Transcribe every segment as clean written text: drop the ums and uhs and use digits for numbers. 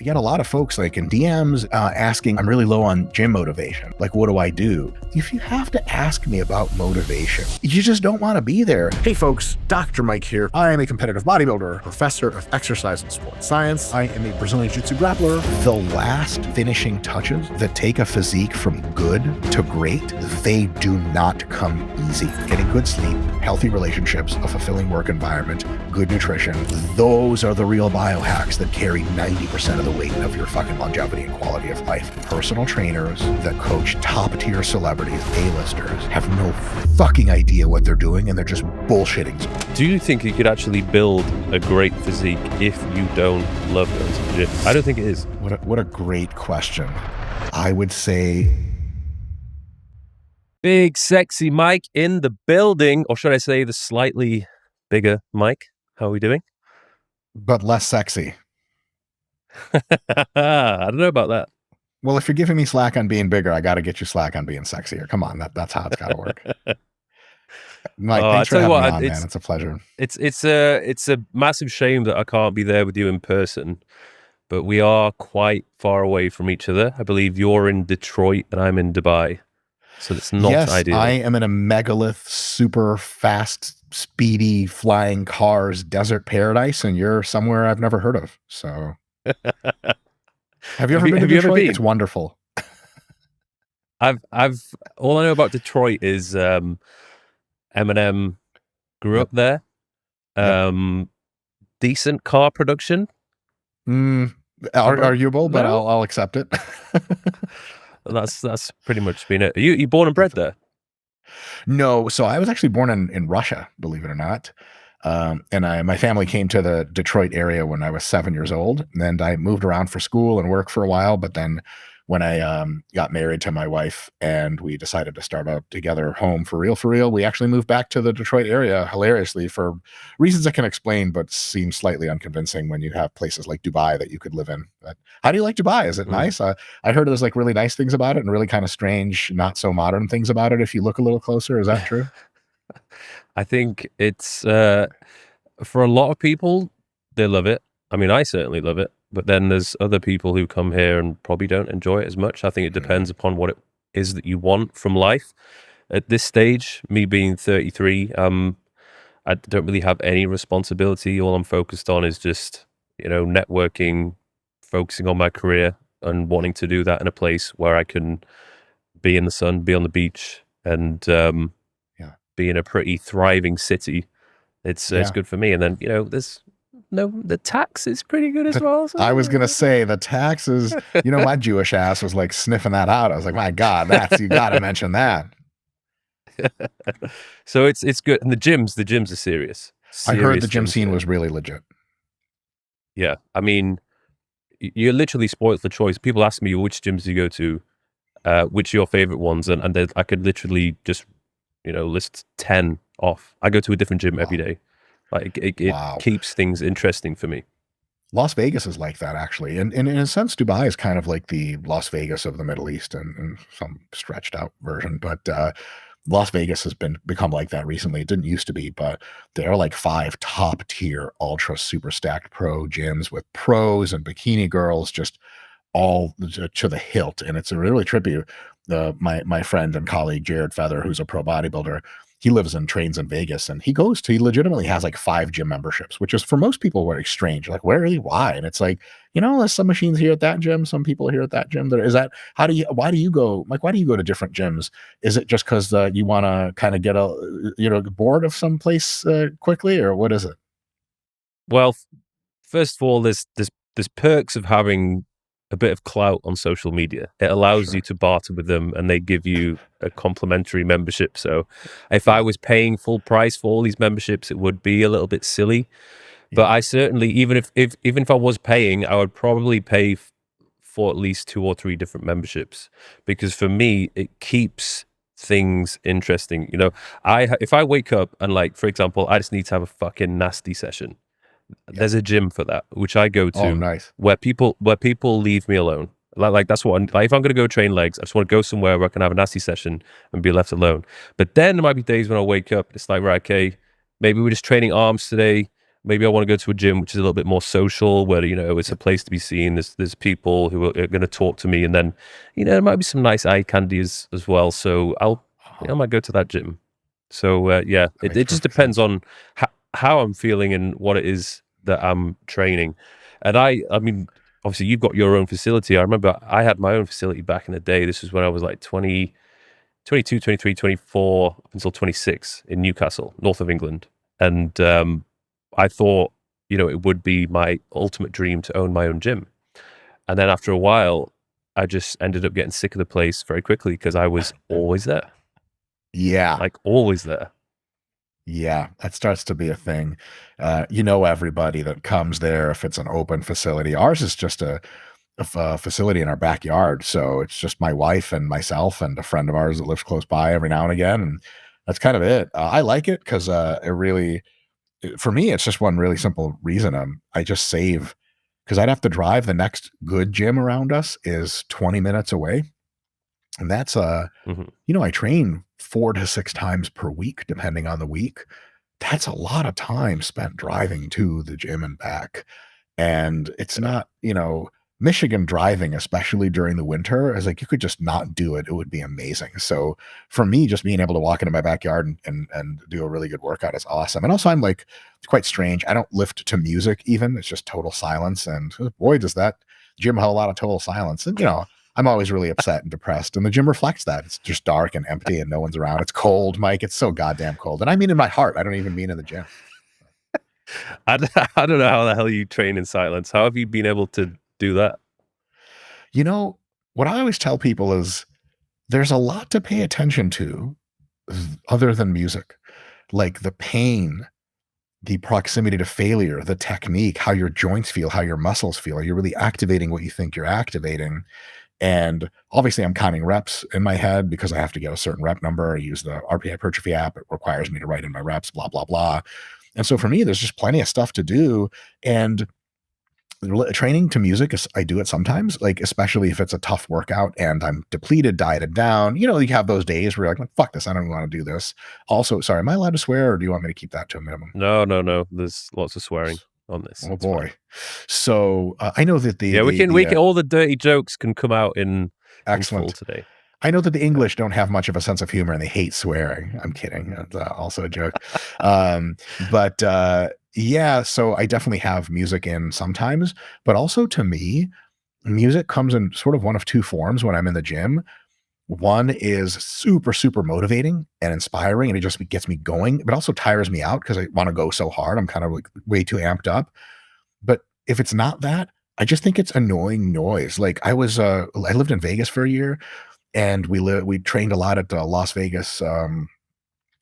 I get a lot of folks like in DMs asking, I'm really low on gym motivation. Like, what do I do? If you have to ask me about motivation, you just don't want to be there. Hey folks, Dr. Mike here. I am a competitive bodybuilder, professor of exercise and sports science. I am a Brazilian Jiu-Jitsu grappler. The last finishing touches that take a physique from good to great, they do not come easy. Getting good sleep, healthy relationships, a fulfilling work environment, good nutrition, those are the real biohacks that carry 90% of the weight of your fucking longevity and quality of life. Personal trainers that coach top-tier celebrities, A-listers, have no fucking idea what they're doing, and they're just bullshitting. Do you think you could actually build a great physique if you don't love going to the gym? I don't think it is. What a great question. I would say... Big, sexy Mike in the building, or should I say the slightly bigger Mike. How are we doing? But less sexy. I don't know about that. Well, if you're giving me slack on being bigger, I got to get you slack on being sexier. Come on, that's how it's got to work. Mike, thanks for having me on, man. It's a pleasure. It's a massive shame that I can't be there with you in person, but we are quite far away from each other. I believe you're in Detroit and I'm in Dubai, so it's not ideal. I am in a megalith, super fast, speedy, flying cars desert paradise, and you're somewhere I've never heard of. So, have you ever been to Detroit? It's wonderful. I've all I know about Detroit is Eminem grew up there. Decent car production. Arguable, but I'll accept it. That's pretty much been it. You born and bred there? No, so I was actually born in Russia, believe it or not. And my family came to the Detroit area when I was 7 years old, and I moved around for school and work for a while. But then when I got married to my wife and we decided to start a together home for real, we actually moved back to the Detroit area, hilariously, for reasons I can explain, but seem slightly unconvincing when you have places like Dubai that you could live in. But how do you like Dubai? Is it nice? I heard there's like really nice things about it and really kind of strange, not so modern things about it if you look a little closer. Is that true? I think it's, for a lot of people, they love it. I mean, I certainly love it. But then there's other people who come here and probably don't enjoy it as much. I think it depends upon what it is that you want from life. At this stage, me being 33, I don't really have any responsibility. All I'm focused on is just, networking, focusing on my career and wanting to do that in a place where I can be in the sun, be on the beach, and be in a pretty thriving city. It's good for me. And then, the tax is pretty good as well. So. I was going to say the taxes, my Jewish ass was like sniffing that out. I was like, my God, you got to mention that. So it's good. And the gyms are serious. I heard the gym scene was really legit. Yeah. I mean, you're literally spoiled for choice. People ask me which gyms you go to, which are your favorite ones. And I could literally just, list 10 off. I go to a different gym every day. Like it keeps things interesting for me. Las Vegas is like that, actually. And in a sense, Dubai is kind of like the Las Vegas of the Middle East in some stretched out version. But Las Vegas has become like that recently. It didn't used to be, but there are like 5 top tier, ultra super stacked pro gyms with pros and bikini girls just all to the hilt. And it's really trippy. My friend and colleague, Jared Feather, who's a pro bodybuilder, he lives and trains in Vegas, and he legitimately has like 5 gym memberships, which is for most people very strange. Like, where really? Why? And it's like, there's some machines here at that gym, some people here at that gym. Why do you go, Mike, why do you go to different gyms? Is it just because you want to kind of get bored of some place quickly, or what is it? Well, first of all, there's perks of having a bit of clout on social media. It allows you to barter with them, and they give you a complimentary membership. So if I was paying full price for all these memberships, it would be a little bit silly. But I certainly, even if I was paying, I would probably pay for at least 2 or 3 different memberships, because for me, it keeps things interesting. If I wake up and, like, for example, I just need to have a fucking nasty session, there's a gym for that, which I go to. Oh, nice. where people leave me alone. Like that's what if I'm going to go train legs, I just want to go somewhere where I can have a nasty session and be left alone. But then there might be days when I wake up, it's like, right, okay, maybe we're just training arms today. maybe I want to go to a gym which is a little bit more social, where it's a place to be seen. There's people who are going to talk to me, and then there might be some nice eye candy as well. So I might go to that gym. So That it makes just perfect depends sense. on how I'm feeling and what it is that I'm training. And I mean, obviously you've got your own facility. I remember I had my own facility back in the day. This was when I was like 22, 23, 24 up until 26 in Newcastle, north of England. And I thought, it would be my ultimate dream to own my own gym. And then after a while, I just ended up getting sick of the place very quickly because I was always there. Yeah. Like always there. Yeah, that starts to be a thing. Everybody that comes there if it's an open facility. Ours is just a facility in our backyard. So it's just my wife and myself and a friend of ours that lives close by every now and again. And that's kind of it. I like it because for me, it's just one really simple reason. I just save because I'd have to drive. The next good gym around us is 20 minutes away. And that's, I train 4 to 6 times per week, depending on the week. That's a lot of time spent driving to the gym and back. And it's not, Michigan driving, especially during the winter, is like you could just not do it. It would be amazing. So for me, just being able to walk into my backyard and do a really good workout is awesome. And also I'm like, it's quite strange. I don't lift to music even. It's just total silence. And boy, does that gym have a lot of total silence. And I'm always really upset and depressed. And the gym reflects that. It's just dark and empty and no one's around. It's cold, Mike. It's so goddamn cold. And I mean in my heart. I don't even mean in the gym. I don't know how the hell you train in silence. How have you been able to do that? What I always tell people is there's a lot to pay attention to other than music, like the pain, the proximity to failure, the technique, how your joints feel, how your muscles feel. Are you really activating what you think you're activating? And obviously I'm counting reps in my head because I have to get a certain rep number. I use the RPI hypertrophy app. It requires me to write in my reps, blah, blah, blah. And so for me, there's just plenty of stuff to do. And training to music, I do it sometimes, like especially if it's a tough workout and I'm depleted, dieted down. You have those days where you're like, fuck this, I don't want to do this. Also, sorry, am I allowed to swear or do you want me to keep that to a minimum? No. There's lots of swearing on this. Oh boy. So I know that we can all the dirty jokes can come out in excellent full today. I know that the English don't have much of a sense of humor and they hate swearing. I'm kidding. That's also a joke. Yeah, so I definitely have music in sometimes, but also to me, music comes in sort of one of two forms when I'm in the gym. One is super, super motivating and inspiring, and it just gets me going, but also tires me out because I want to go so hard. I'm kind of like way too amped up. But if it's not that, I just think it's annoying noise. Like I lived in Vegas for a year, and we trained a lot at the Las Vegas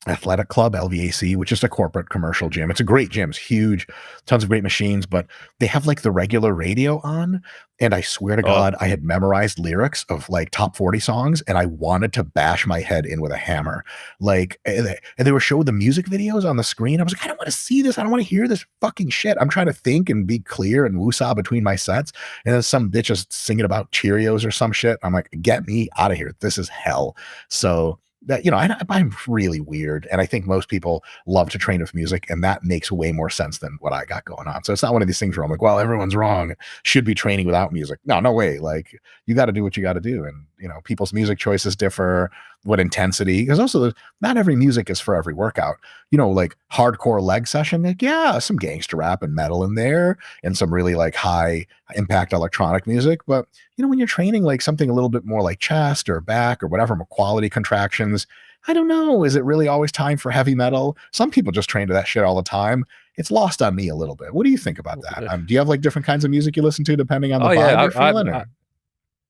Athletic Club, LVAC, which is a corporate commercial gym. It's a great gym. It's huge, tons of great machines, but they have like the regular radio on. And I swear to God, I had memorized lyrics of like top 40 songs and I wanted to bash my head in with a hammer. Like, and they were showing the music videos on the screen. I was like, I don't want to see this. I don't want to hear this fucking shit. I'm trying to think and be clear and woosah between my sets. And then some bitch is singing about Cheerios or some shit. I'm like, get me out of here. This is hell. So that, I'm really weird. And I think most people love to train with music, and that makes way more sense than what I got going on. So it's not one of these things where I'm like, well, everyone's wrong, should be training without music. No way. Like you got to do what you got to do. And, people's music choices differ, what intensity, because also not every music is for every workout, like hardcore leg session. Like, yeah, some gangster rap and metal in there and some really like high impact electronic music. But, when you're training like something a little bit more like chest or back or whatever, more quality contractions, I don't know. Is it really always time for heavy metal? Some people just train to that shit all the time. It's lost on me a little bit. What do you think about that? Do you have like different kinds of music you listen to depending on the vibe you're feeling?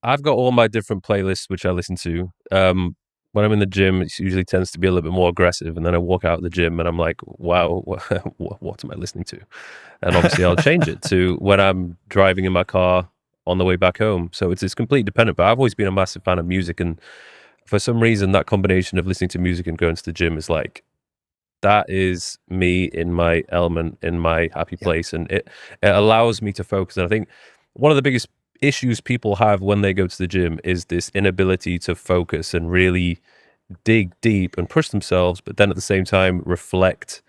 I've got all my different playlists which I listen to. When I'm in the gym, it usually tends to be a little bit more aggressive, and then I walk out of the gym and I'm like, wow, what am I listening to? And obviously I'll change it to when I'm driving in my car on the way back home. So it's completely dependent, but I've always been a massive fan of music, and for some reason that combination of listening to music and going to the gym is like, that is me in my element, in my happy place, and it allows me to focus. And I think one of the biggest issues people have when they go to the gym is this inability to focus and really dig deep and push themselves, but then at the same time reflect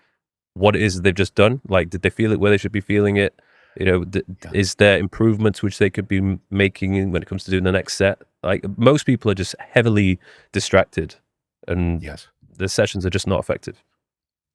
what it is that they've just done. Like, did they feel it where they should be feeling it? You know, Yeah. is there improvements which they could be making when it comes to doing the next set? Like, most people are just heavily distracted, and Yes. the sessions are just not effective.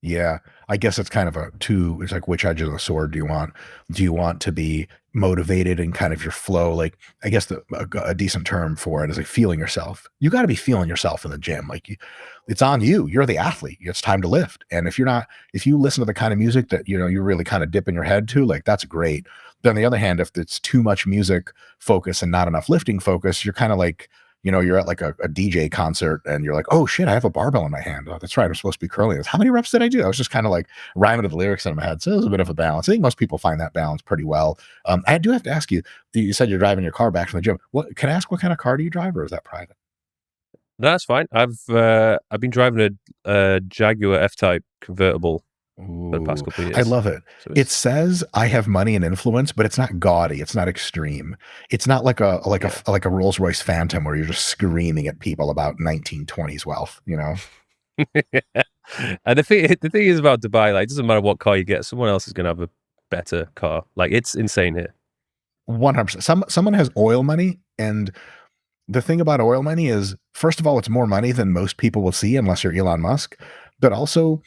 Yeah, I guess it's kind of it's like, which edge of the sword do you want? Do you want to be motivated and kind of your flow? Like, I guess a decent term for it is like feeling yourself. You got to be feeling yourself in the gym. Like, it's on you. You're the athlete. It's time to lift. And if you listen to the kind of music that, you really kind of dip in your head to, like, that's great. But on the other hand, if it's too much music focus and not enough lifting focus, you're kind of like, you're at like a DJ concert and you're like, oh shit, I have a barbell in my hand. Oh, that's right. I'm supposed to be curling this. How many reps did I do? I was just kind of like rhyming to the lyrics in my head. So it was a bit of a balance. I think most people find that balance pretty well. I do have to ask you, you said you're driving your car back from the gym. Can I ask what kind of car do you drive, or is that private? No, that's fine. I've been driving a Jaguar F-Type convertible for the past Ooh, couple of I years. love it. So It says I have money and influence, but it's not gaudy. It's not extreme. It's not like a Rolls Royce Phantom where you're just screaming at people about 1920s wealth. And the thing is about Dubai, like, it doesn't matter what car you get, someone else is going to have a better car. Like, it's insane here. 100%. Someone has oil money, and the thing about oil money is, first of all, it's more money than most people will see unless you're Elon Musk. But also,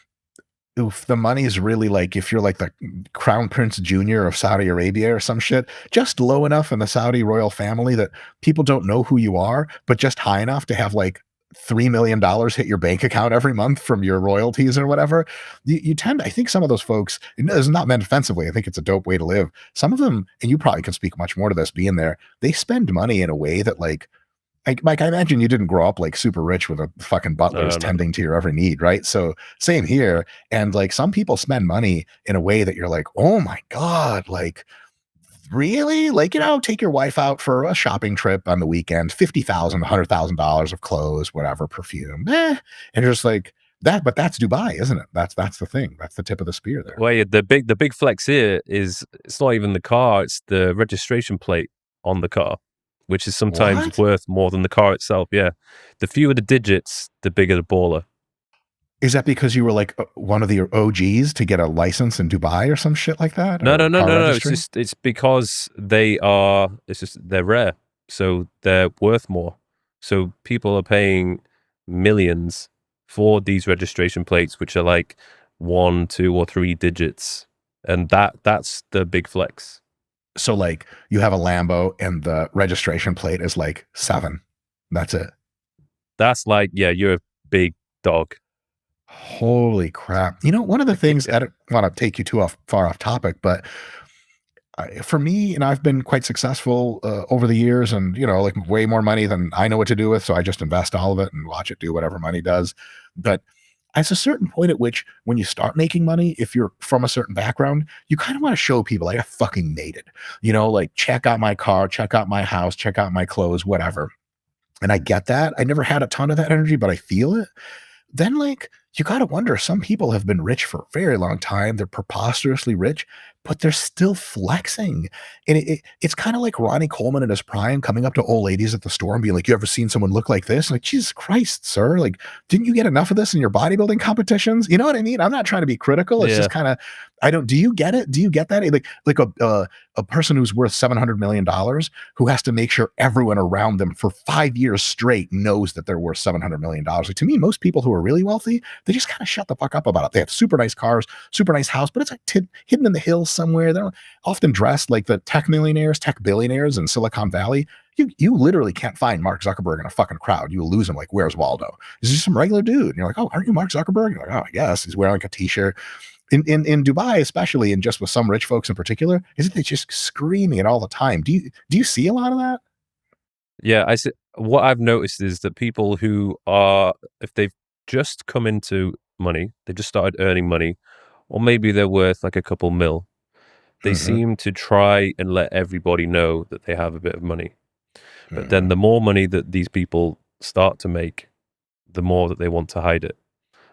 if the money is really like, if you're like the Crown Prince Jr. of Saudi Arabia or some shit, just low enough in the Saudi royal family that people don't know who you are, but just high enough to have like $3 million hit your bank account every month from your royalties or whatever, you tend, I think some of those folks, and this is not meant offensively, I think it's a dope way to live. Some of them, and you probably can speak much more to this being there, they spend money in a way that, like, Mike, I imagine you didn't grow up like super rich with a fucking butlers No. tending to your every need, right? So same here. And like, some people spend money in a way that you're like, oh my God, like, really? Like, take your wife out for a shopping trip on the weekend, $50,000, $100,000 of clothes, whatever, perfume. And you're just like that, but that's Dubai, isn't it? That's the thing. That's the tip of the spear there. Well, yeah, the big flex here is it's not even the car; it's the registration plate on the car, which is sometimes What? worth more than the car itself. Yeah, the fewer the digits, the bigger the baller. Is that because you were like one of the OGs to get a license in Dubai or some shit like that? No, Or no, no, car no, no. registry? It's because they're rare, so they're worth more. So people are paying millions for these registration plates, which are like 1, 2, or 3 digits, and that's the big flex. So like, you have a Lambo and the registration plate is like 7. That's it. That's like, yeah, you're a big dog. Holy crap. One of the things, I don't want to take you too far off topic, but for me, and I've been quite successful over the years, and like, way more money than I know what to do with, so I just invest all of it and watch it do whatever money does. But at a certain point at which, when you start making money, if you're from a certain background, you kind of want to show people, like, I fucking made it. Like, check out my car, check out my house, check out my clothes, whatever. And I get that. I never had a ton of that energy, but I feel it. Then, like, you got to wonder, some people have been rich for a very long time. They're preposterously rich, but they're still flexing. And it's kind of like Ronnie Coleman in his prime coming up to old ladies at the store and being like, you ever seen someone look like this? Like, Jesus Christ, sir. Like, didn't you get enough of this in your bodybuilding competitions? You know what I mean? I'm not trying to be critical. It's Yeah. just kind of, do you get it? Do you get that? Like a person who's worth $700 million who has to make sure everyone around them for 5 years straight knows that they're worth $700 million. Like, to me, most people who are really wealthy, they just kind of shut the fuck up about it. They have super nice cars, super nice house, but it's like hidden in the hills somewhere. They're often dressed like the tech millionaires, tech billionaires in Silicon Valley. You literally can't find Mark Zuckerberg in a fucking crowd. You will lose him. Like, where's Waldo? Is he some regular dude? And you're like, oh, aren't you Mark Zuckerberg? You're like, oh, yes. He's wearing like a t-shirt. In Dubai, especially, and just with some rich folks in particular, isn't they just screaming it all the time? Do you see a lot of that? Yeah, I see. What I've noticed is that people who are, if they've just come into money, they just started earning money, or maybe they're worth like a couple mil, they Mm-hmm. seem to try and let everybody know that they have a bit of money. But then Mm-hmm. the more money that these people start to make, the more that they want to hide it.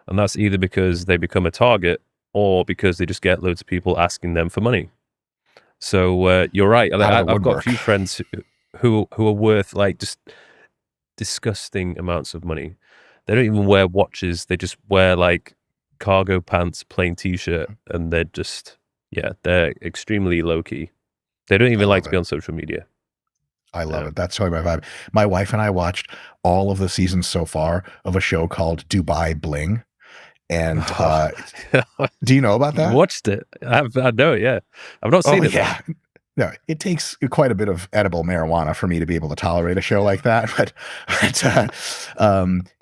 And that's either because they become a target or because they just get loads of people asking them for money. So you're right. Out of the I've got a woodwork. few friends who are worth like just disgusting amounts of money. They don't even wear watches. They just wear like cargo pants, plain t-shirt, and they're just, they're extremely low-key. They don't I even like love to it. be on social media. I love Yeah. it. That's totally my vibe. My wife and I watched all of the seasons so far of a show called Dubai Bling. And do you know about that? Watched it. I know it, yeah. I've not Oh seen it, though. yeah. No, it takes quite a bit of edible marijuana for me to be able to tolerate a show like that. But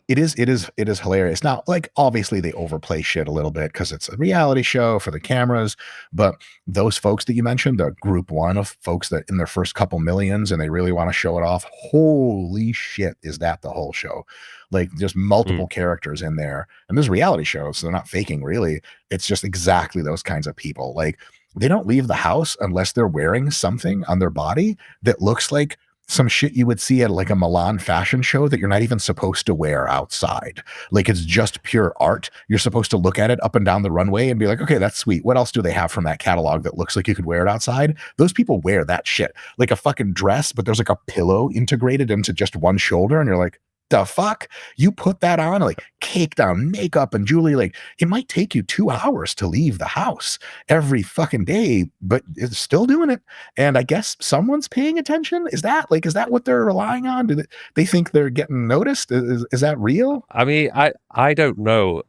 it is hilarious. Now, like obviously they overplay shit a little bit because it's a reality show for the cameras. But those folks that you mentioned, the group one of folks that in their first couple millions and they really want to show it off, holy shit, is that the whole show? Like just multiple characters in there. And there's reality shows, so they're not faking really. It's just exactly those kinds of people. Like they don't leave the house unless they're wearing something on their body that looks like some shit you would see at like a Milan fashion show that you're not even supposed to wear outside. Like it's just pure art. You're supposed to look at it up and down the runway and be like, okay, that's sweet. What else do they have from that catalog that looks like you could wear it outside? Those people wear that shit like a fucking dress, but there's like a pillow integrated into just one shoulder. And you're like, the fuck? You put that on, like caked on makeup and jewelry. Like it might take you 2 hours to leave the house every fucking day, but it's still doing it. And I guess someone's paying attention. Is that what they're relying on? Do they think they're getting noticed? Is that real? I mean, I don't know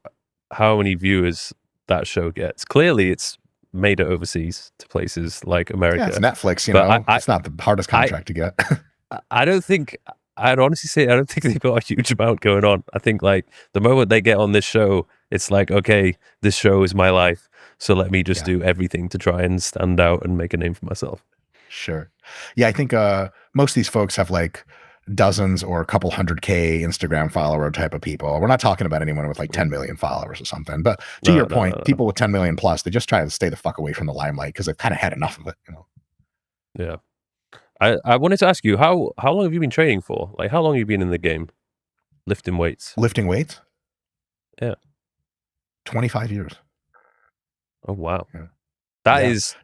how many viewers that show gets. Clearly, it's made it overseas to places like America. Yeah, it's Netflix, but it's not the hardest contract to get. I don't think, I'd honestly say, I don't think they've got a huge amount going on. I think like the moment they get on this show, it's like, okay, this show is my life. So let me just do everything to try and stand out and make a name for myself. Sure. Yeah, I think most of these folks have like dozens or a couple 100K Instagram follower type of people. We're not talking about anyone with like 10 million followers or something. But to your point, people with 10 million plus, they just try to stay the fuck away from the limelight because they've kind of had enough of it, Yeah. I wanted to ask you, how long have you been training for? Like, how long have you been in the game? Lifting weights? Lifting weights? Yeah. 25 years. Oh, wow. Yeah. That's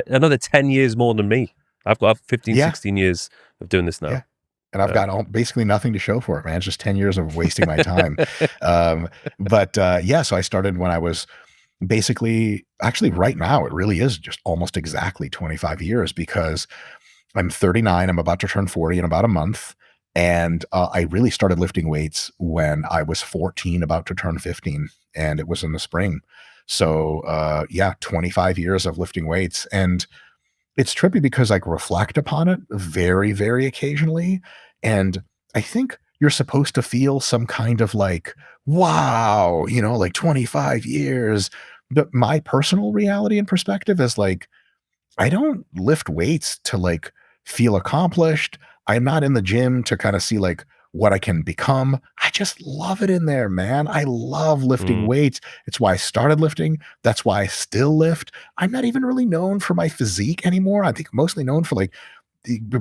another 10 years more than me. I've got 15, 16 years of doing this now. Yeah. And I've got basically nothing to show for it, man. It's just 10 years of wasting my time. So I started when I was basically, actually right now, it really is just almost exactly 25 years because I'm 39. I'm about to turn 40 in about a month. And I really started lifting weights when I was 14, about to turn 15. And it was in the spring. So 25 years of lifting weights. And it's trippy because I reflect upon it very, very occasionally. And I think you're supposed to feel some kind of like, wow, like 25 years. But my personal reality and perspective is like, I don't lift weights to like feel accomplished. I'm not in the gym to kind of see like what I can become. I just love it in there, man. I love lifting weights. It's why I started lifting. That's why I still lift. I'm not even really known for my physique anymore. I think mostly known for like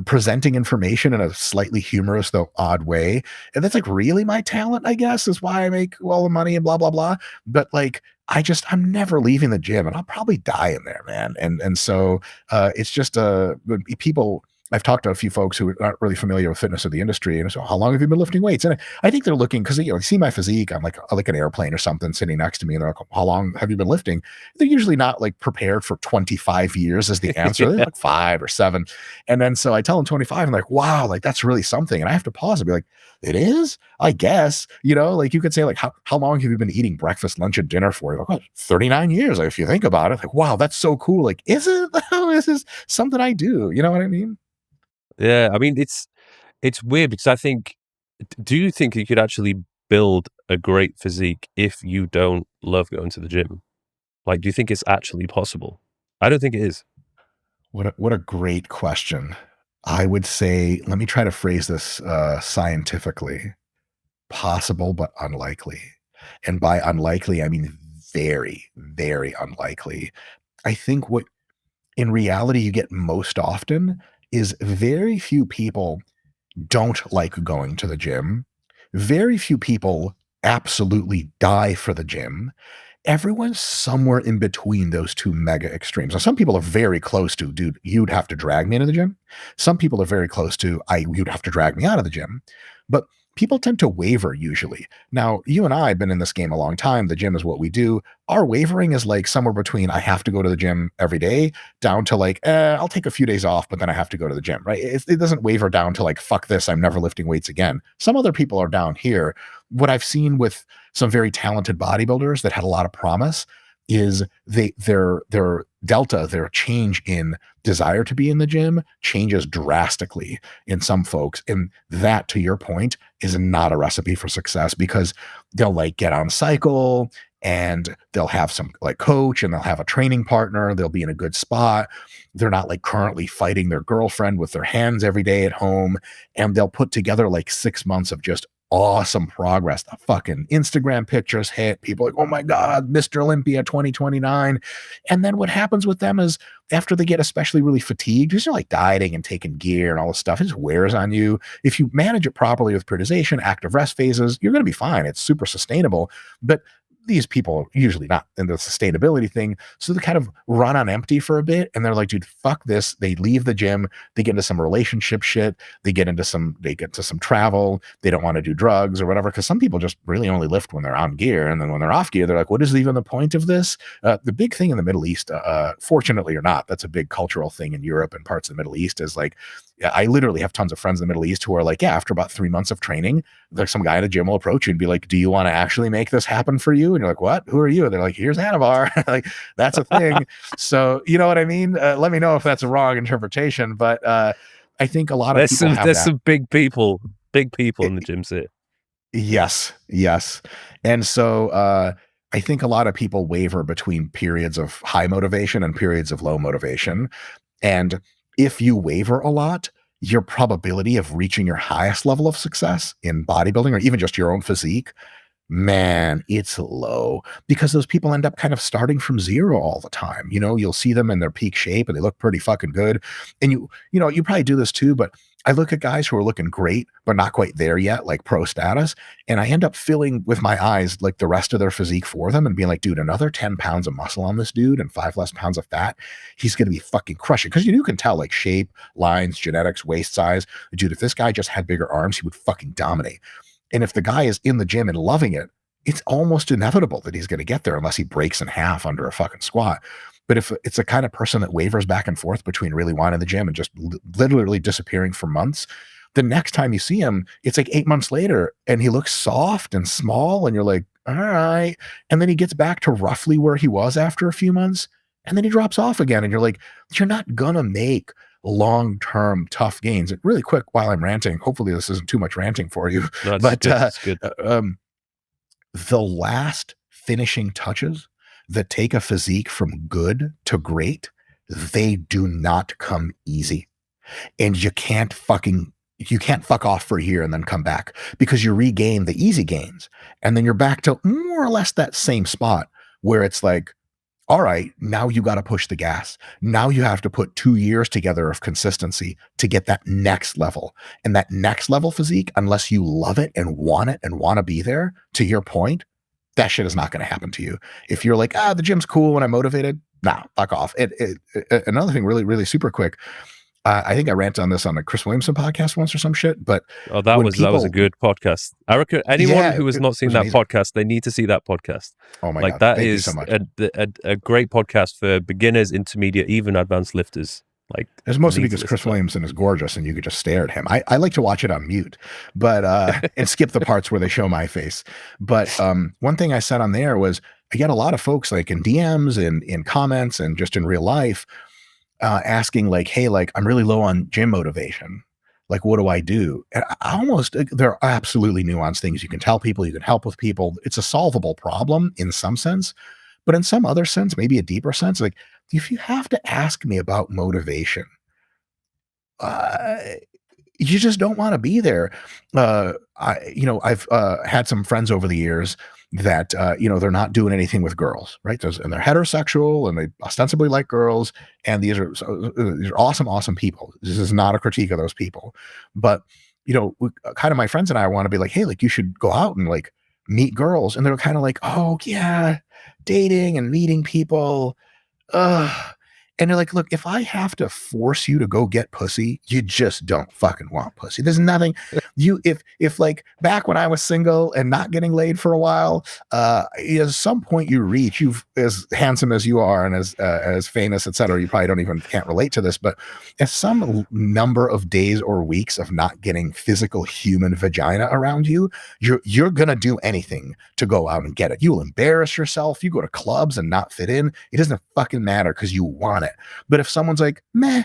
presenting information in a slightly humorous though odd way. And that's like really my talent, I guess, is why I make all the money and blah, blah, blah. But like, I'm never leaving the gym and I'll probably die in there, man. And so it's just people, I've talked to a few folks who aren't really familiar with fitness or the industry. And so how long have you been lifting weights? And I think they're looking because they see my physique. I'm like an airplane or something sitting next to me. And they're like, how long have you been lifting? They're usually not like prepared for 25 years as the answer. They're like 5 or 7. And then so I tell them 25. I'm like, wow, like that's really something. And I have to pause and be like, it is, I guess, like you could say like, how long have you been eating breakfast, lunch, and dinner for? You're like, oh, 39 years. Like, if you think about it, like, wow, that's so cool. Like, is it? This is something I do. You know what I mean? Yeah, I mean, it's weird because I think, do you think you could actually build a great physique if you don't love going to the gym? Like, do you think it's actually possible? I don't think it is. What a great question. I would say, let me try to phrase this scientifically. Possible, but unlikely. And by unlikely, I mean very, very unlikely. I think what in reality you get most often is very few people don't like going to the gym. Very few people absolutely die for the gym. Everyone's somewhere in between those two mega extremes. Now, some people are very close to, dude, you'd have to drag me into the gym. Some people are very close to, you'd have to drag me out of the gym. But people tend to waver usually. Now, you and I have been in this game a long time. The gym is what we do. Our wavering is like somewhere between I have to go to the gym every day down to like, I'll take a few days off, but then I have to go to the gym, right? It doesn't waver down to like, fuck this, I'm never lifting weights again. Some other people are down here. What I've seen with some very talented bodybuilders that had a lot of promise is their delta, their change in desire to be in the gym changes drastically in some folks. And that, to your point, is not a recipe for success, because they'll like get on cycle and they'll have some like coach and they'll have a training partner. They'll be in a good spot. They're not like currently fighting their girlfriend with their hands every day at home. And they'll put together like 6 months of just awesome progress. The fucking Instagram pictures hit. People are like, oh my God, Mr. Olympia 2029. And then what happens with them is after they get especially really fatigued, because you're like dieting and taking gear and all this stuff, it just wears on you. If you manage it properly with periodization, active rest phases, you're going to be fine. It's super sustainable. But these people are usually not in the sustainability thing. So they kind of run on empty for a bit. And they're like, dude, fuck this. They leave the gym. They get into some relationship shit. They get into some travel. They don't want to do drugs or whatever. Cause some people just really only lift when they're on gear. And then when they're off gear, they're like, what is even the point of this? The big thing in the Middle East, fortunately or not, that's a big cultural thing in Europe and parts of the Middle East, is like, I literally have tons of friends in the Middle East who are like, yeah, after about 3 months of training, there's some guy in a gym will approach you and be like, do you want to actually make this happen for you? And you're like, what? Who are you? And they're like, here's Anavar. Like, that's a thing. So, you know what I mean? Let me know if that's a wrong interpretation. But I think a lot of people have there's some big people in the gym here. Yes. And so I think a lot of people waver between periods of high motivation and periods of low motivation. And if you waver a lot, your probability of reaching your highest level of success in bodybuilding or even just your own physique, man, it's low, because those people end up kind of starting from zero all the time. You know, you'll see them in their peak shape and they look pretty fucking good. And you probably do this too, but I look at guys who are looking great, but not quite there yet, like pro status. And I end up filling with my eyes like the rest of their physique for them and being like, dude, another 10 pounds of muscle on this dude and 5 less pounds of fat, he's going to be fucking crushing. Cause you can tell like shape, lines, genetics, waist size. Dude, if this guy just had bigger arms, he would fucking dominate. And if the guy is in the gym and loving it, it's almost inevitable that he's going to get there unless he breaks in half under a fucking squat. But if it's a kind of person that wavers back and forth between really wanting the gym and just literally disappearing for months, the next time you see him, it's like 8 months later and he looks soft and small and you're like, all right. And then he gets back to roughly where he was after a few months and then he drops off again. And you're like, you're not going to make long-term tough gains. And really quick, while I'm ranting, hopefully this isn't too much ranting for you, No, but good. The last finishing touches that take a physique from good to great, they do not come easy. And you can't fuck off for a year and then come back, because you regain the easy gains. And then you're back to more or less that same spot where it's like, all right, now you got to push the gas. Now you have to put 2 years together of consistency to get that next level. And that next level physique, unless you love it and want to be there, to your point, that shit is not going to happen to you. If you're like, the gym's cool when I'm motivated, nah, fuck off. Another thing really, really super quick. I think I ranted on this on a Chris Williamson podcast once or some shit, but that was a good podcast. I reckon anyone who has not seen that podcast, they need to see that podcast. Oh my God. That Thank is you so much. a great podcast for beginners, intermediate, even advanced lifters. Like, it's mostly because Chris Williamson is gorgeous and you could just stare at him. I like to watch it on mute, but and skip the parts where they show my face. But one thing I said on there was I get a lot of folks like in DMs and in comments and just in real life asking like, hey, like I'm really low on gym motivation. Like, what do I do? And there are absolutely nuanced things you can tell people, you can help with people. It's a solvable problem in some sense, but in some other sense, maybe a deeper sense, like if you have to ask me about motivation, you just don't want to be there. I've had some friends over the years that, they're not doing anything with girls, right? And they're heterosexual and they ostensibly like girls. And these are awesome, awesome people. This is not a critique of those people, but, kind of my friends and I want to be like, hey, like you should go out and like meet girls. And they're kind of like, oh yeah, dating and meeting people. And they're like, look, if I have to force you to go get pussy, you just don't fucking want pussy. There's nothing if like back when I was single and not getting laid for a while, at some point you reach, you've as handsome as you are and as famous, etc. You probably can't relate to this, but at some number of days or weeks of not getting physical human vagina around you, you're gonna do anything to go out and get it. You will embarrass yourself. You go to clubs and not fit in. It doesn't fucking matter because you want it. But if someone's like, meh,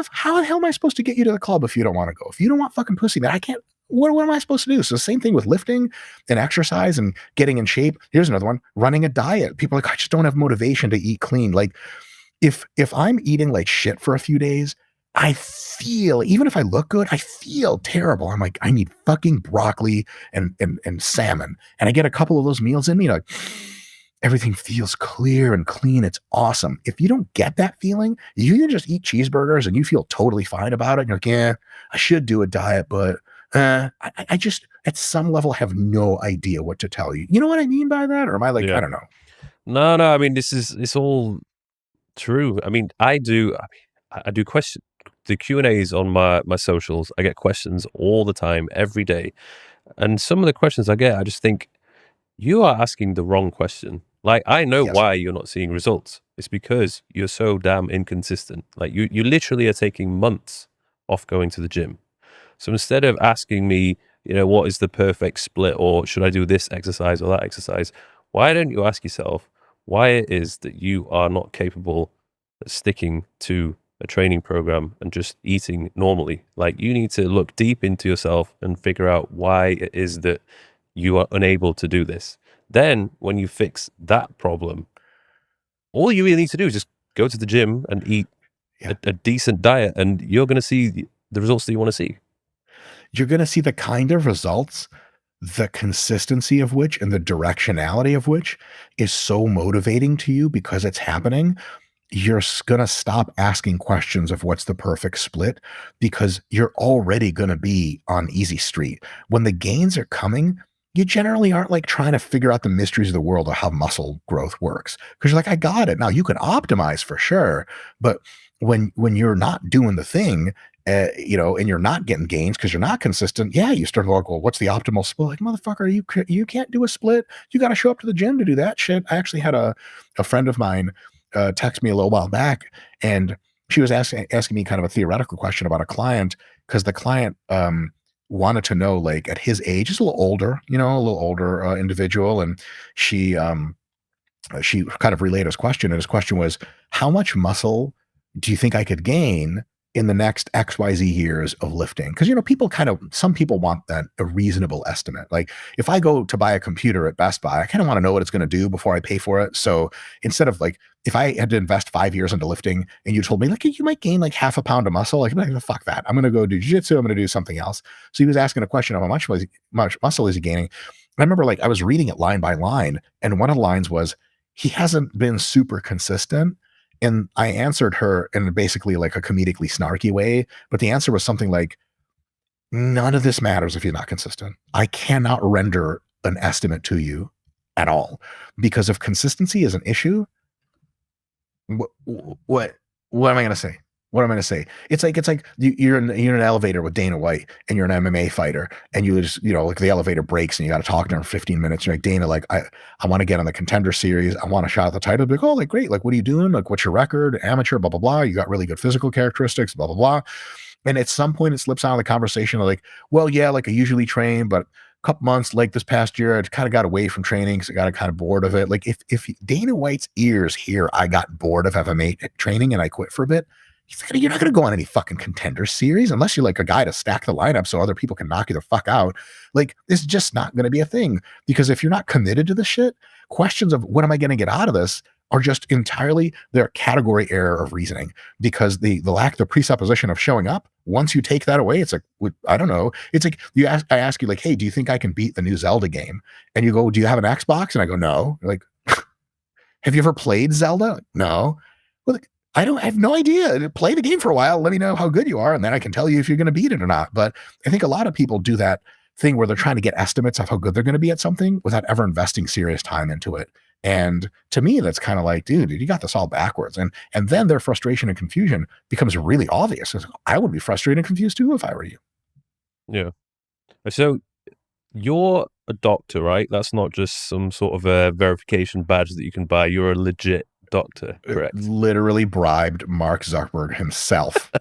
how the hell am I supposed to get you to the club if you don't want to go? If you don't want fucking pussy, man, I can't. What am I supposed to do? So the same thing with lifting and exercise and getting in shape. Here's another one: running a diet. People are like, I just don't have motivation to eat clean. Like, if I'm eating like shit for a few days, I feel, even if I look good, I feel terrible. I'm like, I need fucking broccoli and salmon, and I get a couple of those meals in me, like everything feels clear and clean. It's awesome. If you don't get that feeling, you can just eat cheeseburgers and you feel totally fine about it. And you're like, yeah, I should do a diet, but I just at some level have no idea what to tell you. You know what I mean by that? Or am I like, Yeah. I don't know. No. I mean, it's all true. I mean, I do question the Q&As on my socials. I get questions all the time, every day. And some of the questions I get, I just think, you are asking the wrong question. Like, I know Yes. why you're not seeing results. It's because you're so damn inconsistent. Like, you literally are taking months off going to the gym. So instead of asking me, what is the perfect split, or should I do this exercise or that exercise, why don't you ask yourself why it is that you are not capable of sticking to a training program and just eating normally? Like, you need to look deep into yourself and figure out why it is that you are unable to do this. Then when you fix that problem, all you really need to do is just go to the gym and eat a decent diet, and you're going to see the results that you want to see. You're going to see the kind of results, the consistency of which and the directionality of which is so motivating to you because it's happening. You're going to stop asking questions of what's the perfect split because you're already going to be on easy street. When the gains are coming, you generally aren't like trying to figure out the mysteries of the world of how muscle growth works because you're like, I got it. Now you can optimize for sure, but when you're not doing the thing, and you're not getting gains because you're not consistent, yeah, you start like, well, what's the optimal split? Like, motherfucker, you can't do a split. You got to show up to the gym to do that shit. I actually had a friend of mine text me a little while back, and she was asking me kind of a theoretical question about a client because the client wanted to know, like, at his age, he's a little older, individual, and she kind of relayed his question, and his question was, how much muscle do you think I could gain in the next XYZ years of lifting? Because, some people want a reasonable estimate. Like, if I go to buy a computer at Best Buy, I kind of want to know what it's going to do before I pay for it. So instead of like, if I had to invest 5 years into lifting and you told me, like, you might gain like half a pound of muscle, like, fuck that. I'm going to go do jiu-jitsu. I'm going to do something else. So he was asking a question of how much muscle is he gaining? And I remember, like, I was reading it line by line, and one of the lines was, he hasn't been super consistent. And I answered her in basically like a comedically snarky way, but the answer was something like, none of this matters if you're not consistent. I cannot render an estimate to you at all, because if consistency is an issue, what am I going to say? What am I going to say? It's like you're in an elevator with Dana White and you're an MMA fighter, and you just, like, the elevator breaks and you got to talk to her for 15 minutes. You're like, Dana, like, I want to get on the Contender Series. I want a shot at the title. Be like, oh, like, great. Like, what are you doing? Like, what's your record? Amateur, blah, blah, blah. You got really good physical characteristics, blah, blah, blah. And at some point it slips out of the conversation like, well, yeah, like, I usually train, but a couple months, like this past year, I kind of got away from training because I got kind of bored of it. Like, if Dana White's ears hear I got bored of MMA training and I quit for a bit, he's like, you're not going to go on any fucking Contender Series unless you're like a guy to stack the lineup so other people can knock you the fuck out. Like, it's just not going to be a thing, because if you're not committed to this shit, questions of what am I going to get out of this are just entirely their category error of reasoning, because the lack, the presupposition of showing up, once you take that away, it's like, I don't know. It's like I ask you, like, hey, do you think I can beat the new Zelda game? And you go, do you have an Xbox? And I go, no. You're like, have you ever played Zelda? No. Well, I have no idea. Play the game for a while. Let me know how good you are, and then I can tell you if you're going to beat it or not. But I think a lot of people do that thing where they're trying to get estimates of how good they're going to be at something without ever investing serious time into it. And to me, that's kind of like, dude, you got this all backwards. And then their frustration and confusion becomes really obvious. I would be frustrated and confused too if I were you. Yeah. So you're a doctor, right? That's not just some sort of a verification badge that you can buy. You're a legit doctor, correct? Literally bribed Mark Zuckerberg himself.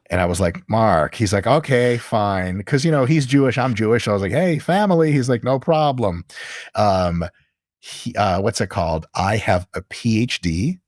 And I was like, Mark, he's like, okay, fine. Cause he's Jewish, I'm Jewish. So I was like, hey, family. He's like, no problem. What's it called? I have a PhD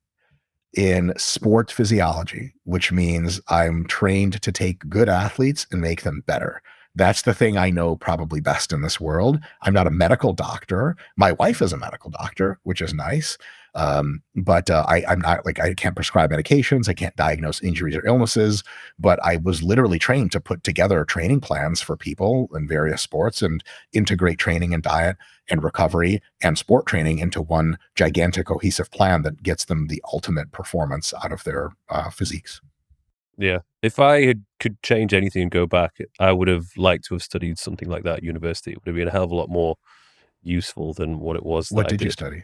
in sport physiology, which means I'm trained to take good athletes and make them better. That's the thing I know probably best in this world. I'm not a medical doctor. My wife is a medical doctor, which is nice. But I'm not like, I can't prescribe medications. I can't diagnose injuries or illnesses, but I was literally trained to put together training plans for people in various sports and integrate training and diet and recovery and sport training into one gigantic cohesive plan that gets them the ultimate performance out of their physiques. Yeah. If I could change anything and go back, I would have liked to have studied something like that at university. It would have been a hell of a lot more useful than what it was. What did you study?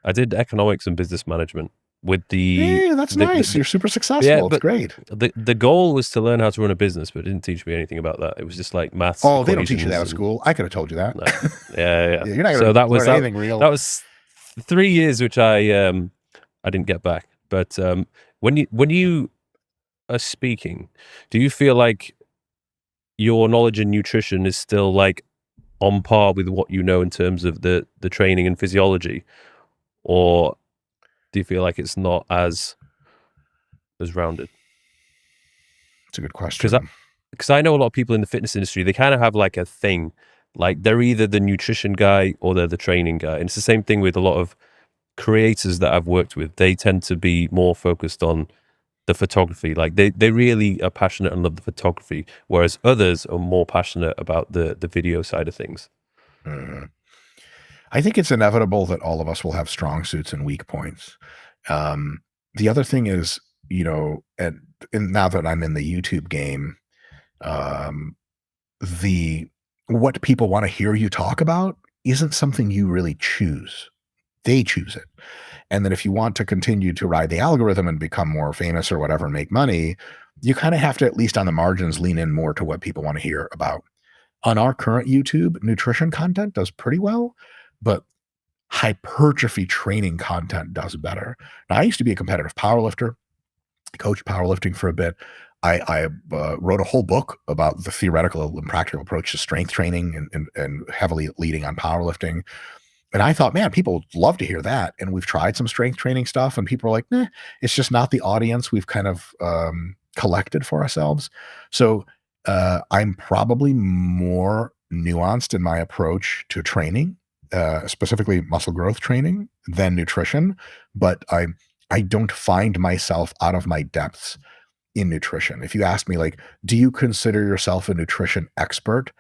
I did economics and business management with the. Hey, that's nice. You're super successful. Yeah, it's great. The goal was to learn how to run a business, but it didn't teach me anything about that. It was just like maths. Oh, they don't teach you that at school. I could have told you that. No. Yeah. You're not going to learn anything real. That was 3 years, which I didn't get back. But when you are speaking, do you feel like your knowledge in nutrition is still like on par with what you know in terms of the training and physiology, or do you feel like it's not as rounded? It's a good question. Because I know a lot of people in the fitness industry, they kind of have like a thing, like they're either the nutrition guy or they're the training guy. And it's the same thing with a lot of creators that I've worked with. They tend to be more focused on the photography. Like they really are passionate and love the photography, whereas others are more passionate about the video side of things. Mm-hmm. I think it's inevitable that all of us will have strong suits and weak points. The other thing is, and now that I'm in the YouTube game, what people want to hear you talk about isn't something you really choose. They choose it. And then if you want to continue to ride the algorithm and become more famous or whatever and make money, you kind of have to, at least on the margins, lean in more to what people want to hear about. On our current YouTube, nutrition content does pretty well, but hypertrophy training content does better. Now, I used to be a competitive powerlifter. I coached powerlifting for a bit. I wrote a whole book about the theoretical and practical approach to strength training and heavily leading on powerlifting. And I thought, man, people would love to hear that. And we've tried some strength training stuff, and people are like, nah, it's just not the audience we've kind of collected for ourselves. So I'm probably more nuanced in my approach to training, specifically muscle growth training, than nutrition. But I don't find myself out of my depths in nutrition. If you ask me, like, do you consider yourself a nutrition expert?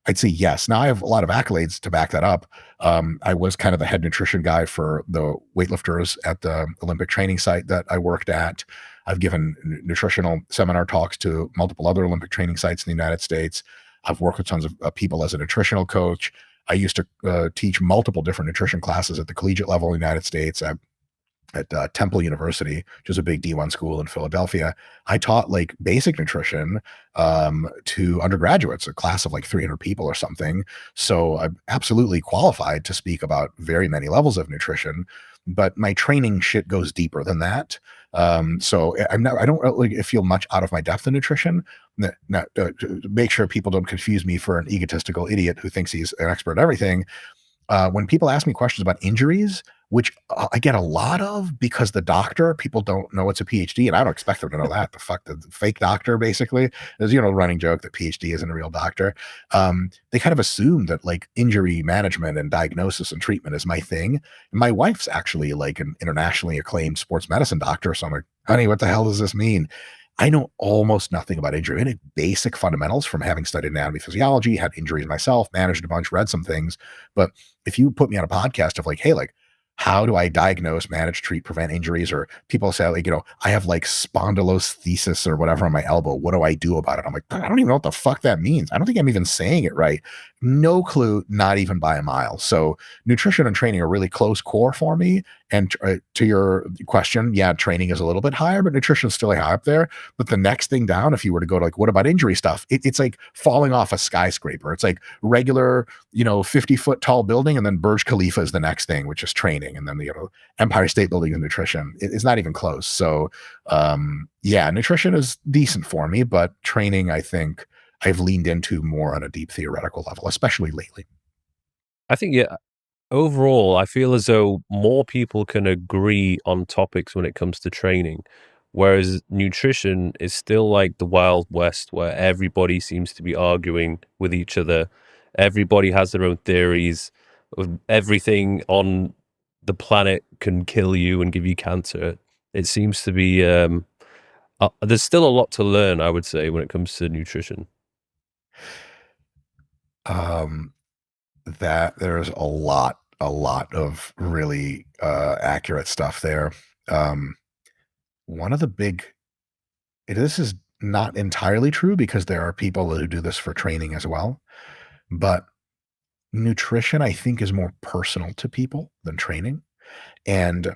I'd say yes. Now I have a lot of accolades to back that up. I was kind of the head nutrition guy for the weightlifters at the Olympic training site that I worked at. I've given nutritional seminar talks to multiple other Olympic training sites in the United States. I've worked with tons of people as a nutritional coach. I used to teach multiple different nutrition classes at the collegiate level in the United States. At Temple University, which is a big D1 school in Philadelphia, I taught like basic nutrition to undergraduates, a class of like 300 people or something. So I'm absolutely qualified to speak about very many levels of nutrition, but my training shit goes deeper than that. So I don't really feel much out of my depth in nutrition. Now, to make sure people don't confuse me for an egotistical idiot who thinks he's an expert at everything. When people ask me questions about injuries, which I get a lot of because people don't know it's a PhD, and I don't expect them to know that. The fake doctor, basically. There's, a running joke that PhD isn't a real doctor. They kind of assume that like injury management and diagnosis and treatment is my thing. And my wife's actually like an internationally acclaimed sports medicine doctor. So I'm like, honey, what the hell does this mean? I know almost nothing about injury. I know basic fundamentals from having studied anatomy, physiology, had injuries myself, managed a bunch, read some things. But if you put me on a podcast of like, hey, like, how do I diagnose, manage, treat, prevent injuries? Or people say, like, I have like spondylolisthesis or whatever on my elbow. What do I do about it? I'm like, I don't even know what the fuck that means. I don't think I'm even saying it right. No clue, not even by a mile. So nutrition and training are really close core for me. And to your question, yeah, training is a little bit higher, but nutrition is still high up there. But the next thing down, if you were to go to like, what about injury stuff? It's like falling off a skyscraper. It's like regular, 50-foot tall building, and then Burj Khalifa is the next thing, which is training. And then, Empire State Building is nutrition. It's not even close. So, yeah, nutrition is decent for me, but training, I think, I've leaned into more on a deep theoretical level, especially lately. I think, yeah, overall, I feel as though more people can agree on topics when it comes to training, whereas nutrition is still like the Wild West where everybody seems to be arguing with each other. Everybody has their own theories. Everything on the planet can kill you and give you cancer. It seems to be, there's still a lot to learn, I would say, when it comes to nutrition. Um, that there's a lot of really accurate stuff there. Um, one of the big, this is not entirely true because there are people who do this for training as well, but nutrition, I think, is more personal to people than training. And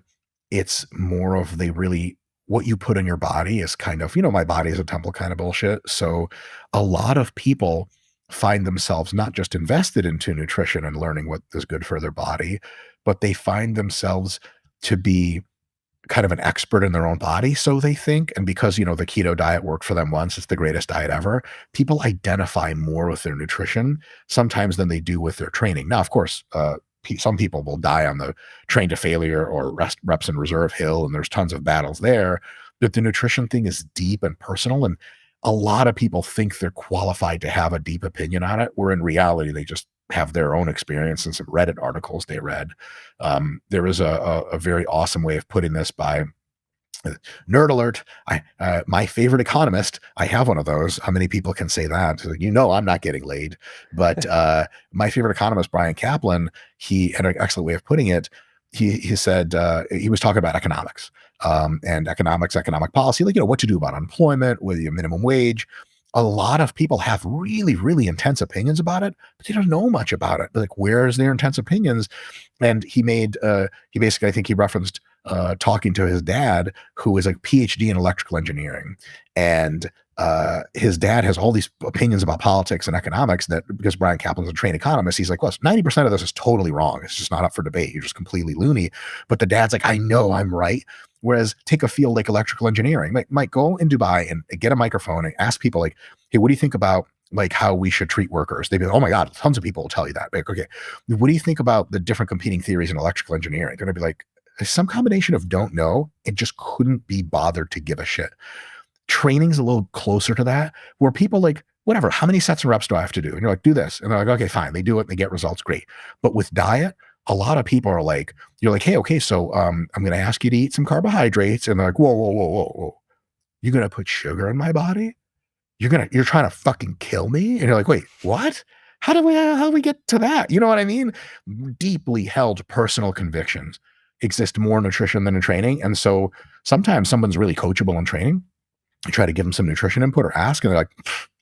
it's more of they really, what you put in your body is kind of, my body is a temple kind of bullshit. So a lot of people find themselves not just invested into nutrition and learning what is good for their body, but they find themselves to be kind of an expert in their own body, so they think. And because, the keto diet worked for them once, it's the greatest diet ever. People identify more with their nutrition sometimes than they do with their training. Now, of course, some people will die on the train to failure or reps and reserve hill, and there's tons of battles there. But the nutrition thing is deep and personal, and a lot of people think they're qualified to have a deep opinion on it, where in reality they just have their own experience and some Reddit articles they read. There is a very awesome way of putting this by nerd alert. My favorite economist. I have one of those. How many people can say that? I'm not getting laid. But my favorite economist, Brian Kaplan, he had an excellent way of putting it. He said he was talking about economics and economic policy, like what to do about unemployment with your minimum wage. A lot of people have really, really intense opinions about it, but they don't know much about it. Like, where's their intense opinions? And he basically, I think he referenced talking to his dad, who is a PhD in electrical engineering. And his dad has all these opinions about politics and economics that, because Brian Kaplan's a trained economist, he's like, well, 90% of this is totally wrong. It's just not up for debate. You're just completely loony. But the dad's like, I know I'm right. Whereas take a field like electrical engineering, like, Mike, go in Dubai and get a microphone and ask people like, hey, what do you think about like how we should treat workers? They'd be like, oh my God, tons of people will tell you that. Like, okay, what do you think about the different competing theories in electrical engineering? They're gonna be like, some combination of don't know and just couldn't be bothered to give a shit. Training's a little closer to that, where people like, whatever, how many sets of reps do I have to do? And you're like, do this. And they're like, okay, fine. They do it and they get results. Great. But with diet, a lot of people are like, you're like, hey, okay, so I'm going to ask you to eat some carbohydrates. And they're like, whoa, whoa, whoa, whoa, whoa. You're going to put sugar in my body? You're trying to fucking kill me? And you're like, wait, what? How do we get to that? You know what I mean? Deeply held personal convictions exist more in nutrition than in training. And so sometimes someone's really coachable in training. You try to give them some nutrition input or ask, and they're like,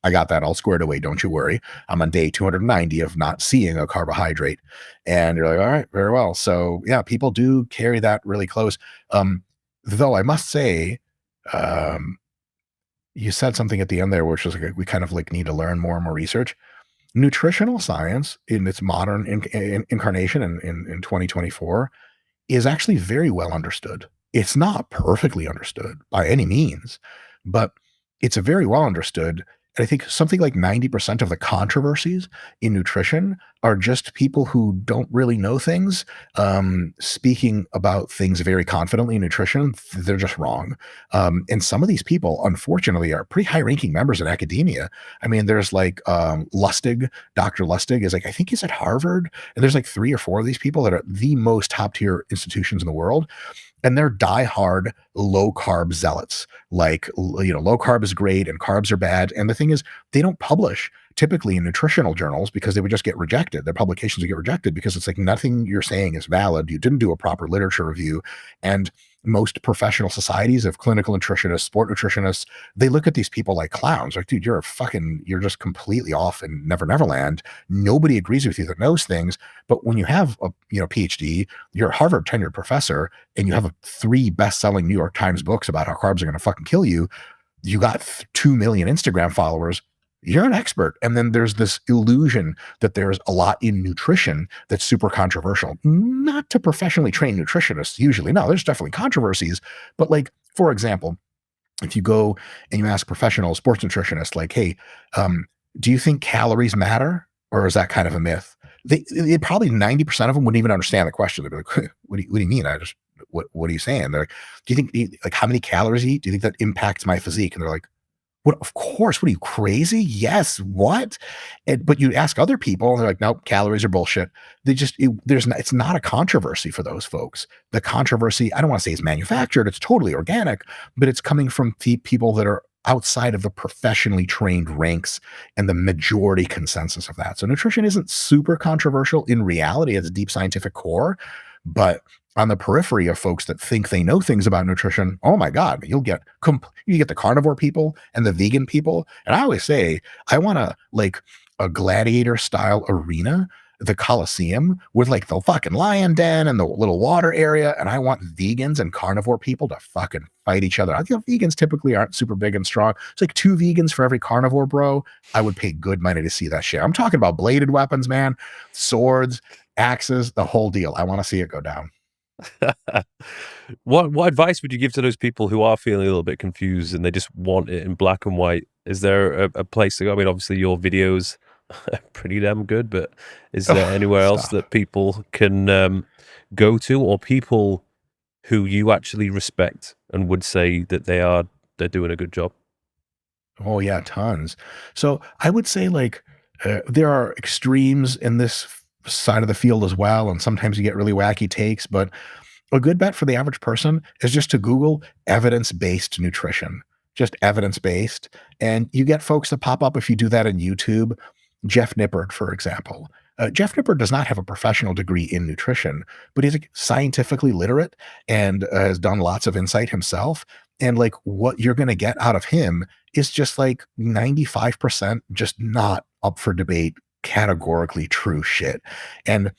I got that all squared away. Don't you worry. I'm on day 290 of not seeing a carbohydrate. And you're like, all right, very well. So yeah, people do carry that really close. Though I must say, you said something at the end there, which was like, we kind of like need to learn more and more research. Nutritional science in its modern incarnation in 2024 is actually very well understood. It's not perfectly understood by any means, but it's a very well understood. And I think something like 90% of the controversies in nutrition are just people who don't really know things, speaking about things very confidently in nutrition. They're just wrong. And some of these people, unfortunately, are pretty high-ranking members in academia. I mean, there's like Lustig, Dr. Lustig is like, I think he's at Harvard. And there's like 3 or 4 of these people that are the most top-tier institutions in the world. And they're diehard low carb zealots. Like, low carb is great and carbs are bad. And the thing is, they don't publish typically in nutritional journals, because they would just get rejected. Their publications would get rejected because it's like nothing you're saying is valid. You didn't do a proper literature review. And most professional societies of clinical nutritionists, sport nutritionists, they look at these people like clowns. Like, dude, you're just completely off in Neverland. Nobody agrees with you that knows things. But when you have a PhD, you're a Harvard tenured professor, and you have 3 best-selling New York Times books about how carbs are going to fucking kill you. You got 2 million Instagram followers. You're an expert. And then there's this illusion that there's a lot in nutrition that's super controversial. Not to professionally trained nutritionists, usually. No, there's definitely controversies. But like, for example, if you go and you ask professional sports nutritionists, like, hey, do you think calories matter? Or is that kind of a myth? They probably 90% of them wouldn't even understand the question. They'd be like, what do you mean? What are you saying? They're like, do you think, like, how many calories you eat? Do you think that impacts my physique? And they're like, what? Of course. What are you, crazy? Yes. What? But you ask other people, and they're like, nope, calories are bullshit. It's not a controversy for those folks. The controversy, I don't want to say it's manufactured. It's totally organic, but it's coming from the people that are outside of the professionally trained ranks and the majority consensus of that. So nutrition isn't super controversial in reality. It's a deep scientific core, but on the periphery of folks that think they know things about nutrition, oh my God, you get the carnivore people and the vegan people. And I always say, I want a gladiator style arena, the Coliseum, with like the fucking lion den and the little water area. And I want vegans and carnivore people to fucking fight each other. I think vegans typically aren't super big and strong. It's like 2 vegans for every carnivore, bro. I would pay good money to see that shit. I'm talking about bladed weapons, man, swords, axes, the whole deal. I want to see it go down. What advice would you give to those people who are feeling a little bit confused and they just want it in black and white? Is there a place to go? I mean, obviously your videos are pretty damn good, but is there anywhere else that people can go to, or people who you actually respect and would say that they're doing a good job? Oh yeah, tons. So I would say there are extremes in this side of the field as well, and sometimes you get really wacky takes, but a good bet for the average person is just to Google evidence-based nutrition, just evidence-based. And you get folks that pop up if you do that in YouTube. Jeff Nippard, for example. Jeff Nippard does not have a professional degree in nutrition, but he's scientifically literate and has done lots of insight himself. And like, what you're going to get out of him is just like 95% just not up for debate, categorically true shit. And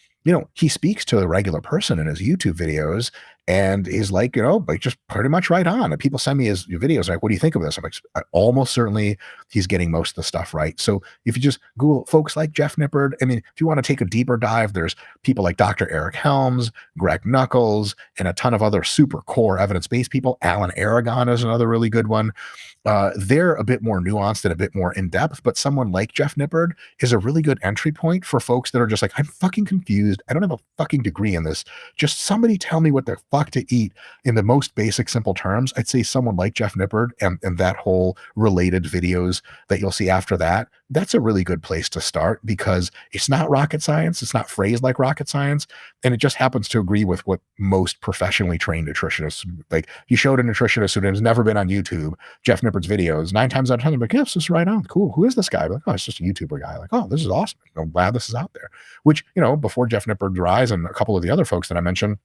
he speaks to a regular person in his YouTube videos, and he's like, just pretty much right on. And people send me his videos like, what do you think of this? I'm like, almost certainly he's getting most of the stuff right. So if you just Google folks like Jeff Nippard, I mean, if you want to take a deeper dive, there's people like Dr. Eric Helms, Greg Nuckols, and a ton of other super core evidence-based people. Alan Aragon is another really good one. They're a bit more nuanced and a bit more in depth, but someone like Jeff Nippard is a really good entry point for folks that are just like, I'm fucking confused. I don't have a fucking degree in this. Just somebody tell me what the fuck to eat in the most basic, simple terms. I'd say someone like Jeff Nippard and that whole related videos that you'll see after that, that's a really good place to start, because it's not rocket science. It's not phrased like rocket science. And it just happens to agree with what most professionally trained nutritionists, like, you showed a nutritionist who has never been on YouTube Jeff Nippard's videos, 9 times out of 10, I'm like, yes, this is right on. Cool. Who is this guy? Like, oh, it's just a YouTuber guy. Like, oh, this is awesome. I'm glad this is out there. Which, before Jeff Nippard's rise and a couple of the other folks that I mentioned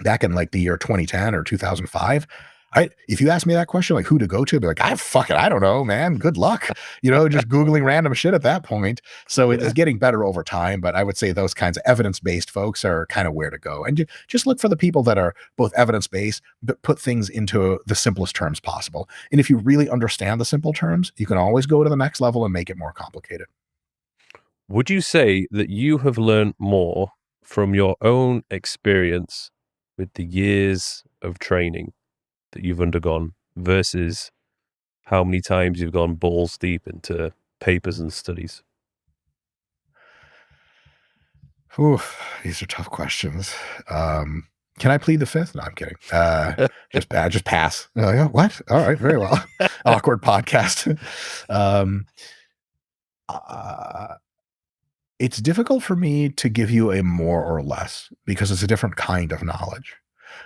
back in like the year 2010 or 2005, if you ask me that question, like who to go to, I'd be like, I don't know, man. Good luck. Just Googling random shit at that point. So it is getting better over time, but I would say those kinds of evidence-based folks are kind of where to go. And just look for the people that are both evidence-based, but put things into the simplest terms possible. And if you really understand the simple terms, you can always go to the next level and make it more complicated. Would you say that you have learned more from your own experience with the years of training that you've undergone versus how many times you've gone balls deep into papers and studies? Ooh, these are tough questions. Can I plead the fifth? No, I'm kidding. Just pass. Like, oh, what? All right, very well. Awkward podcast. It's difficult for me to give you a more or less because it's a different kind of knowledge.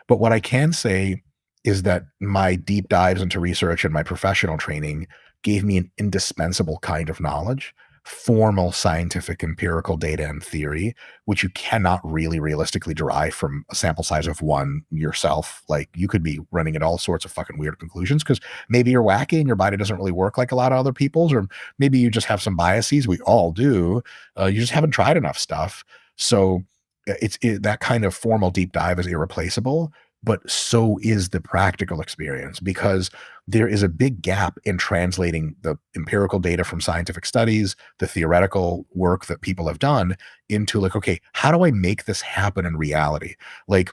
But what I can say is that my deep dives into research and my professional training gave me an indispensable kind of knowledge formal scientific empirical data and theory, which you cannot really realistically derive from a sample size of one yourself. Like, you could be running at all sorts of fucking weird conclusions because maybe you're wacky and your body doesn't really work like a lot of other people's, or maybe you just have some biases. We all do. You just haven't tried enough stuff. So that kind of formal deep dive is irreplaceable, but so is the practical experience, because there is a big gap in translating the empirical data from scientific studies, the theoretical work that people have done, into like, okay, how do I make this happen in reality? Like,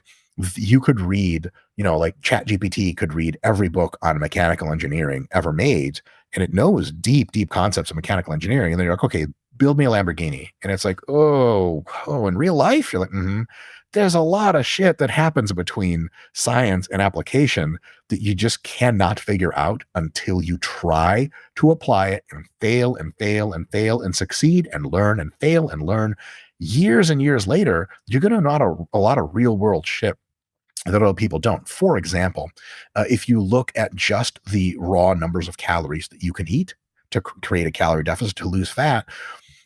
you could read, like ChatGPT could read every book on mechanical engineering ever made, and it knows deep, deep concepts of mechanical engineering. And then you're like, okay, build me a Lamborghini. And it's like, oh, in real life, you're like, there's a lot of shit that happens between science and application that you just cannot figure out until you try to apply it and fail and fail and fail and succeed and learn and fail and learn. Years and years later, you're going to know a lot of real world shit that other people don't. For example, if you look at just the raw numbers of calories that you can eat to create a calorie deficit to lose fat,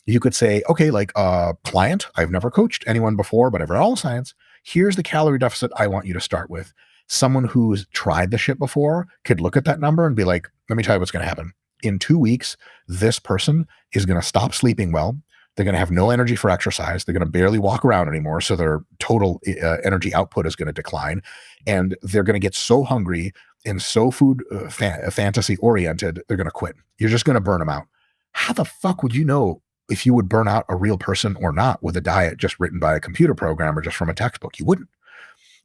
you could say, okay, like a client, I've never coached anyone before, but I've read all the science. Here's the calorie deficit I want you to start with. Someone who's tried the shit before could look at that number and be like, let me tell you what's going to happen. In 2 weeks, this person is going to stop sleeping well. They're going to have no energy for exercise. They're going to barely walk around anymore. So their total energy output is going to decline. And they're going to get so hungry and so food fantasy oriented, they're going to quit. You're just going to burn them out. How the fuck would you know if you would burn out a real person or not with a diet just written by a computer program or just from a textbook? You wouldn't.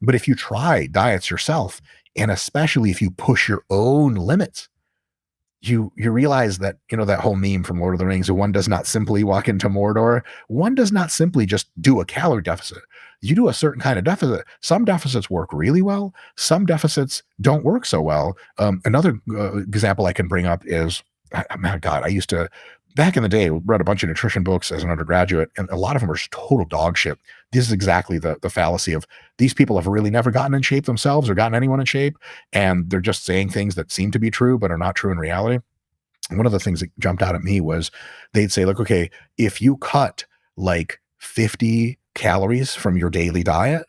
But if you try diets yourself, and especially if you push your own limits, you realize that, that whole meme from Lord of the Rings, one does not simply walk into Mordor. One does not simply just do a calorie deficit. You do a certain kind of deficit. Some deficits work really well. Some deficits don't work so well. Another example I can bring up is, my God, I used to, back in the day, read a bunch of nutrition books as an undergraduate, and a lot of them were just total dog shit. This is exactly the fallacy of, these people have really never gotten in shape themselves or gotten anyone in shape, and they're just saying things that seem to be true but are not true in reality. And one of the things that jumped out at me was, they'd say, look, okay, if you cut like 50 calories from your daily diet,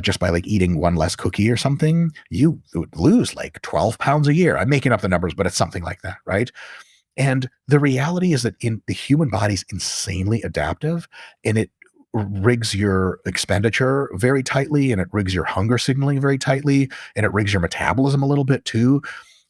just by like eating one less cookie or something, you would lose like 12 pounds a year. I'm making up the numbers, but it's something like that, right? And the reality is that the human body's insanely adaptive, and it rigs your expenditure very tightly, and it rigs your hunger signaling very tightly, and it rigs your metabolism a little bit too,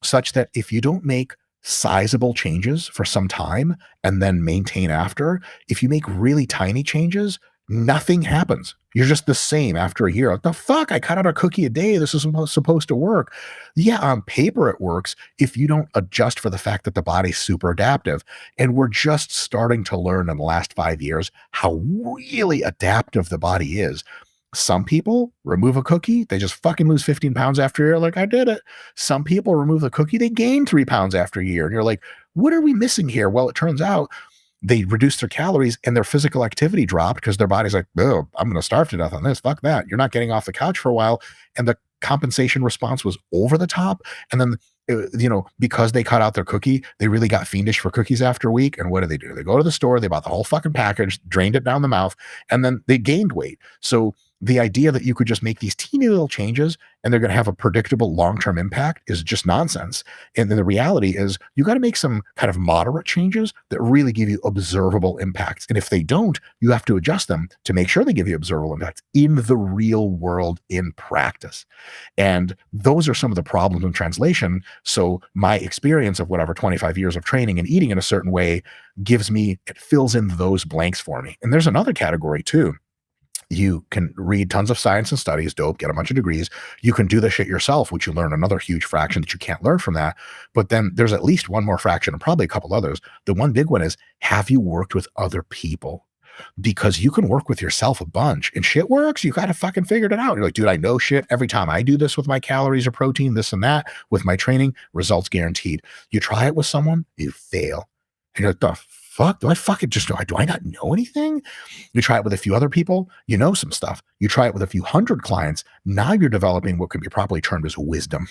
such that if you don't make sizable changes for some time and then maintain after, if you make really tiny changes, nothing happens. You're just the same after a year. Like, the fuck? I cut out a cookie a day. This is supposed to work. Yeah, on paper it works if you don't adjust for the fact that the body's super adaptive. And we're just starting to learn in the last 5 years how really adaptive the body is. Some people remove a cookie, they just fucking lose 15 pounds after a year. Like, I did it. Some people remove the cookie, they gain 3 pounds after a year. And you're like, what are we missing here? Well, it turns out they reduced their calories and their physical activity dropped because their body's like, oh, I'm going to starve to death on this. Fuck that. You're not getting off the couch for a while. And the compensation response was over the top. And then, because they cut out their cookie, they really got fiendish for cookies after a week. And what do? They go to the store, they bought the whole fucking package, drained it down the mouth, and then they gained weight. So the idea that you could just make these teeny little changes and they're going to have a predictable long-term impact is just nonsense. And then the reality is, you got to make some kind of moderate changes that really give you observable impacts. And if they don't, you have to adjust them to make sure they give you observable impacts in the real world, in practice. And those are some of the problems in translation. So my experience of whatever 25 years of training and eating in a certain way it fills in those blanks for me. And there's another category too. You can read tons of science and studies, dope, get a bunch of degrees. You can do the shit yourself, which you learn another huge fraction that you can't learn from that. But then there's at least one more fraction, and probably a couple others. The one big one is, have you worked with other people? Because you can work with yourself a bunch and shit works. You got to fucking figured it out. You're like, dude, I know shit. Every time I do this with my calories or protein, this and that, with my training, results guaranteed. You try it with someone, you fail. And you're like, the fuck? Do I fucking just do I not know anything? You try it with a few other people, you know some stuff. You try it with a few hundred clients. Now you're developing what could be properly termed as wisdom.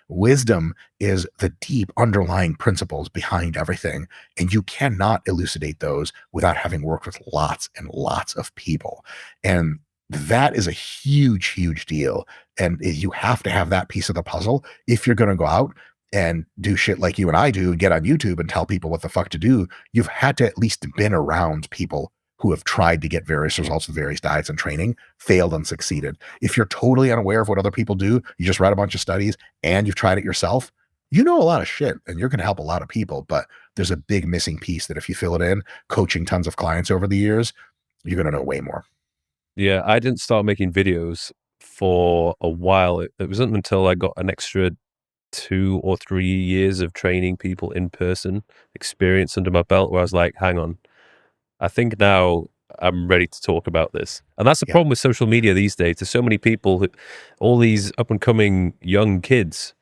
Wisdom is the deep underlying principles behind everything. And you cannot elucidate those without having worked with lots and lots of people. And that is a huge, huge deal. And you have to have that piece of the puzzle if you're going to go out and do shit like you and I do, get on YouTube and tell people what the fuck to do. You've had to at least been around people who have tried to get various results with various diets and training, failed and succeeded. If you're totally unaware of what other people do, you just read a bunch of studies and you've tried it yourself, you know a lot of shit and you're going to help a lot of people. But there's a big missing piece that if you fill it in, coaching tons of clients over the years, you're going to know way more. Yeah, I didn't start making videos for a while. It wasn't until I got an extra 2 or 3 years of training people in person, experience under my belt, where I was like, hang on, I think now I'm ready to talk about this. And that's the problem with social media these days. There's so many people, all these up and coming young kids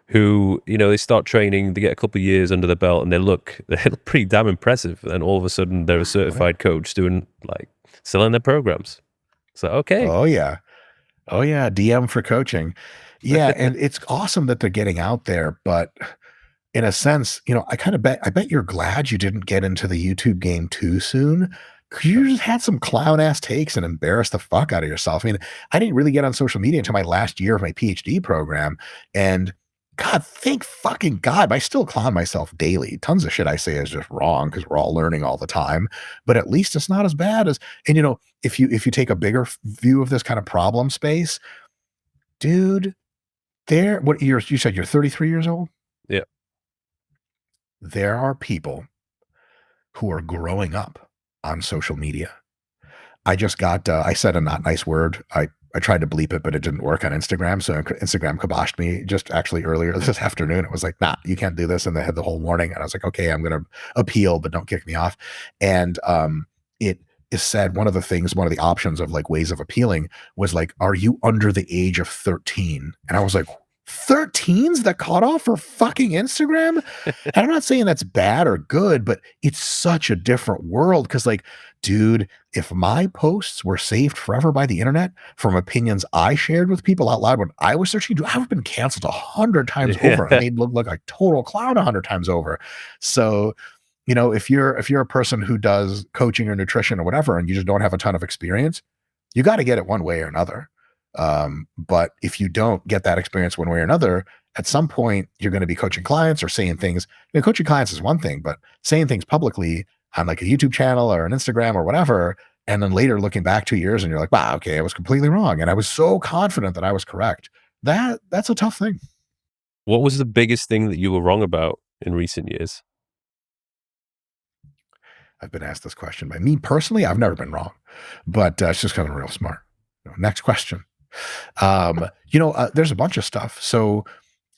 who, they start training, they get a couple of years under the belt and they look pretty damn impressive. And all of a sudden they're a certified coach doing selling their programs. So, okay. Oh yeah. DM for coaching. Yeah. And it's awesome that they're getting out there, but in a sense, I bet you're glad you didn't get into the YouTube game too soon. You just had some clown ass takes and embarrassed the fuck out of yourself. I mean, I didn't really get on social media until my last year of my PhD program. And God, thank fucking God, I still clown myself daily. Tons of shit I say is just wrong because we're all learning all the time. But at least it's not as bad as, and if you take a bigger view of this kind of problem space, dude, you said you're 33 years old? Yeah. There are people who are growing up on social media. I just got, I said a not nice word. I tried to bleep it, but it didn't work on Instagram. So Instagram kiboshed me just actually earlier this afternoon. It was like, nah, you can't do this. And they had the whole warning. And I was like, okay, I'm going to appeal, but don't kick me off. And it is said one of the options of like ways of appealing was like, are you under the age of 13? And I was like, 13's the cutoff for fucking Instagram? And I'm not saying that's bad or good, but it's such a different world. Cause like, dude, if my posts were saved forever by the internet from opinions I shared with people out loud when I was searching, I would have been canceled 100 times over and they'd look like a total clown 100 times over. So, if you're a person who does coaching or nutrition or whatever, and you just don't have a ton of experience, you got to get it one way or another. But if you don't get that experience one way or another, at some point you're going to be coaching clients or saying things. Coaching clients is one thing, but saying things publicly on like a YouTube channel or an Instagram or whatever, and then later looking back 2 years and you're like, wow, okay, I was completely wrong. And I was so confident that I was correct. That's a tough thing. What was the biggest thing that you were wrong about in recent years? I've been asked this question by me personally. I've never been wrong, but it's just because I'm real smart. Next question. There's a bunch of stuff. So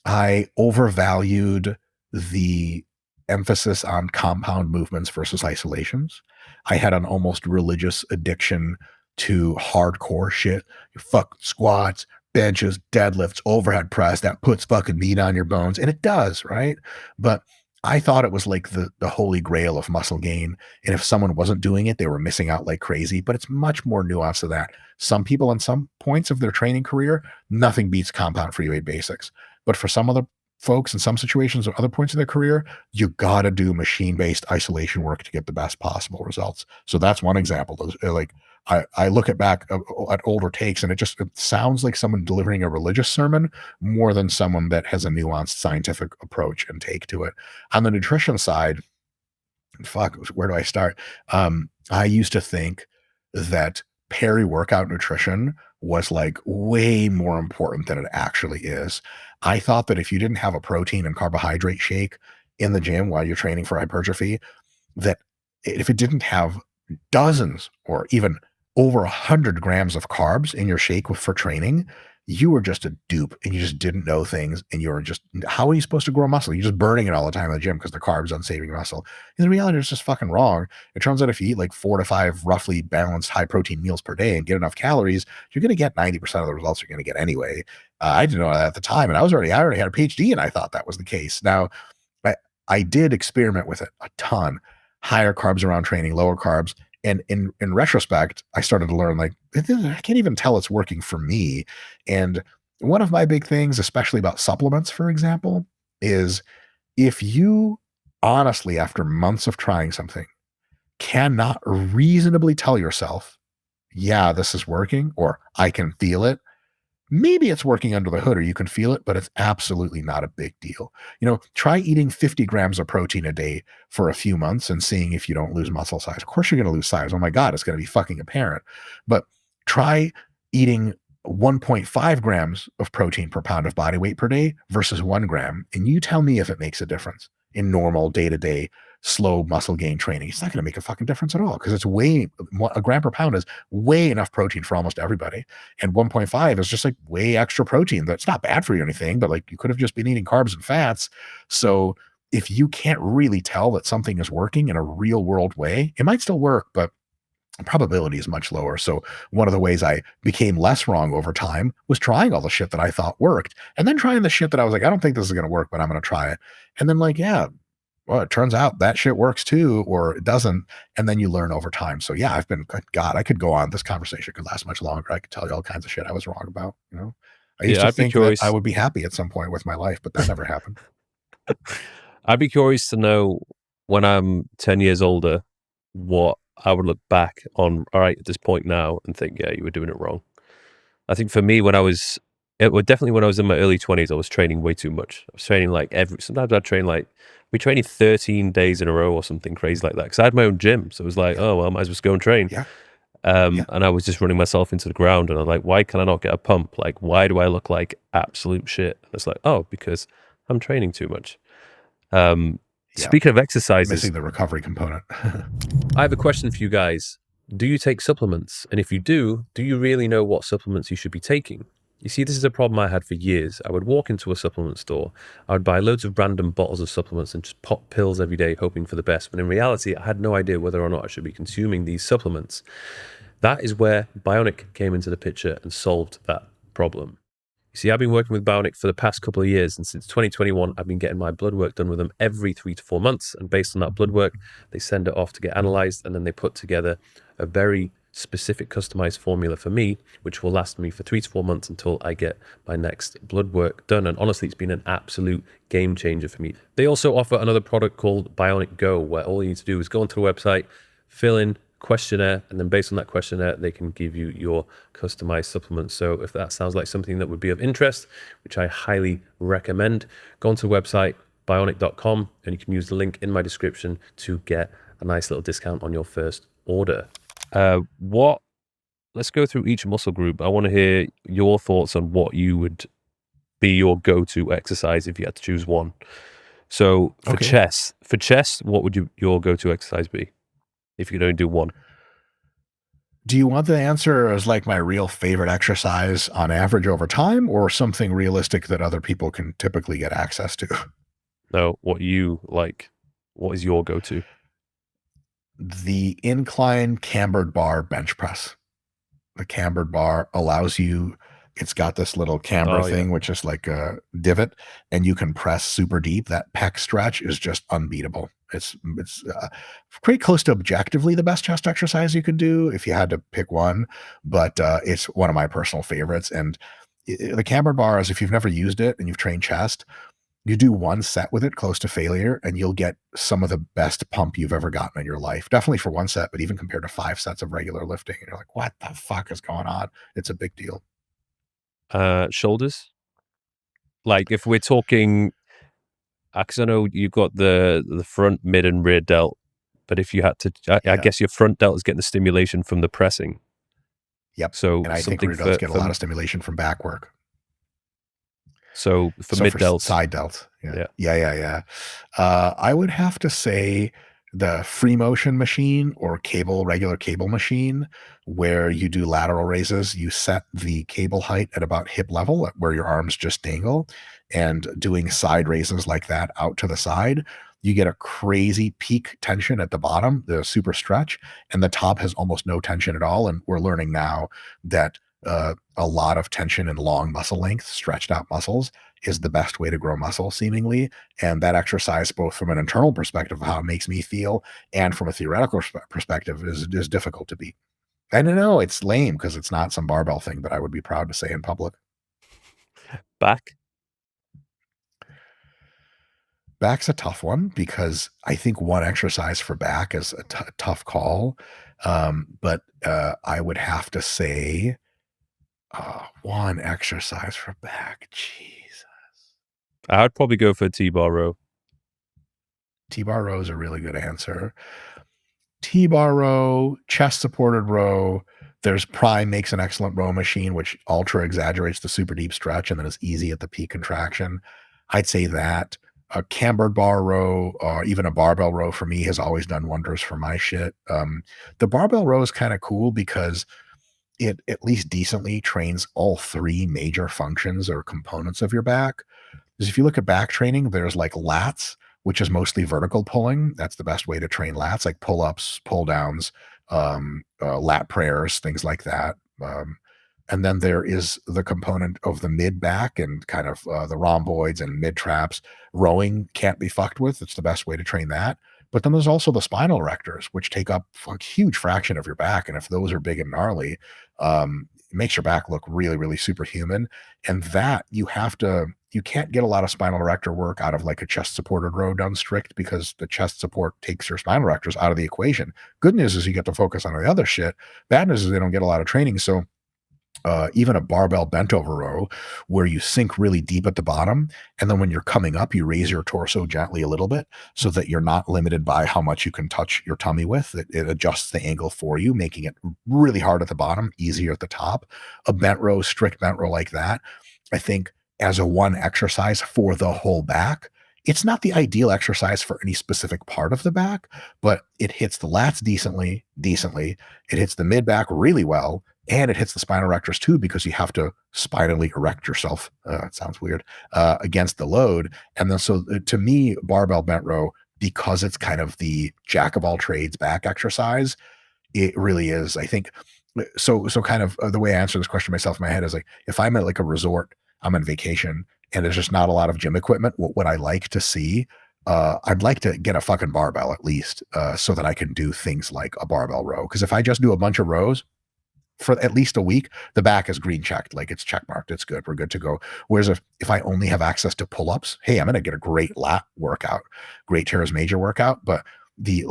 I overvalued the emphasis on compound movements versus isolations. I had an almost religious addiction to hardcore shit. Fuck squats, benches, deadlifts, overhead press, that puts fucking meat on your bones. And it does, right? But I thought it was like the holy grail of muscle gain. And if someone wasn't doing it, they were missing out like crazy. But it's much more nuanced than that. Some people in some points of their training career, nothing beats compound free weight basics. But for some other folks in some situations or other points of their career, you got to do machine-based isolation work to get the best possible results. So that's one example. Like I look back at older takes and it sounds like someone delivering a religious sermon more than someone that has a nuanced scientific approach and take to it. On the nutrition side, where do I start? I used to think that peri-workout nutrition was like way more important than it actually is. I thought that if you didn't have a protein and carbohydrate shake in the gym while you're training for hypertrophy, that if it didn't have dozens or even over 100 grams of carbs in your shake for training, you were just a dupe and you just didn't know things. And you were just, how are you supposed to grow muscle? You're just burning it all the time in the gym because the carbs unsaving muscle. And the reality is just fucking wrong. It turns out if you eat like 4 to 5 roughly balanced high protein meals per day and get enough calories, you're going to get 90% of the results you're going to get anyway. I didn't know that at the time. And I already had a PhD and I thought that was the case. Now, I did experiment with it a ton. Higher carbs around training, lower carbs. And in retrospect, I started to learn like, I can't even tell it's working for me. And one of my big things, especially about supplements, for example, is if you honestly, after months of trying something, cannot reasonably tell yourself, yeah, this is working, or I can feel it. Maybe it's working under the hood or you can feel it, but it's absolutely not a big deal. Try eating 50 grams of protein a day for a few months and seeing if you don't lose muscle size. Of course, you're going to lose size. Oh my God, it's going to be fucking apparent. But try eating 1.5 grams of protein per pound of body weight per day versus 1 gram. And you tell me if it makes a difference in normal day to day slow muscle gain training. It's not going to make a fucking difference at all because a gram per pound is way enough protein for almost everybody. And 1.5 is just like way extra protein. That's not bad for you or anything, but like you could have just been eating carbs and fats. So if you can't really tell that something is working in a real world way, it might still work, but probability is much lower. So one of the ways I became less wrong over time was trying all the shit that I thought worked and then trying the shit that I was like, I don't think this is going to work, but I'm going to try it. And then like, yeah, well, it turns out that shit works too, or it doesn't. And then you learn over time. So yeah, God, I could go on. This conversation could last much longer. I could tell you all kinds of shit I was wrong about, I used Yeah, to I'd be think that I curious. would be happy at some point with my life, but that never happened. I'd be curious to know when I'm 10 years older, what I would look back on, all right, at this point now and think, yeah, you were doing it wrong. I think for me, definitely when I was in my early 20s, I was training way too much. I was training sometimes I'd train we training 13 days in a row or something crazy like that. Cause I had my own gym. So it was like, oh, well, I might as well just go and train. Yeah. And I was just running myself into the ground and I'm like, why can I not get a pump? Like, why do I look like absolute shit? And it's like, oh, because I'm training too much. Speaking of exercises, missing the recovery component. I have a question for you guys. Do you take supplements? And if you do you really know what supplements you should be taking? You see, this is a problem I had for years. I would walk into a supplement store, I would buy loads of random bottles of supplements and just pop pills every day, hoping for the best. When in reality, I had no idea whether or not I should be consuming these supplements. That is where Bionic came into the picture and solved that problem. You see, I've been working with Bionic for the past couple of years, and since 2021, I've been getting my blood work done with them every 3 to 4 months. And based on that blood work, they send it off to get analyzed, and then they put together a very specific customized formula for me, which will last me for 3 to 4 months until I get my next blood work done. And honestly, it's been an absolute game changer for me. They also offer another product called Bionic Go, where all you need to do is go onto the website, fill in questionnaire, and then based on that questionnaire, they can give you your customized supplements. So if that sounds like something that would be of interest, which I highly recommend, go onto the website, bionic.com, and you can use the link in my description to get a nice little discount on your first order. Let's go through each muscle group. I want to hear your thoughts on what you would be your go-to exercise if you had to choose one. So for chest, what would your go-to exercise be if you could only do one? Do you want the answer as like my real favorite exercise on average over time, or something realistic that other people can typically get access to? No, what you like. What is your go-to? The incline cambered bar bench press. The cambered bar allows you, it's got this little camber thing, which is like a divot, and you can press super deep. That pec stretch is just unbeatable. It's pretty close to objectively the best chest exercise you could do if you had to pick one, but it's one of my personal favorites. And the cambered bar is, if you've never used it and you've trained chest, you do one set with it close to failure and you'll get some of the best pump you've ever gotten in your life. Definitely for one set, but even compared to 5 sets of regular lifting, and you're like, what the fuck is going on? It's a big deal. Shoulders? Like if we're talking, because I know you've got the front, mid, and rear delt, but if you had to, I guess your front delt is getting the stimulation from the pressing. Yep. So and I think rear delts get a lot of stimulation from back work. So for mid delts, side delts, yeah. I would have to say the free motion machine or regular cable machine, where you do lateral raises. You set the cable height at about hip level, where your arms just dangle, and doing side raises like that out to the side. You get a crazy peak tension at the bottom, the super stretch, and the top has almost no tension at all. And we're learning now that a lot of tension and long muscle length, stretched out muscles, is the best way to grow muscle, seemingly. And that exercise, both from an internal perspective of how it makes me feel and from a theoretical perspective, is difficult to beat. I don't know, it's lame because it's not some barbell thing, but I would be proud to say in public. Back? Back's a tough one because I think one exercise for back is a tough call. But I would have to say one exercise for back. Jeez. I'd probably go for a T-bar row. T-bar row is a really good answer. T-bar row, chest supported row. There's Prime makes an excellent row machine, which ultra exaggerates the super deep stretch and then is easy at the peak contraction. I'd say that a cambered bar row or even a barbell row for me has always done wonders for my shit. The barbell row is kind of cool because it at least decently trains all three major functions or components of your back. Because if you look at back training, there's like lats, which is mostly vertical pulling. That's the best way to train lats, like pull ups, pull downs, lat prayers, things like that. And then there is the component of the mid back and kind of the rhomboids and mid traps. Rowing can't be fucked with. It's the best way to train that. But then there's also the spinal erectors, which take up a huge fraction of your back. And if those are big and gnarly, it makes your back look really, really superhuman. And that you can't get a lot of spinal erector work out of like a chest supported row done strict because the chest support takes your spinal erectors out of the equation. Good news is you get to focus on the other shit. Bad news is they don't get a lot of training. So even a barbell bent over row where you sink really deep at the bottom. And then when you're coming up, you raise your torso gently a little bit so that you're not limited by how much you can touch your tummy with. It adjusts the angle for you, making it really hard at the bottom, easier at the top. A bent row, strict bent row like that, I think as a one exercise for the whole back, it's not the ideal exercise for any specific part of the back, but it hits the lats decently. It hits the mid back really well, and it hits the spinal erectors too because you have to spinally erect yourself. It sounds weird against the load. And then so to me, barbell bent row, because it's kind of the jack of all trades back exercise, it really is. I think so. So kind of the way I answer this question myself in my head is like if I'm at like a resort, I'm on vacation, and there's just not a lot of gym equipment. What I like to see, I'd like to get a fucking barbell at least, so that I can do things like a barbell row. Because if I just do a bunch of rows for at least a week, the back is green checked, like it's check marked, it's good, we're good to go. Whereas if I only have access to pull-ups, hey, I'm going to get a great lat workout, great teres major workout, but the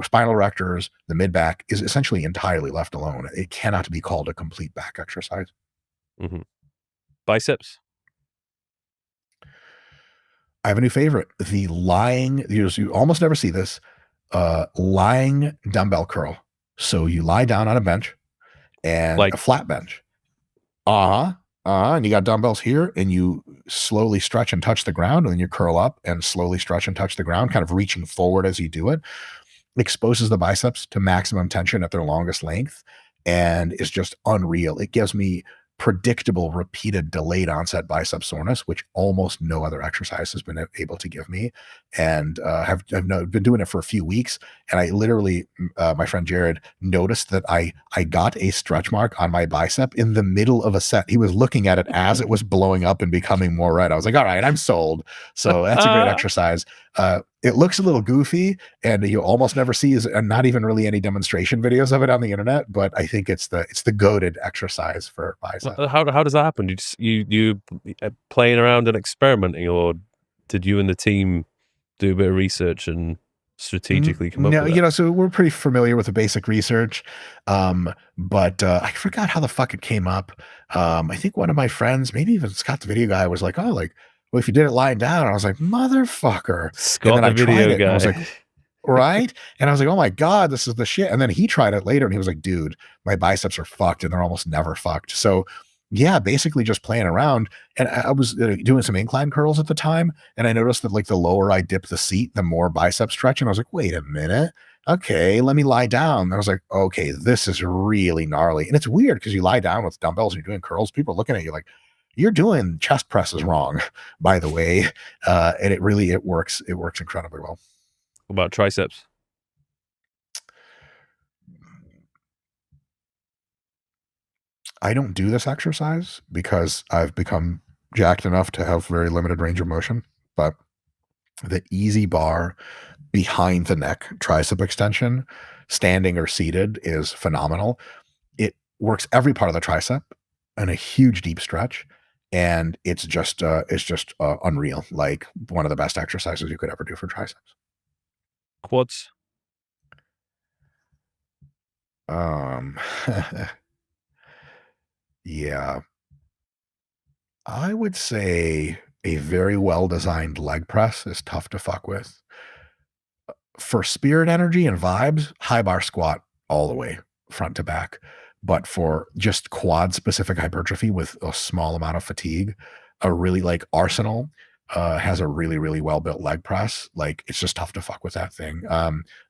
spinal erectors, the mid back is essentially entirely left alone. It cannot be called a complete back exercise. Mm-hmm. Biceps. I have a new favorite. The lying, you almost never see this, lying dumbbell curl. So you lie down on a bench and Like a flat bench. And you got dumbbells here and you slowly stretch and touch the ground and then you curl up and slowly stretch and touch the ground, kind of reaching forward as you do it. Exposes the biceps to maximum tension at their longest length and is just unreal. It gives me predictable, repeated, delayed onset bicep soreness, which almost no other exercise has been able to give me. And have been doing it for a few weeks. And I literally, my friend Jared noticed that I got a stretch mark on my bicep in the middle of a set. He was looking at it as it was blowing up and becoming more red. I was like, all right, I'm sold. So that's a great exercise. It looks a little goofy, and you almost never see and not even really any demonstration videos of it on the internet. But I think it's the goated exercise for bicep. how does that happen? You playing around and experimenting, or did you and the team do a bit of research and strategically come up No, with it? so we're pretty familiar with the basic research. But I forgot how the fuck it came up. I think one of my friends, maybe even Scott the video guy, was like, oh, like, well, if you did it lying down, and I was like, motherfucker. Scott And then the I tried video it and I was guy. like, right? And I was like, oh my God, this is the shit. And then he tried it later and he was like, dude, my biceps are fucked and they're almost never fucked. So yeah, basically just playing around. And I was doing some incline curls at the time. And I noticed that like the lower I dip the seat, the more bicep stretch. And I was like, wait a minute. Okay, let me lie down. And I was like, okay, this is really gnarly. And it's weird because you lie down with dumbbells and you're doing curls. People are looking at you like, you're doing chest presses wrong, by the way. And it works. It works incredibly well. What about triceps? I don't do this exercise because I've become jacked enough to have very limited range of motion. But the easy bar behind the neck tricep extension, standing or seated, is phenomenal. It works every part of the tricep and a huge deep stretch. and it's just unreal. Like one of the best exercises you could ever do for triceps. Quads. Um, yeah, I would say a very well designed leg press is tough to fuck with. For spirit energy and vibes, high bar squat all the way, front to back. But for just quad specific hypertrophy with a small amount of fatigue, a really like Arsenal has a really, really well built leg press. Like it's just tough to fuck with that thing.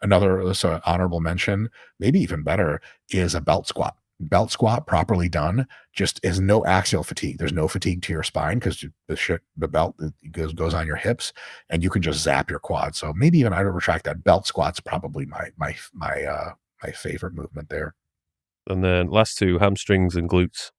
Another so honorable mention, maybe even better, is a belt squat. Belt squat properly done just is no axial fatigue. There's no fatigue to your spine because the belt goes on your hips, and you can just zap your quad. So maybe even I would retract that. Belt squat's probably my favorite movement there. And then last two, hamstrings and glutes.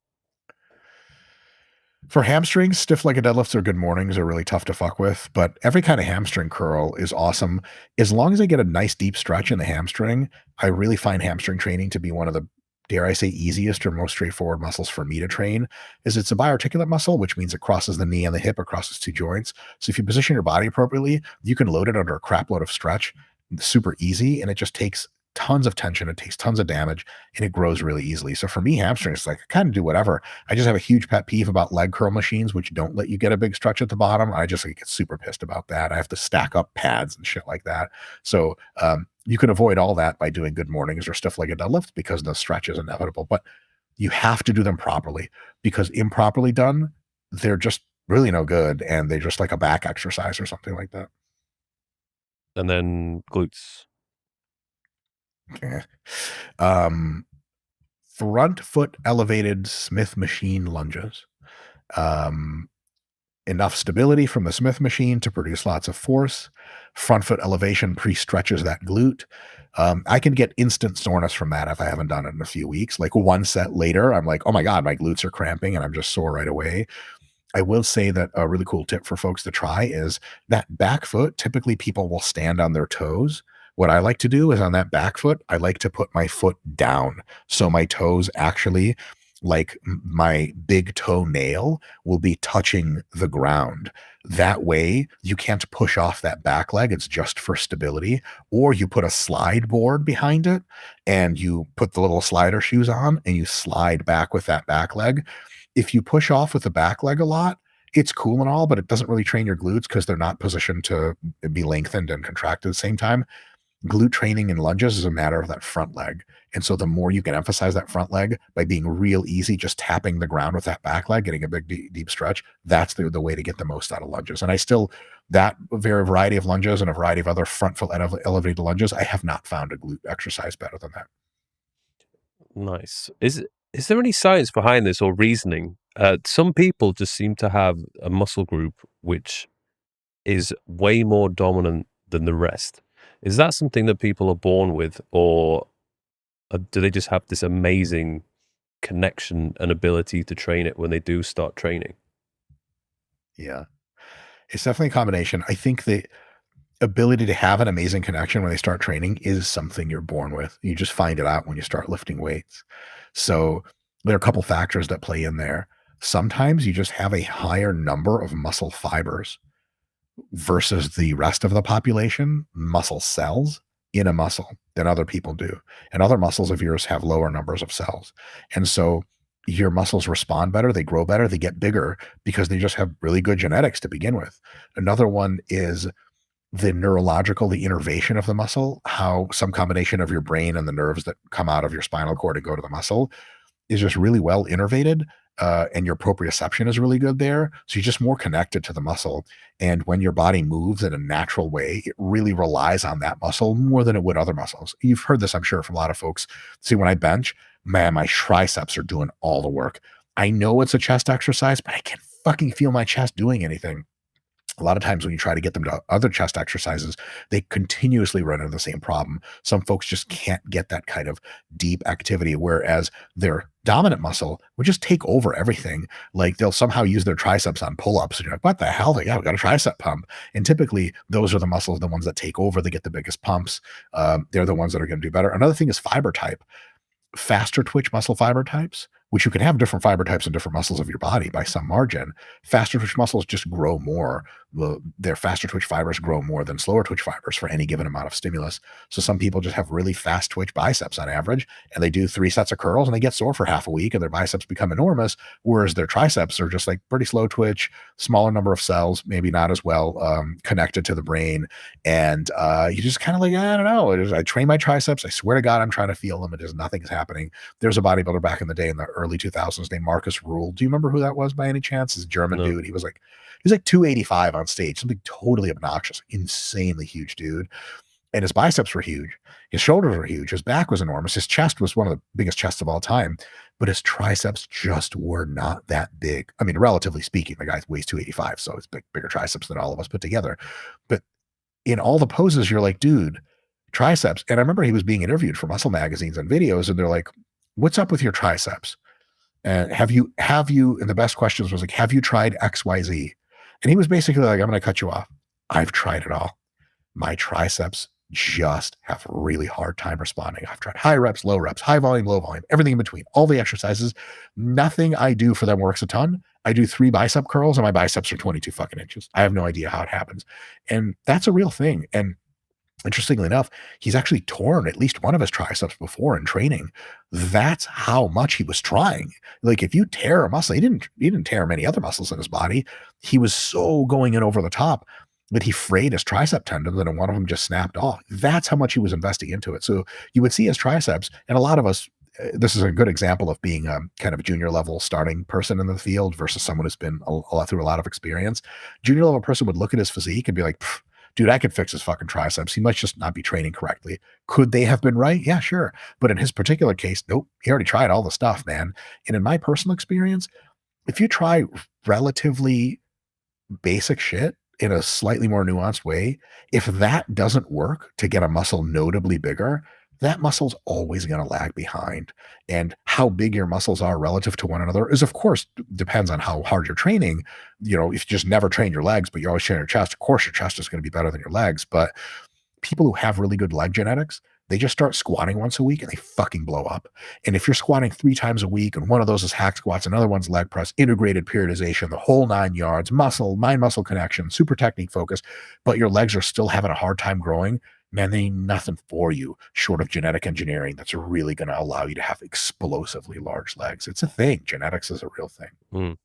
For hamstrings, stiff legged deadlifts or good mornings are really tough to fuck with, but every kind of hamstring curl is awesome. As long as I get a nice deep stretch in the hamstring, I really find hamstring training to be one of the, dare I say, easiest or most straightforward muscles for me to train. Is it's a biarticulate muscle, which means it crosses the knee and the hip across two joints. So if you position your body appropriately, you can load it under a crap load of stretch, super easy, and it just takes tons of tension, it takes tons of damage, and it grows really easily. So for me, hamstrings, like I kind of do whatever. I just have a huge pet peeve about leg curl machines, which don't let you get a big stretch at the bottom. I just like, get super pissed about that. I have to stack up pads and shit like that. So you can avoid all that by doing good mornings or stiff legged deadlifts because the stretch is inevitable. But you have to do them properly, because improperly done, they're just really no good, and they're just like a back exercise or something like that. And then glutes. Okay. Front foot elevated Smith machine lunges. Um, Enough stability from the Smith machine to produce lots of force. Front foot elevation pre-stretches that glute. I can get instant soreness from that if I haven't done it in a few weeks. Like one set later, I'm like, oh my God, my glutes are cramping and I'm just sore right away. I will say that a really cool tip for folks to try is that back foot. Typically, people will stand on their toes. What I like to do is on that back foot, I like to put my foot down. So my toes actually, like my big toe nail, will be touching the ground. That way, you can't push off that back leg. It's just for stability. Or you put a slide board behind it and you put the little slider shoes on and you slide back with that back leg. If you push off with the back leg a lot, it's cool and all, but it doesn't really train your glutes because they're not positioned to be lengthened and contracted at the same time. Glute training in lunges is a matter of that front leg. And so the more you can emphasize that front leg by being real easy, just tapping the ground with that back leg, getting a big, deep stretch, that's the way to get the most out of lunges. And I still, that variety of lunges and a variety of other front foot elevated lunges, I have not found a glute exercise better than that. Nice. Is there any science behind this or reasoning? Some people just seem to have a muscle group which is way more dominant than the rest. Is that something that people are born with, or do they just have this amazing connection and ability to train it when they do start training? Yeah. It's definitely a combination. I think the ability to have an amazing connection when they start training is something you're born with. You just find it out when you start lifting weights. So there are a couple factors that play in there. Sometimes you just have a higher number of muscle fibers versus the rest of the population, muscle cells in a muscle, than other people do. And other muscles of yours have lower numbers of cells. And so your muscles respond better, they grow better, they get bigger because they just have really good genetics to begin with. Another one is the neurological, the innervation of the muscle, how some combination of your brain and the nerves that come out of your spinal cord and go to the muscle is just really well innervated, and your proprioception is really good there. So you're just more connected to the muscle. And when your body moves in a natural way, it really relies on that muscle more than it would other muscles. You've heard this, I'm sure, from a lot of folks. See, when I bench, man, my triceps are doing all the work. I know it's a chest exercise, but I can't fucking feel my chest doing anything. A lot of times when you try to get them to other chest exercises, they continuously run into the same problem. Some folks just can't get that kind of deep activity, whereas their dominant muscle would just take over everything. Like they'll somehow use their triceps on pull-ups. And you're like, what the hell? Like, yeah, we got a tricep pump. And typically those are the muscles, the ones that take over, they get the biggest pumps. They're the ones that are going to do better. Another thing is fiber type. Faster twitch muscle fiber types which you can have different fiber types and different muscles of your body by some margin. Faster twitch muscles just grow more. Their faster twitch fibers grow more than slower twitch fibers for any given amount of stimulus. So some people just have really fast twitch biceps on average, and they do 3 sets of curls and they get sore for half a week and their biceps become enormous, whereas their triceps are just like pretty slow twitch, smaller number of cells, maybe not as well connected to the brain. And you just kind of like, I don't know. I train my triceps. I swear to God, I'm trying to feel them. It is nothing's happening. There's a bodybuilder back in the day in the early 2000s named Marcus Rule. Do you remember who that was by any chance? He's a German dude. He was like 285 on stage, something totally obnoxious, insanely huge dude. And his biceps were huge. His shoulders were huge. His back was enormous. His chest was one of the biggest chests of all time, but his triceps just were not that big. I mean, relatively speaking, the guy weighs 285, so it's bigger triceps than all of us put together. But in all the poses, you're like, dude, triceps. And I remember he was being interviewed for muscle magazines and videos, and they're like, what's up with your triceps? And have you, and the best questions was like, have you tried XYZ? And he was basically like, I'm going to cut you off. I've tried it all. My triceps just have a really hard time responding. I've tried high reps, low reps, high volume, low volume, everything in between, all the exercises. Nothing I do for them works a ton. I do 3 bicep curls and my biceps are 22 fucking inches. I have no idea how it happens. And that's a real thing. And interestingly enough, he's actually torn at least one of his triceps before in training. That's how much he was trying. Like if you tear a muscle, he didn't tear many other muscles in his body. He was so going in over the top that he frayed his tricep tendons and one of them just snapped off. That's how much he was investing into it. So you would see his triceps, and a lot of us, this is a good example of being a kind of junior level starting person in the field versus someone who's been through a lot of experience. Junior level person would look at his physique and be like, dude, I could fix his fucking triceps. He must just not be training correctly. Could they have been right? Yeah, sure. But in his particular case, nope, he already tried all the stuff, man. And in my personal experience, if you try relatively basic shit in a slightly more nuanced way, if that doesn't work to get a muscle notably bigger, that muscle's always going to lag behind. And how big your muscles are relative to one another is, of course, depends on how hard you're training. You know, if you just never train your legs, but you always train your chest, of course, your chest is going to be better than your legs. But people who have really good leg genetics, they just start squatting once a week and they fucking blow up. And if you're squatting 3 times a week and one of those is hack squats, another one's leg press, integrated periodization, the whole 9 yards, mind muscle connection, super technique focus, but your legs are still having a hard time growing, man, they ain't nothing for you short of genetic engineering that's really going to allow you to have explosively large legs. It's a thing. Genetics is a real thing. Mm.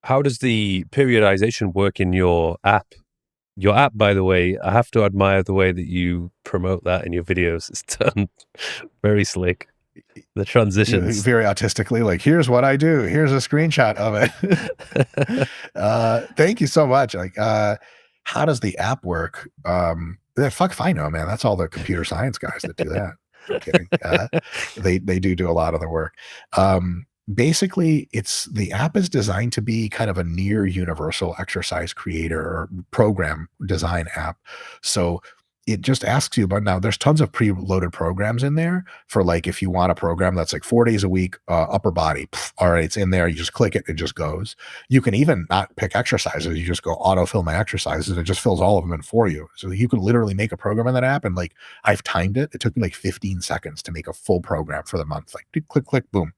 How does the periodization work in your app? Your app, by the way, I have to admire the way that you promote that in your videos. It's done very slick. The transitions. Very artistically, like, here's what I do. Here's a screenshot of it. Thank you so much. Like, how does the app work? Fuck if I know, man. That's all the computer science guys that do that. I'm kidding. They do a lot of the work. Basically, the app is designed to be kind of a near universal exercise creator or program design app. So it just asks you about, now there's tons of preloaded programs in there for, like, if you want a program that's like 4 days a week, upper body, all right, it's in there. You just click it, it just goes. You can even not pick exercises. You just go autofill my exercises and it just fills all of them in for you. So you can literally make a program in that app. And like, I've timed it. It took me like 15 seconds to make a full program for the month. Like click, click, boom.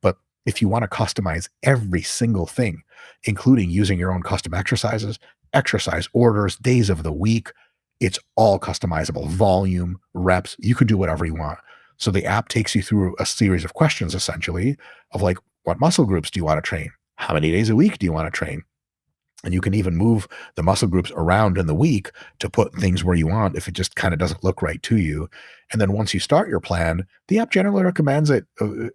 But if you want to customize every single thing, including using your own custom exercises, exercise orders, days of the week, it's all customizable. Volume, reps, you can do whatever you want. So the app takes you through a series of questions, essentially, of like, what muscle groups do you want to train? How many days a week do you want to train? And you can even move the muscle groups around in the week to put things where you want if it just kind of doesn't look right to you. And then once you start your plan, the app generally recommends it.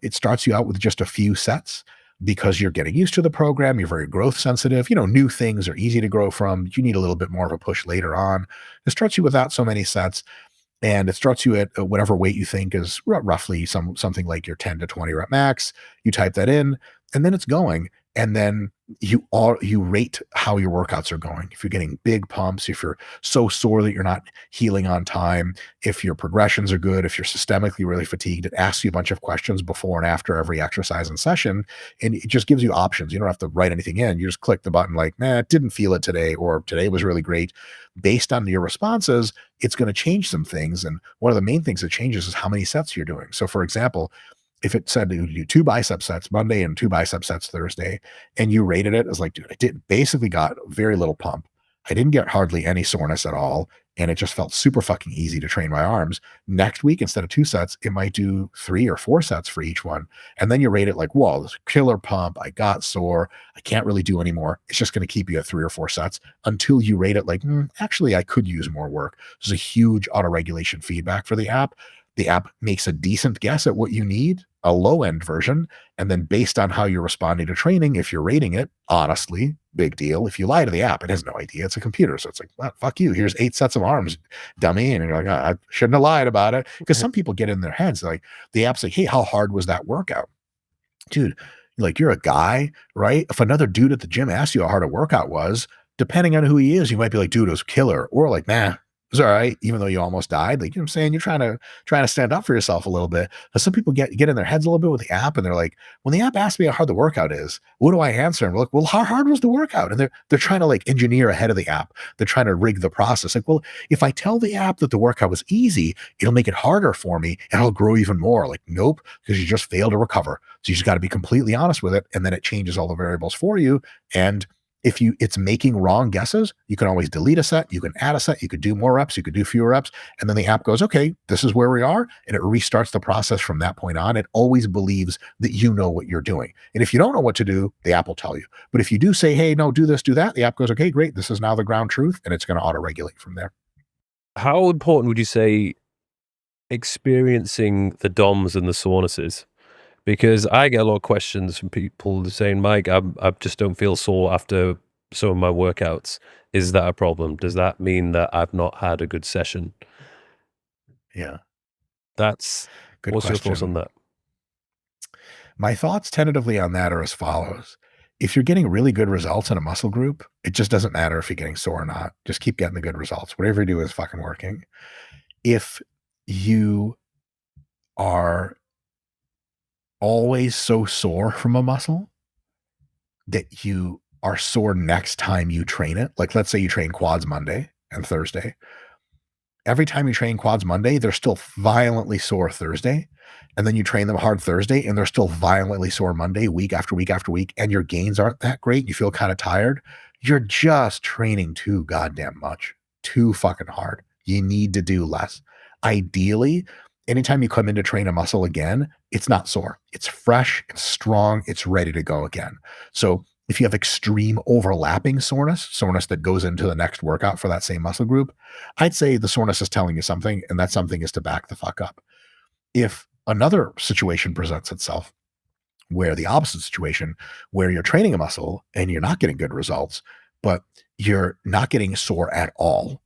It starts you out with just a few sets because you're getting used to the program. You're very growth sensitive. You know, new things are easy to grow from. You need a little bit more of a push later on. It starts you without so many sets. And it starts you at whatever weight you think is roughly something like your 10 to 20 rep max. You type that in, and then it's going. And then you rate how your workouts are going. If you're getting big pumps, if you're so sore that you're not healing on time, if your progressions are good, if you're systemically really fatigued, it asks you a bunch of questions before and after every exercise and session. And it just gives you options. You don't have to write anything in. You just click the button like, didn't feel it today, or today was really great. Based on your responses, it's going to change some things. And one of the main things that changes is how many sets you're doing. So for example, if it said you do 2 bicep sets Monday and 2 bicep sets Thursday, and you rated it as like, dude, I basically got very little pump. I didn't get hardly any soreness at all. And it just felt super fucking easy to train my arms. Next week, instead of 2 sets, it might do 3 or 4 sets for each one. And then you rate it like, whoa, this killer pump. I got sore. I can't really do anymore. It's just going to keep you at 3 or 4 sets until you rate it like, actually, I could use more work. There's a huge auto-regulation feedback for the app. The app makes a decent guess at what you need, a low-end version, and then based on how you're responding to training, if you're rating it, honestly, big deal. If you lie to the app, it has no idea. It's a computer. So it's like, well, fuck you. Here's 8 sets of arms, dummy. And you're like, I shouldn't have lied about it. Because some people get in their heads, like the app's like, hey, how hard was that workout? Dude, like you're a guy, right? If another dude at the gym asked you how hard a workout was, depending on who he is, you might be like, dude, it was killer. Or like, nah, it's all right, even though you almost died. Like, you know what I'm saying? You're trying to stand up for yourself a little bit. But some people get in their heads a little bit with the app, and they're like, when the app asks me how hard the workout is, what do I answer? And we're like, well, how hard was the workout? And they're trying to like engineer ahead of the app. They're trying to rig the process. Like, well, if I tell the app that the workout was easy, it'll make it harder for me and I'll grow even more. Like, nope, because you just failed to recover. So you just got to be completely honest with it, and then it changes all the variables for you. And if it's making wrong guesses, you can always delete a set, you can add a set, you could do more reps, you could do fewer reps, and then the app goes, okay, this is where we are, and it restarts the process from that point on. It always believes that you know what you're doing. And if you don't know what to do, the app will tell you. But if you do say, hey, no, do this, do that, the app goes, okay, great, this is now the ground truth, and it's going to auto-regulate from there. How important would you say experiencing the DOMs and the sorenesses? Because I get a lot of questions from people saying, Mike, I just don't feel sore after some of my workouts. Is that a problem? Does that mean that I've not had a good session? Yeah. What's your thoughts on that? My thoughts tentatively on that are as follows. If you're getting really good results in a muscle group, it just doesn't matter if you're getting sore or not. Just keep getting the good results. Whatever you do is fucking working. If you are always so sore from a muscle that you are sore next time you train it, like let's say you train quads Monday and Thursday. Every time you train quads Monday, they're still violently sore Thursday. And then you train them hard Thursday and they're still violently sore Monday, week after week after week. And your gains aren't that great. You feel kind of tired. You're just training too goddamn much, too fucking hard. You need to do less. Ideally, anytime you come in to train a muscle again, it's not sore. It's fresh, it's strong, it's ready to go again. So if you have extreme overlapping soreness that goes into the next workout for that same muscle group, I'd say the soreness is telling you something, and that something is to back the fuck up. If another situation presents itself, where the opposite situation, where you're training a muscle and you're not getting good results, but you're not getting sore at all,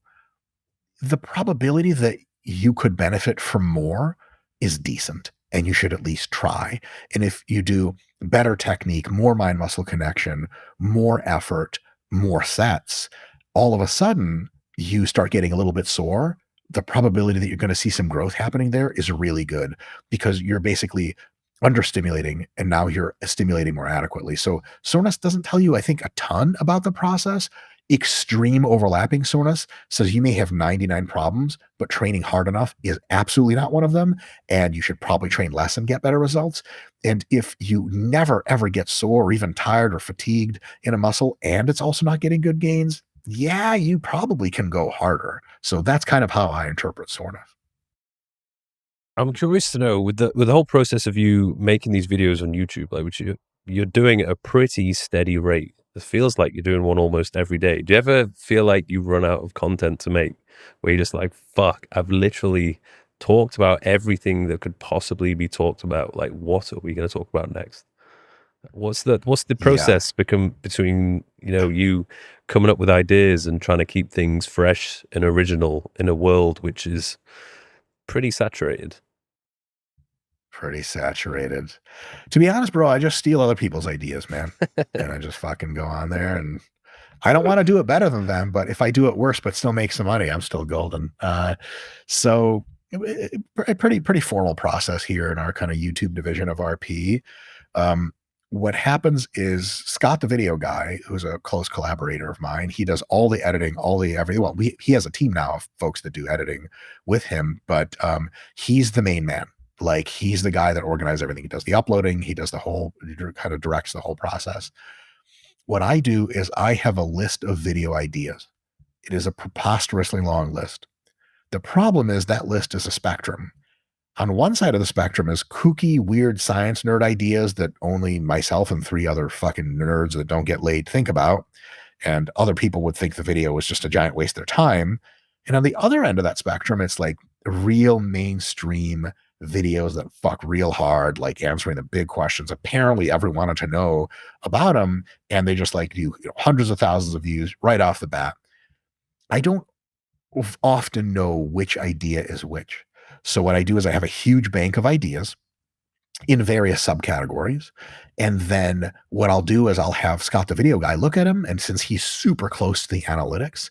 the probability that you could benefit from more is decent, and you should at least try. And if you do better technique, more mind muscle connection, more effort, more sets, all of a sudden you start getting a little bit sore. The probability that you're going to see some growth happening there is really good, because you're basically understimulating and now you're stimulating more adequately. So soreness doesn't tell you, I think, a ton about the process. Extreme overlapping soreness says you may have 99 problems, but training hard enough is absolutely not one of them. And you should probably train less and get better results. And if you never, ever get sore or even tired or fatigued in a muscle, and it's also not getting good gains, yeah, you probably can go harder. So that's kind of how I interpret soreness. I'm curious to know, with the whole process of you making these videos on YouTube, like which you're doing at a pretty steady rate. It feels like you're doing one almost every day. Do you ever feel like you run out of content to make, where you're just like, fuck, I've literally talked about everything that could possibly be talked about. Like, what are we going to talk about next? What's the process between you coming up with ideas and trying to keep things fresh and original in a world which is pretty saturated? Pretty saturated. To be honest, bro, I just steal other people's ideas, man. And I just fucking go on there, and I don't want to do it better than them, but if I do it worse but still make some money, I'm still golden. So a pretty formal process here in our kind of YouTube division of RP. What happens is Scott, the video guy, who's a close collaborator of mine, he does all the editing, everything. Well, he has a team now of folks that do editing with him, but he's the main man Like he's the guy that organizes everything. He does the uploading. He does the whole, kind of directs the whole process. What I do is I have a list of video ideas. It is a preposterously long list. The problem is that list is a spectrum. On one side of the spectrum is kooky, weird science nerd ideas that only myself and 3 other fucking nerds that don't get laid think about. And other people would think the video was just a giant waste of their time. And on the other end of that spectrum, it's like real mainstream videos that fuck real hard, like answering the big questions apparently everyone wanted to know about them. And they just like do hundreds of thousands of views right off the bat. I don't often know which idea is which. So what I do is I have a huge bank of ideas in various subcategories. And then what I'll do is I'll have Scott, the video guy, look at him. And since he's super close to the analytics,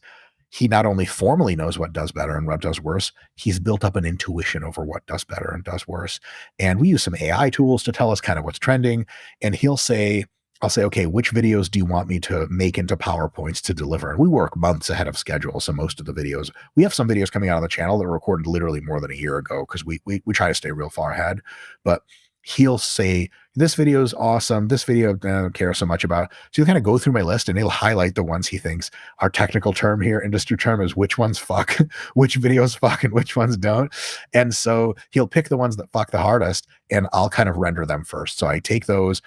he not only formally knows what does better and what does worse, he's built up an intuition over what does better and does worse. And we use some AI tools to tell us kind of what's trending. And I'll say, okay, which videos do you want me to make into PowerPoints to deliver? And we work months ahead of schedule. So most of the videos, we have some videos coming out on the channel that were recorded literally more than a year ago because we try to stay real far ahead. But he'll say, this video is awesome. This video, I don't care so much about. So he'll kind of go through my list and he'll highlight the ones he thinks our technical term here, industry term is which ones fuck, which videos fuck and which ones don't. And so he'll pick the ones that fuck the hardest and I'll kind of render them first. So I take those.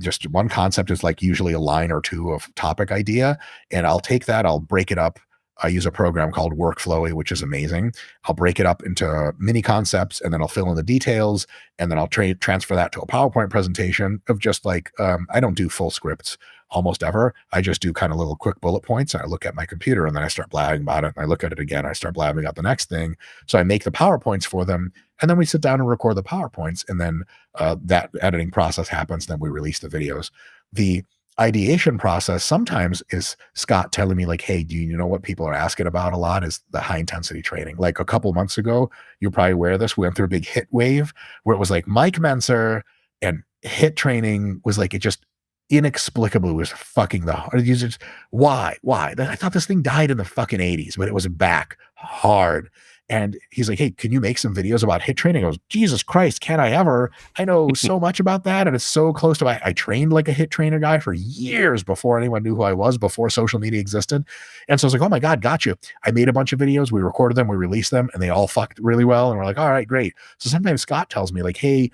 Just one concept is like usually a line or two of topic idea. And I'll take that, I'll break it up. I use a program called Workflowy, which is amazing. I'll break it up into mini concepts and then I'll fill in the details and then I'll transfer that to a PowerPoint presentation of just like, I don't do full scripts almost ever. I just do kind of little quick bullet points. And I look at my computer and then I start blabbing about it. And I look at it again. I start blabbing about the next thing. So I make the PowerPoints for them. And then we sit down and record the PowerPoints. And then that editing process happens. Then we release the videos. The ideation process sometimes is Scott telling me like, hey, do you know what people are asking about a lot is the high intensity training. Like a couple months ago, you're probably aware of this. We went through a big hit wave where it was like Mike Menser and hit training was like, it just inexplicably was fucking the hard. Why? I thought this thing died in the fucking 80s, but it was back hard. And he's like, hey, can you make some videos about hit training? I goes, Jesus Christ, can I ever? I know so much about that. And it's so close to I trained like a hit trainer guy for years before anyone knew who I was, before social media existed. And so I was like, oh my God, got you. I made a bunch of videos. We recorded them. We released them and they all fucked really well. And we're like, all right, great. So sometimes Scott tells me like, hey,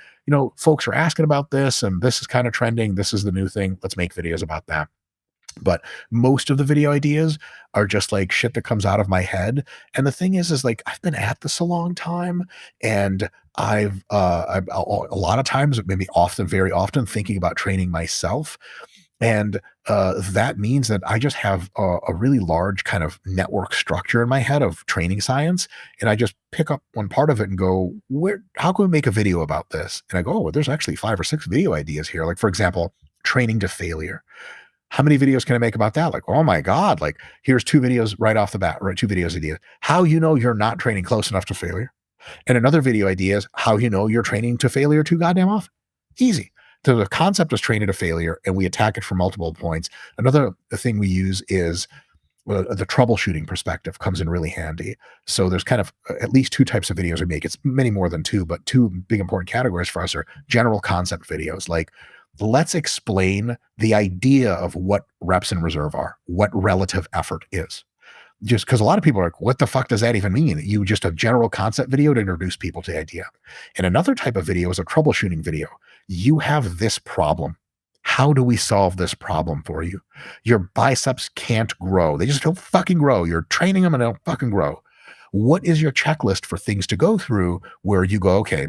folks are asking about this and this is kind of trending. This is the new thing. Let's make videos about that. But most of the video ideas are just like shit that comes out of my head. And the thing is like, I've been at this a long time and I've a lot of times, maybe often, very often thinking about training myself. And that means that I just have a really large kind of network structure in my head of training science. And I just pick up one part of it and go, how can we make a video about this? And I go, oh, well, there's actually 5 or 6 video ideas here. Like, for example, training to failure. How many videos can I make about that? Like, oh my God, like here's 2 videos right off the bat, right? 2 videos ideas. How you're not training close enough to failure. And another video idea is how you're training to failure too goddamn often. Easy. So the concept is training to failure and we attack it from multiple points. Another thing we use is the troubleshooting perspective comes in really handy. So there's kind of at least 2 types of videos we make. It's many more than 2, but 2 big important categories for us are general concept videos. Like, let's explain the idea of what reps in reserve are, what relative effort is. Just because a lot of people are like, what the fuck does that even mean? You just a general concept video to introduce people to the idea. And another type of video is a troubleshooting video. You have this problem. How do we solve this problem for you? Your biceps can't grow. They just don't fucking grow. You're training them and they don't fucking grow. What is your checklist for things to go through where you go, okay,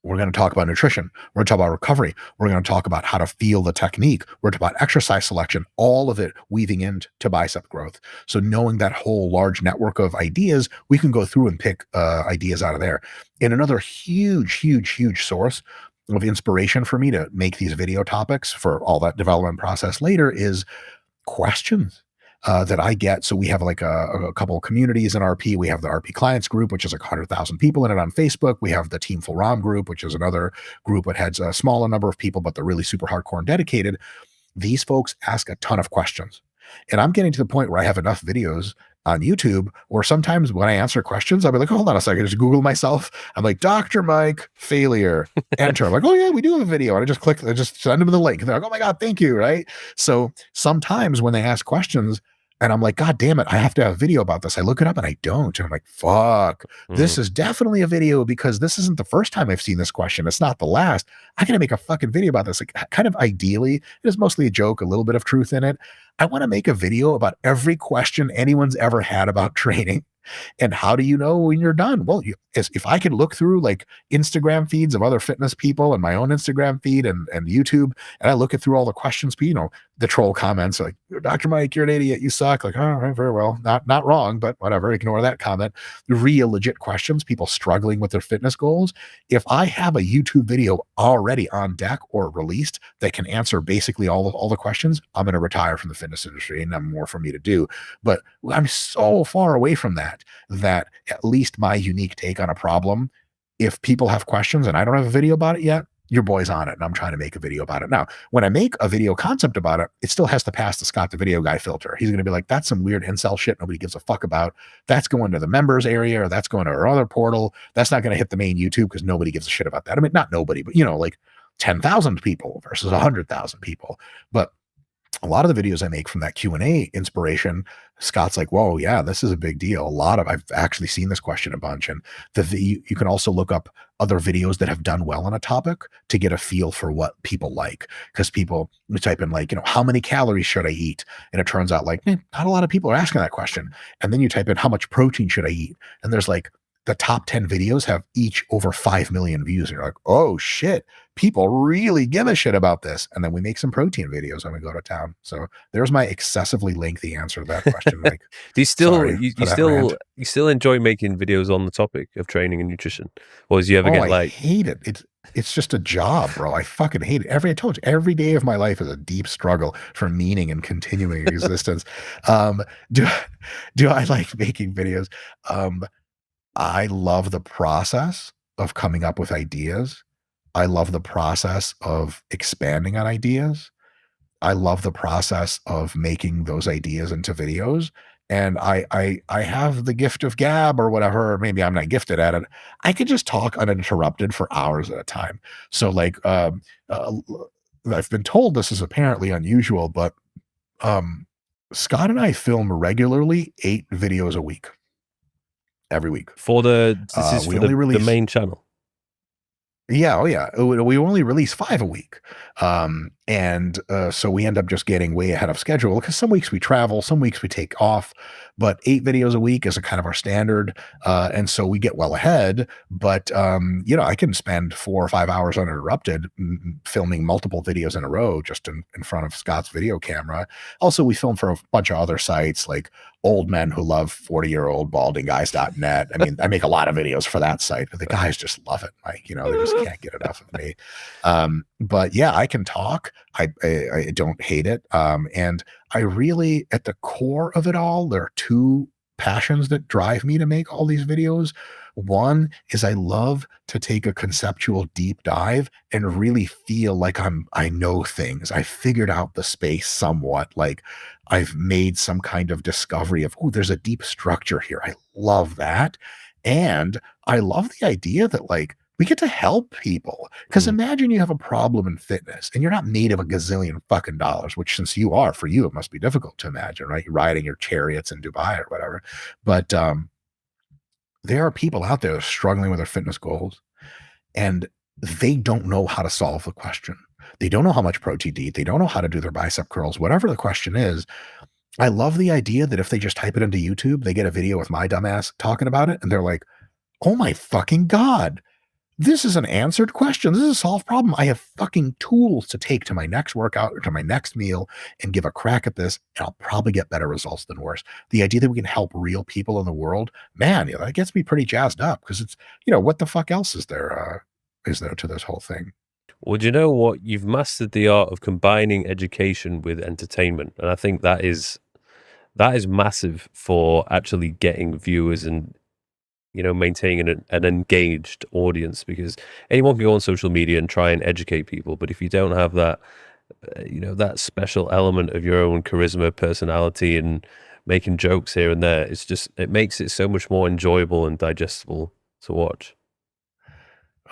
we're going to talk about nutrition. We're going to talk about recovery. We're going to talk about how to feel the technique. We're going to talk about exercise selection, all of it weaving into bicep growth. So knowing that whole large network of ideas, we can go through and pick ideas out of there. And another huge source of inspiration for me to make these video topics for all that development process later is questions. That I get. So we have like a couple of communities in RP. We have the RP clients group, which is like 100,000 people in it on Facebook. We have the Team Full ROM group, which is another group that has a smaller number of people, but they're really super hardcore and dedicated. These folks ask a ton of questions. And I'm getting to the point where I have enough videos on YouTube, or sometimes when I answer questions, I'll be like, hold on a second, just Google myself. I'm like, Dr. Mike, failure, enter. I'm like, oh yeah, we do have a video. And I just click, I just send them the link. And they're like, oh my God, thank you. Right. So sometimes when they ask questions, and I'm like, God damn it, I have to have a video about this. I look it up and I don't. And I'm like, fuck, this is definitely a video, because this isn't the first time I've seen this question. It's not the last. I gotta make a fucking video about this. Like, kind of ideally, it is mostly a joke, a little bit of truth in it. I want to make a video about every question anyone's ever had about training. And how do you know when you're done? Well, if I can look through like Instagram feeds of other fitness people and my own Instagram feed and YouTube, and I look at through all the questions, the troll comments like, Dr. Mike, you're an idiot, you suck. Like, all right, very well, not wrong, but whatever, ignore that comment. The real legit questions, people struggling with their fitness goals. If I have a YouTube video already on deck or released that can answer basically all the questions, I'm going to retire from the fitness industry, and I'm more for me to do. But I'm so far away from that at least my unique take on a problem, if people have questions and I don't have a video about it yet, your boy's on it, and I'm trying to make a video about it. Now, when I make a video concept about it, it still has to pass the Scott the Video Guy filter. He's going to be like, that's some weird incel shit nobody gives a fuck about. That's going to the members area, or that's going to our other portal. That's not going to hit the main YouTube because nobody gives a shit about that. I mean, not nobody, but like 10,000 people versus 100,000 people. But a lot of the videos I make from that Q&A inspiration, Scott's like, whoa, yeah, this is a big deal. I've actually seen this question a bunch. And you can also look up other videos that have done well on a topic to get a feel for what people like. Because people type in like, how many calories should I eat? And it turns out like, not a lot of people are asking that question. And then you type in how much protein should I eat? And there's like, the top 10 videos have each over 5 million views. And you're like, oh shit, people really give a shit about this. And then we make some protein videos when we go to town. So there's my excessively lengthy answer to that question. Like, do you still enjoy making videos on the topic of training and nutrition? Or do you ever get like, I hate it. It's just a job, bro. I fucking hate it. I told you, every day of my life is a deep struggle for meaning and continuing existence. Do I like making videos? I love the process of coming up with ideas. I love the process of expanding on ideas. I love the process of making those ideas into videos. And I have the gift of gab or whatever, or maybe I'm not gifted at it. I could just talk uninterrupted for hours at a time. So like, I've been told this is apparently unusual, but Scott and I film regularly 8 videos a week. Every week for the main channel. Yeah. Oh yeah. We only release 5 a week. So we end up just getting way ahead of schedule because some weeks we travel, some weeks we take off, but 8 videos a week is a kind of our standard. And so we get well ahead, but I can spend 4 or 5 hours uninterrupted filming multiple videos in a row just in front of Scott's video camera. Also, we film for a bunch of other sites like Old Men Who Love 40-Year-Old Balding Guys.net. I mean, I make a lot of videos for that site, but the guys just love it, Mike. They just can't get enough of me. But yeah, I can talk. I don't hate it. And I really, at the core of it all, there are 2 passions that drive me to make all these videos. One is I love to take a conceptual deep dive and really feel like I know things. I figured out the space somewhat. Like I've made some kind of discovery of, there's a deep structure here. I love that. And I love the idea that like we get to help people. Because imagine you have a problem in fitness and you're not made of a gazillion fucking dollars, which since you are, for you, it must be difficult to imagine, right? You're riding your chariots in Dubai or whatever. But there are people out there struggling with their fitness goals and they don't know how to solve the question. They don't know how much protein to eat. They don't know how to do their bicep curls, whatever the question is. I love the idea that if they just type it into YouTube, they get a video with my dumbass talking about it. And they're like, oh my fucking God, this is an answered question. This is a solved problem. I have fucking tools to take to my next workout or to my next meal and give a crack at this. And I'll probably get better results than worse. The idea that we can help real people in the world, man, that gets me pretty jazzed up because it's, what the fuck else is there to this whole thing? Well, do you know what? You've mastered the art of combining education with entertainment. And I think that is massive for actually getting viewers and, maintaining an engaged audience, because anyone can go on social media and try and educate people. But if you don't have that, that special element of your own charisma, personality, and making jokes here and there. It makes it so much more enjoyable and digestible to watch.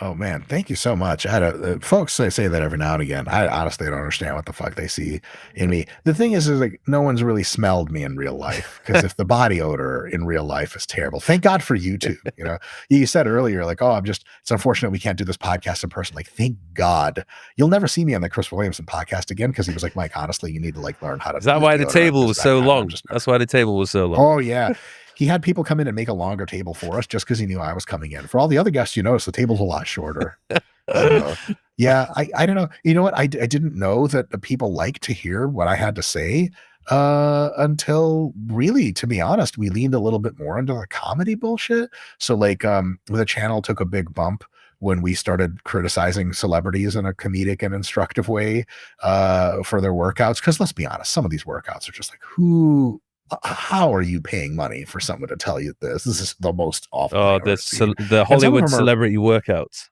Oh man, thank you so much. I had folks say that every now and again. I honestly don't understand what the fuck they see in me. The thing is like no one's really smelled me in real life, because if the body odor in real life is terrible, thank God for YouTube. You know, you said earlier like, oh, it's unfortunate we can't do this podcast in person. Like, thank God you'll never see me on the Chris Williamson podcast again, because he was like, Mike, honestly, you need to like learn how to. Is that why the table was so long? That's why the table was so long. Oh yeah. He had people come in and make a longer table for us just because he knew I was coming in. For all the other guests, you notice the table's a lot shorter. Yeah, I don't know. You know what? I didn't know that the people like to hear what I had to say until really, to be honest, we leaned a little bit more into the comedy bullshit. So like the channel took a big bump when we started criticizing celebrities in a comedic and instructive way for their workouts. Because let's be honest, some of these workouts are just like, how are you paying money for someone to tell you this? This is the most awful. Oh, the Hollywood celebrity workouts.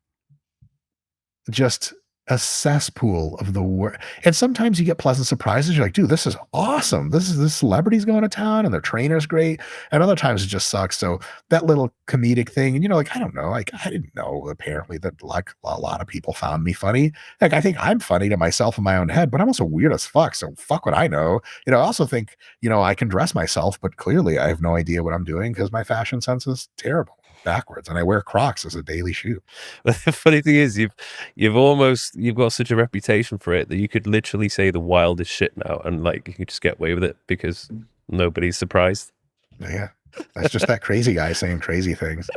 Just a cesspool of the work. And sometimes you get pleasant surprises. You're like, dude, this is awesome. This celebrity's going to town and their trainer's great. And other times it just sucks. So that little comedic thing, and like, I don't know, like I didn't know apparently that like a lot of people found me funny. Like I think I'm funny to myself in my own head, but I'm also weird as fuck. So fuck what I know. I also think, I can dress myself, but clearly I have no idea what I'm doing because my fashion sense is terrible. Backwards, and I wear Crocs as a daily shoe. The funny thing is, you've got such a reputation for it that you could literally say the wildest shit now, and like you can just get away with it because nobody's surprised. Yeah, that's just that crazy guy saying crazy things.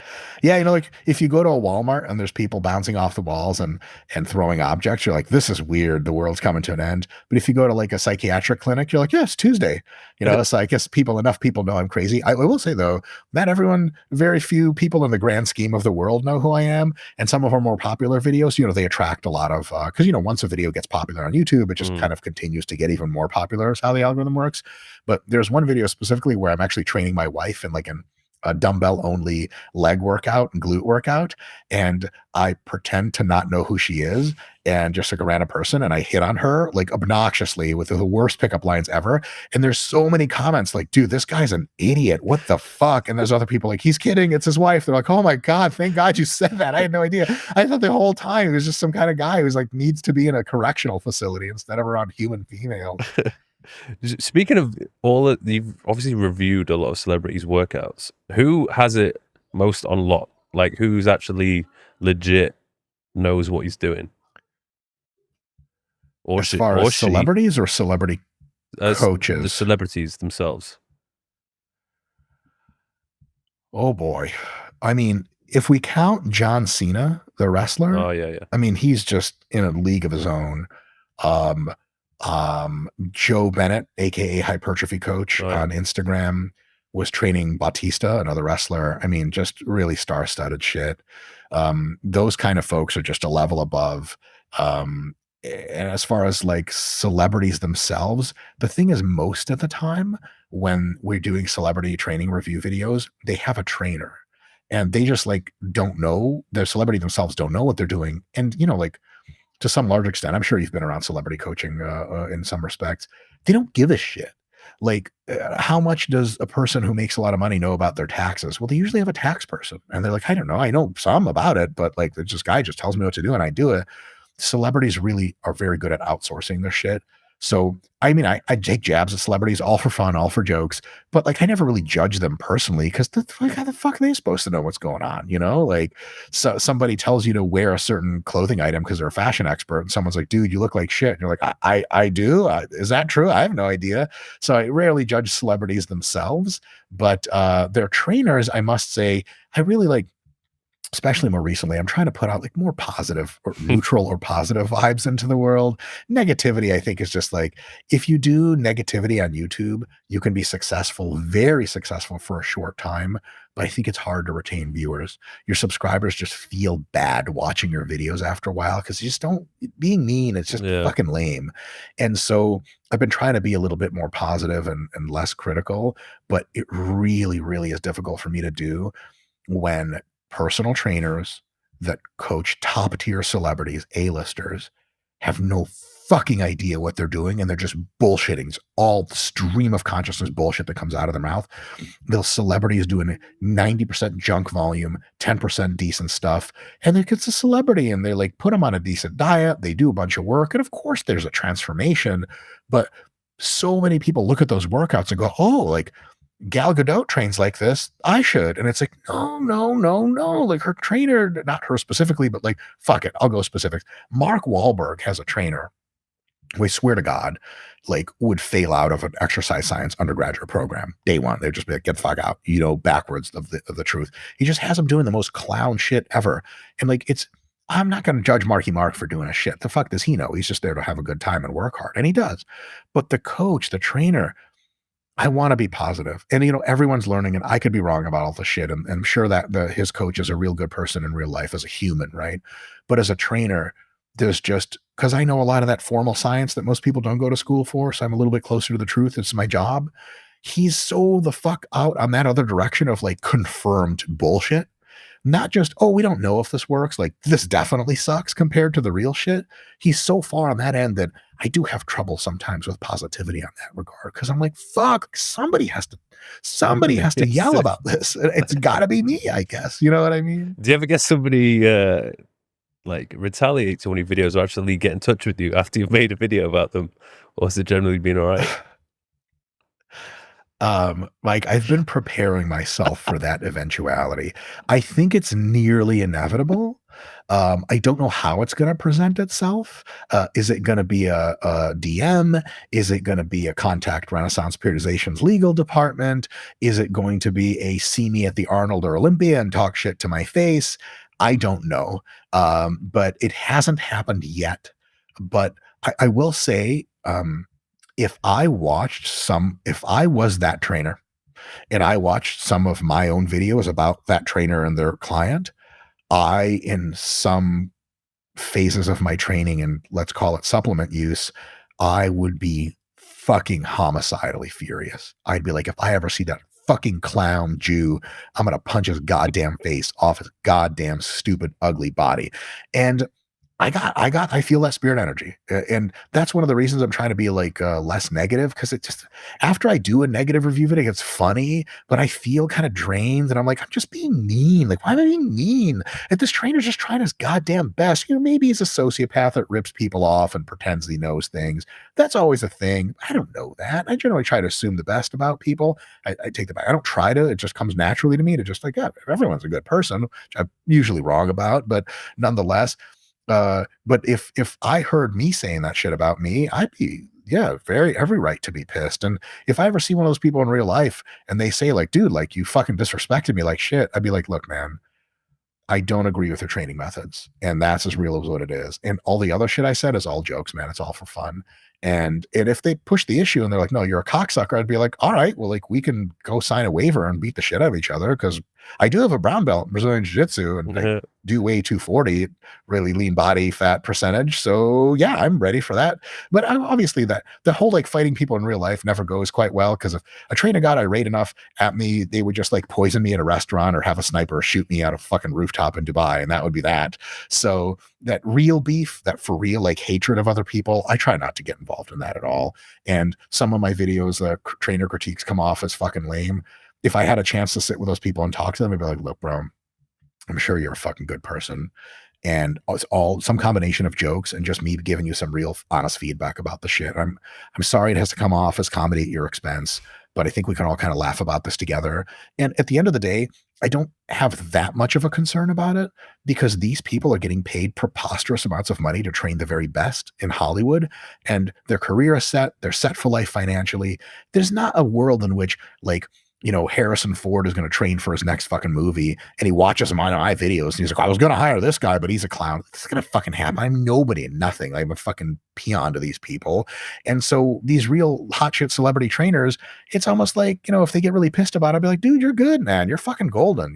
Yeah, like if you go to a Walmart and there's people bouncing off the walls and throwing objects, you're like, this is weird. The world's coming to an end. But if you go to like a psychiatric clinic, you're like, yeah, it's Tuesday. So I guess enough people know I'm crazy. I will say though, very few people in the grand scheme of the world know who I am. And some of our more popular videos, they attract a lot of, because, once a video gets popular on YouTube, it just kind of continues to get even more popular is how the algorithm works. But there's one video specifically where I'm actually training my wife in like a dumbbell only leg workout and glute workout. And I pretend to not know who she is and just like a random person. And I hit on her like obnoxiously with the worst pickup lines ever. And there's so many comments like, dude, this guy's an idiot. What the fuck? And there's other people like, he's kidding. It's his wife. They're like, oh my God, thank God you said that. I had no idea. I thought the whole time it was just some kind of guy who's like needs to be in a correctional facility instead of around human females. Speaking of you've obviously reviewed a lot of celebrities' workouts. Who has it most on lock? Like, who's actually legit knows what he's doing? As far as celebrities or celebrity coaches? The celebrities themselves. Oh boy. I mean, if we count John Cena, the wrestler, oh yeah. I mean, he's just in a league of his own. Joe Bennett, aka Hypertrophy Coach on Instagram, was training Bautista, another wrestler. I mean, just really star-studded shit. Those kind of folks are just a level above. And as far as like celebrities themselves, the thing is, most of the time when we're doing celebrity training review videos, they have a trainer and they just like don't know, their celebrity themselves don't know what they're doing. And like, to some large extent, I'm sure you've been around celebrity coaching in some respects. They don't give a shit. Like, how much does a person who makes a lot of money know about their taxes? Well, they usually have a tax person. And they're like, I don't know. I know some about it, but like, this guy just tells me what to do and I do it. Celebrities really are very good at outsourcing their shit. So, I mean, I take jabs at celebrities, all for fun, all for jokes, but like, I never really judge them personally because how the fuck are they supposed to know what's going on? Like, so somebody tells you to wear a certain clothing item because they're a fashion expert, and someone's like, dude, you look like shit. And you're like, I do? Is that true? I have no idea. So I rarely judge celebrities themselves, but their trainers, I must say, I really like. Especially more recently, I'm trying to put out like more positive or neutral or positive vibes into the world. Negativity, I think, is just like, if you do negativity on YouTube, you can be successful, very successful for a short time. But I think it's hard to retain viewers. Your subscribers just feel bad watching your videos after a while because you just don't, being mean, it's just fucking lame. And so I've been trying to be a little bit more positive and less critical, but it really, really is difficult for me to do when personal trainers that coach top tier celebrities, A-listers, have no fucking idea what they're doing, and they're just bullshitting. It's all stream of consciousness bullshit that comes out of their mouth. The celebrity is doing 90% junk volume, 10% decent stuff, and it gets a celebrity, and they like put them on a decent diet. They do a bunch of work, and of course there's a transformation, but so many people look at those workouts and go, oh, like Gal Gadot trains like this, I should. And it's like, no, no, no, no. Like her trainer, not her specifically, but like, fuck it, I'll go specific. Mark Wahlberg has a trainer who I swear to God, like would fail out of an exercise science undergraduate program day one. They'd just be like, get the fuck out, backwards of the truth. He just has them doing the most clown shit ever. And like, I'm not going to judge Marky Mark for doing a shit. The fuck does he know? He's just there to have a good time and work hard. And he does. But the coach, the trainer, I want to be positive. And, everyone's learning, and I could be wrong about all the shit. And I'm sure that his coach is a real good person in real life as a human, right? But as a trainer, there's just, because I know a lot of that formal science that most people don't go to school for, so I'm a little bit closer to the truth. It's my job. He's so the fuck out on that other direction of like confirmed bullshit. Not just, oh, we don't know if this works. Like, this definitely sucks compared to the real shit. He's so far on that end that I do have trouble sometimes with positivity on that regard. Cause I'm like, fuck, somebody has to yell about this. It's gotta be me, I guess. You know what I mean? Do you ever get somebody like retaliate to one of your videos or actually get in touch with you after you've made a video about them? Or has it generally been all right? Mike, I've been preparing myself for that eventuality. I think it's nearly inevitable. I don't know how it's going to present itself. Is it going to be a DM? Is it going to be a contact Renaissance Periodization's legal department? Is it going to be a see me at the Arnold or Olympia and talk shit to my face? I don't know. But it hasn't happened yet. But I will say, if I was that trainer and I watched some of my own videos about that trainer and their client, in some phases of my training, and let's call it supplement use, I would be fucking homicidally furious. I'd be like, if I ever see that fucking clown Jew, I'm going to punch his goddamn face off his goddamn stupid, ugly body. And I feel that spirit energy. And that's one of the reasons I'm trying to be like less negative. Cause it just, after I do a negative review video, it's funny, but I feel kind of drained and I'm like, I'm just being mean. Like, why am I being mean? If this trainer's just trying his goddamn best, maybe he's a sociopath that rips people off and pretends he knows things. That's always a thing. I don't know that. I generally try to assume the best about people. I take the back. I don't try to, it just comes naturally to me to just like, yeah, everyone's a good person, which I'm usually wrong about, but nonetheless, but if I heard me saying that shit about me, I'd be, every right to be pissed. And if I ever see one of those people in real life and they say like, dude, like you fucking disrespected me like shit, I'd be like, look, man, I don't agree with your training methods. And that's as real as what it is. And all the other shit I said is all jokes, man. It's all for fun. And if they push the issue and they're like, no, you're a cocksucker, I'd be like, all right, well, like we can go sign a waiver and beat the shit out of each other. Cause I do have a brown belt in Brazilian Jiu-Jitsu and I do weigh 240, really lean body fat percentage. So yeah, I'm ready for that. But obviously that the whole like fighting people in real life never goes quite well. Cause if a trainer got irate enough at me, they would just like poison me at a restaurant or have a sniper shoot me out of fucking rooftop in Dubai. And that would be that. So that real beef, that for real, like hatred of other people, I try not to get involved in that at all. And some of my videos, trainer critiques come off as fucking lame. If I had a chance to sit with those people and talk to them, I'd be like, look, bro, I'm sure you're a fucking good person. And it's all some combination of jokes and just me giving you some real honest feedback about the shit. I'm sorry it has to come off as comedy at your expense, but I think we can all kind of laugh about this together. And at the end of the day, I don't have that much of a concern about it because these people are getting paid preposterous amounts of money to train the very best in Hollywood and their career is set. They're set for life financially. There's not a world in which like, Harrison Ford is going to train for his next fucking movie and he watches my videos and he's like, I was going to hire this guy, but he's a clown. It's going to fucking happen. I'm nobody and nothing. I'm a fucking peon to these people. And so these real hotshit celebrity trainers, it's almost like, if they get really pissed about it, I'd be like, dude, you're good, man. You're fucking golden,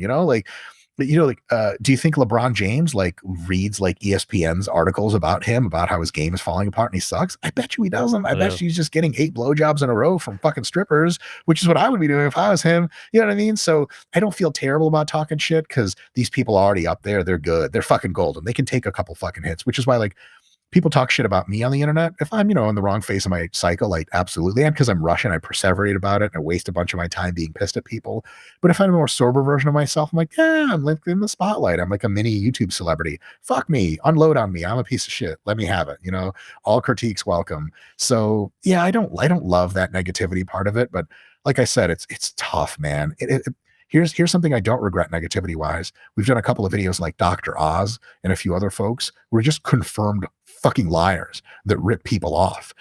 do you think LeBron James like reads like ESPN's articles about him, about how his game is falling apart and he sucks? I bet you he doesn't. I bet you he's just getting 8 blowjobs in a row from fucking strippers, which is what I would be doing if I was him. You know what I mean? So I don't feel terrible about talking shit because these people are already up there. They're good. They're fucking golden. They can take a couple fucking hits, which is why like people talk shit about me on the internet. If I'm, in the wrong phase of my cycle, like absolutely. And because I'm Russian, I perseverate about it and I waste a bunch of my time being pissed at people. But if I'm a more sober version of myself, I'm like, yeah, I'm like in the spotlight. I'm like a mini YouTube celebrity. Fuck me, unload on me. I'm a piece of shit. Let me have it. All critiques welcome. So yeah, I don't love that negativity part of it, but like I said, it's tough, man. Here's something I don't regret negativity wise. We've done a couple of videos like Dr. Oz and a few other folks. We're just confirmed fucking liars that rip people off.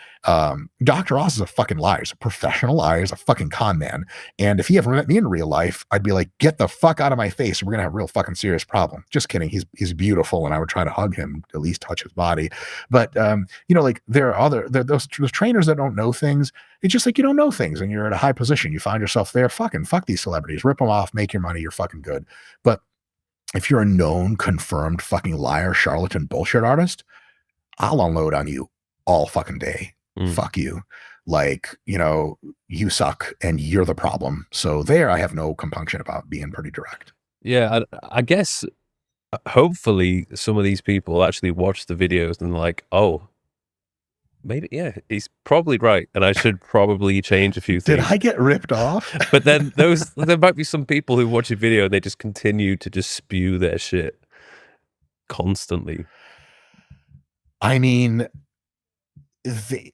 Dr. Oz is a fucking liar. He's a professional liar. He's a fucking con man. And if he ever met me in real life, I'd be like, get the fuck out of my face. We're gonna have a real fucking serious problem. Just kidding. He's beautiful, and I would try to hug him, at least touch his body. But like there are those trainers that don't know things. It's just like you don't know things, and you're at a high position. You find yourself there. Fuck these celebrities. Rip them off. Make your money. You're fucking good. But if you're a known, confirmed fucking liar, charlatan, bullshit artist, I'll unload on you all fucking day. Fuck you. Like, you suck and you're the problem. So there, I have no compunction about being pretty direct. Yeah, I guess hopefully some of these people actually watch the videos and like, oh, maybe, yeah, he's probably right. And I should probably change a few things. Did I get ripped off? But then there might be some people who watch a video and they just continue to just spew their shit constantly. I mean, I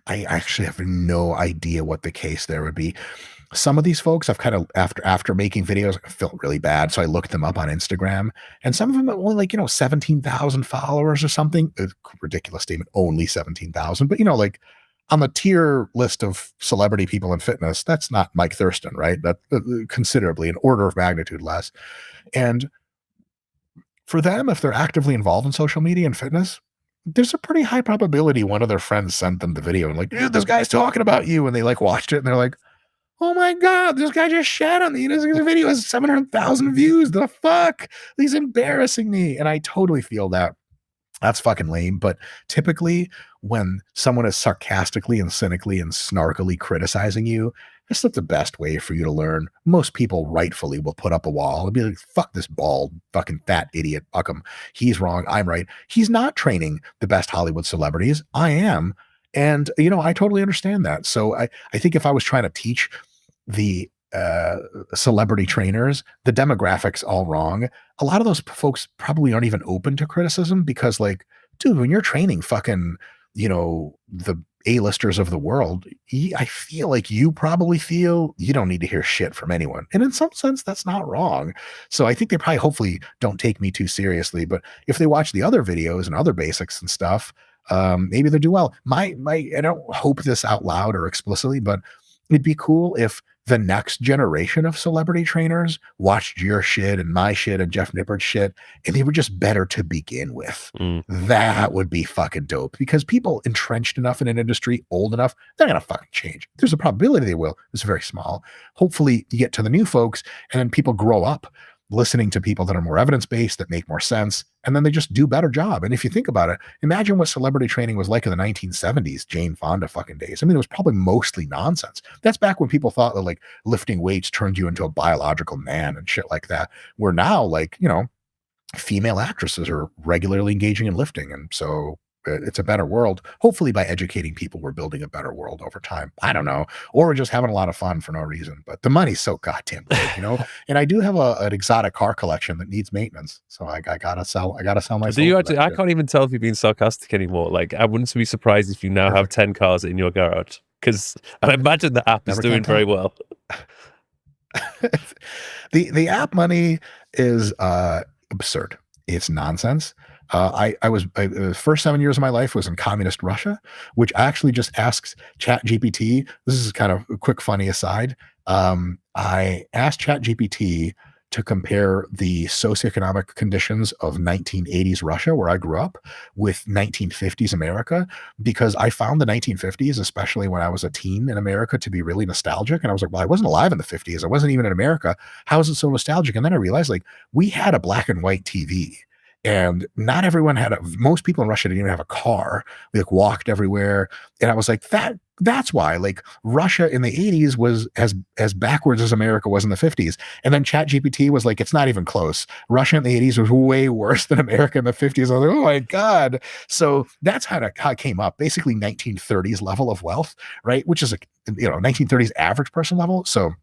actually have no idea what the case there would be. Some of these folks I've kind of after making videos, I felt really bad. So I looked them up on Instagram, and some of them are only like, 17,000 followers or something. A ridiculous statement, only 17,000. But like on the tier list of celebrity people in fitness, that's not Mike Thurston, right? That considerably an order of magnitude less. And for them, if they're actively involved in social media and fitness, there's a pretty high probability one of their friends sent them the video and like, dude, this guy's talking about you. And they like watched it and they're like, oh my God, this guy just shat on me. This video has 700,000 views. The fuck? He's embarrassing me. And I totally feel that. That's fucking lame. But typically when someone is sarcastically and cynically and snarkily criticizing you, that's not the best way for you to learn. Most people rightfully will put up a wall and be like, fuck this bald fucking fat idiot. Fuck him. He's wrong. I'm right. He's not training the best Hollywood celebrities. I am. And, I totally understand that. So I think if I was trying to teach the celebrity trainers, the demographics all wrong, a lot of those folks probably aren't even open to criticism because like, dude, when you're training fucking, the A-listers of the world, I feel like you probably feel you don't need to hear shit from anyone. And in some sense, that's not wrong. So I think they probably hopefully don't take me too seriously. But if they watch the other videos and other basics and stuff, maybe they'll do well. I don't hope this out loud or explicitly, but it'd be cool if the next generation of celebrity trainers watched your shit and my shit and Jeff Nippard's shit, and they were just better to begin with. That would be fucking dope because people entrenched enough in an industry, old enough, they're going to fucking change. There's a probability they will. It's very small. Hopefully you get to the new folks and then people grow up listening to people that are more evidence-based, that make more sense, and then they just do a better job. And if you think about it, imagine what celebrity training was like in the 1970s, Jane Fonda fucking days. I mean, it was probably mostly nonsense. That's back when people thought that like lifting weights turned you into a biological man and shit like that. Where now, like, female actresses are regularly engaging in lifting. And so it's a better world. Hopefully by educating people, we're building a better world over time. I don't know. Or we're just having a lot of fun for no reason, but the money's so goddamn good, and I do have an exotic car collection that needs maintenance. So I gotta sell my. Do you actually, I can't even tell if you're being sarcastic anymore. Like I wouldn't be surprised if you now have 10 cars in your garage. Because I imagine the app is doing very well. The app money is absurd. It's nonsense. The first 7 years of my life was in communist Russia, which actually just asks ChatGPT. This is kind of a quick, funny aside. I asked ChatGPT to compare the socioeconomic conditions of 1980s Russia, where I grew up, with 1950s America, because I found the 1950s, especially when I was a teen in America, to be really nostalgic. And I was like, well, I wasn't alive in the 50s. I wasn't even in America. How is it so nostalgic? And then I realized, like, we had a black and white TV. And not everyone most people in Russia didn't even have a car. We like walked everywhere. And I was like, that's why like Russia in the 80s was as backwards as America was in the 50s. And then ChatGPT was like, it's not even close. Russia in the 80s was way worse than America in the 50s. I was like, oh my God. So that's how it came up. Basically 1930s level of wealth, right? Which is 1930s average person level. So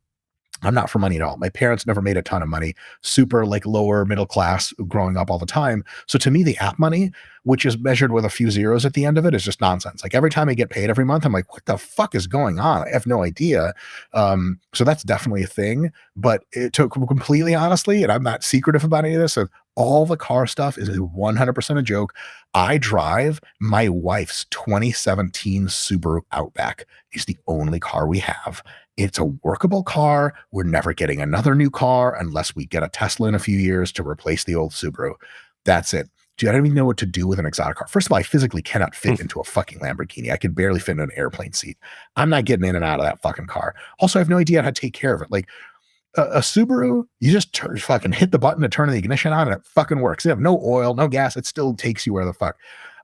I'm not for money at all. My parents never made a ton of money, super like lower middle class growing up all the time. So to me, the app money, which is measured with a few zeros at the end of it, is just nonsense. Like every time I get paid every month, I'm like, what the fuck is going on? I have no idea. So that's definitely a thing. But it took completely honestly, and I'm not secretive about any of this. So all the car stuff is 100% a joke. I drive my wife's 2017 Subaru Outback. It's the only car we have. It's a workable car. We're never getting another new car unless we get a Tesla in a few years to replace the old Subaru. That's it. Dude, I don't even know what to do with an exotic car. First of all, I physically cannot fit into a fucking Lamborghini. I could barely fit in an airplane seat. I'm not getting in and out of that fucking car. Also, I have no idea how to take care of it. Like a Subaru, you just fucking hit the button to turn the ignition on and it fucking works. You have no oil, no gas. It still takes you where the fuck.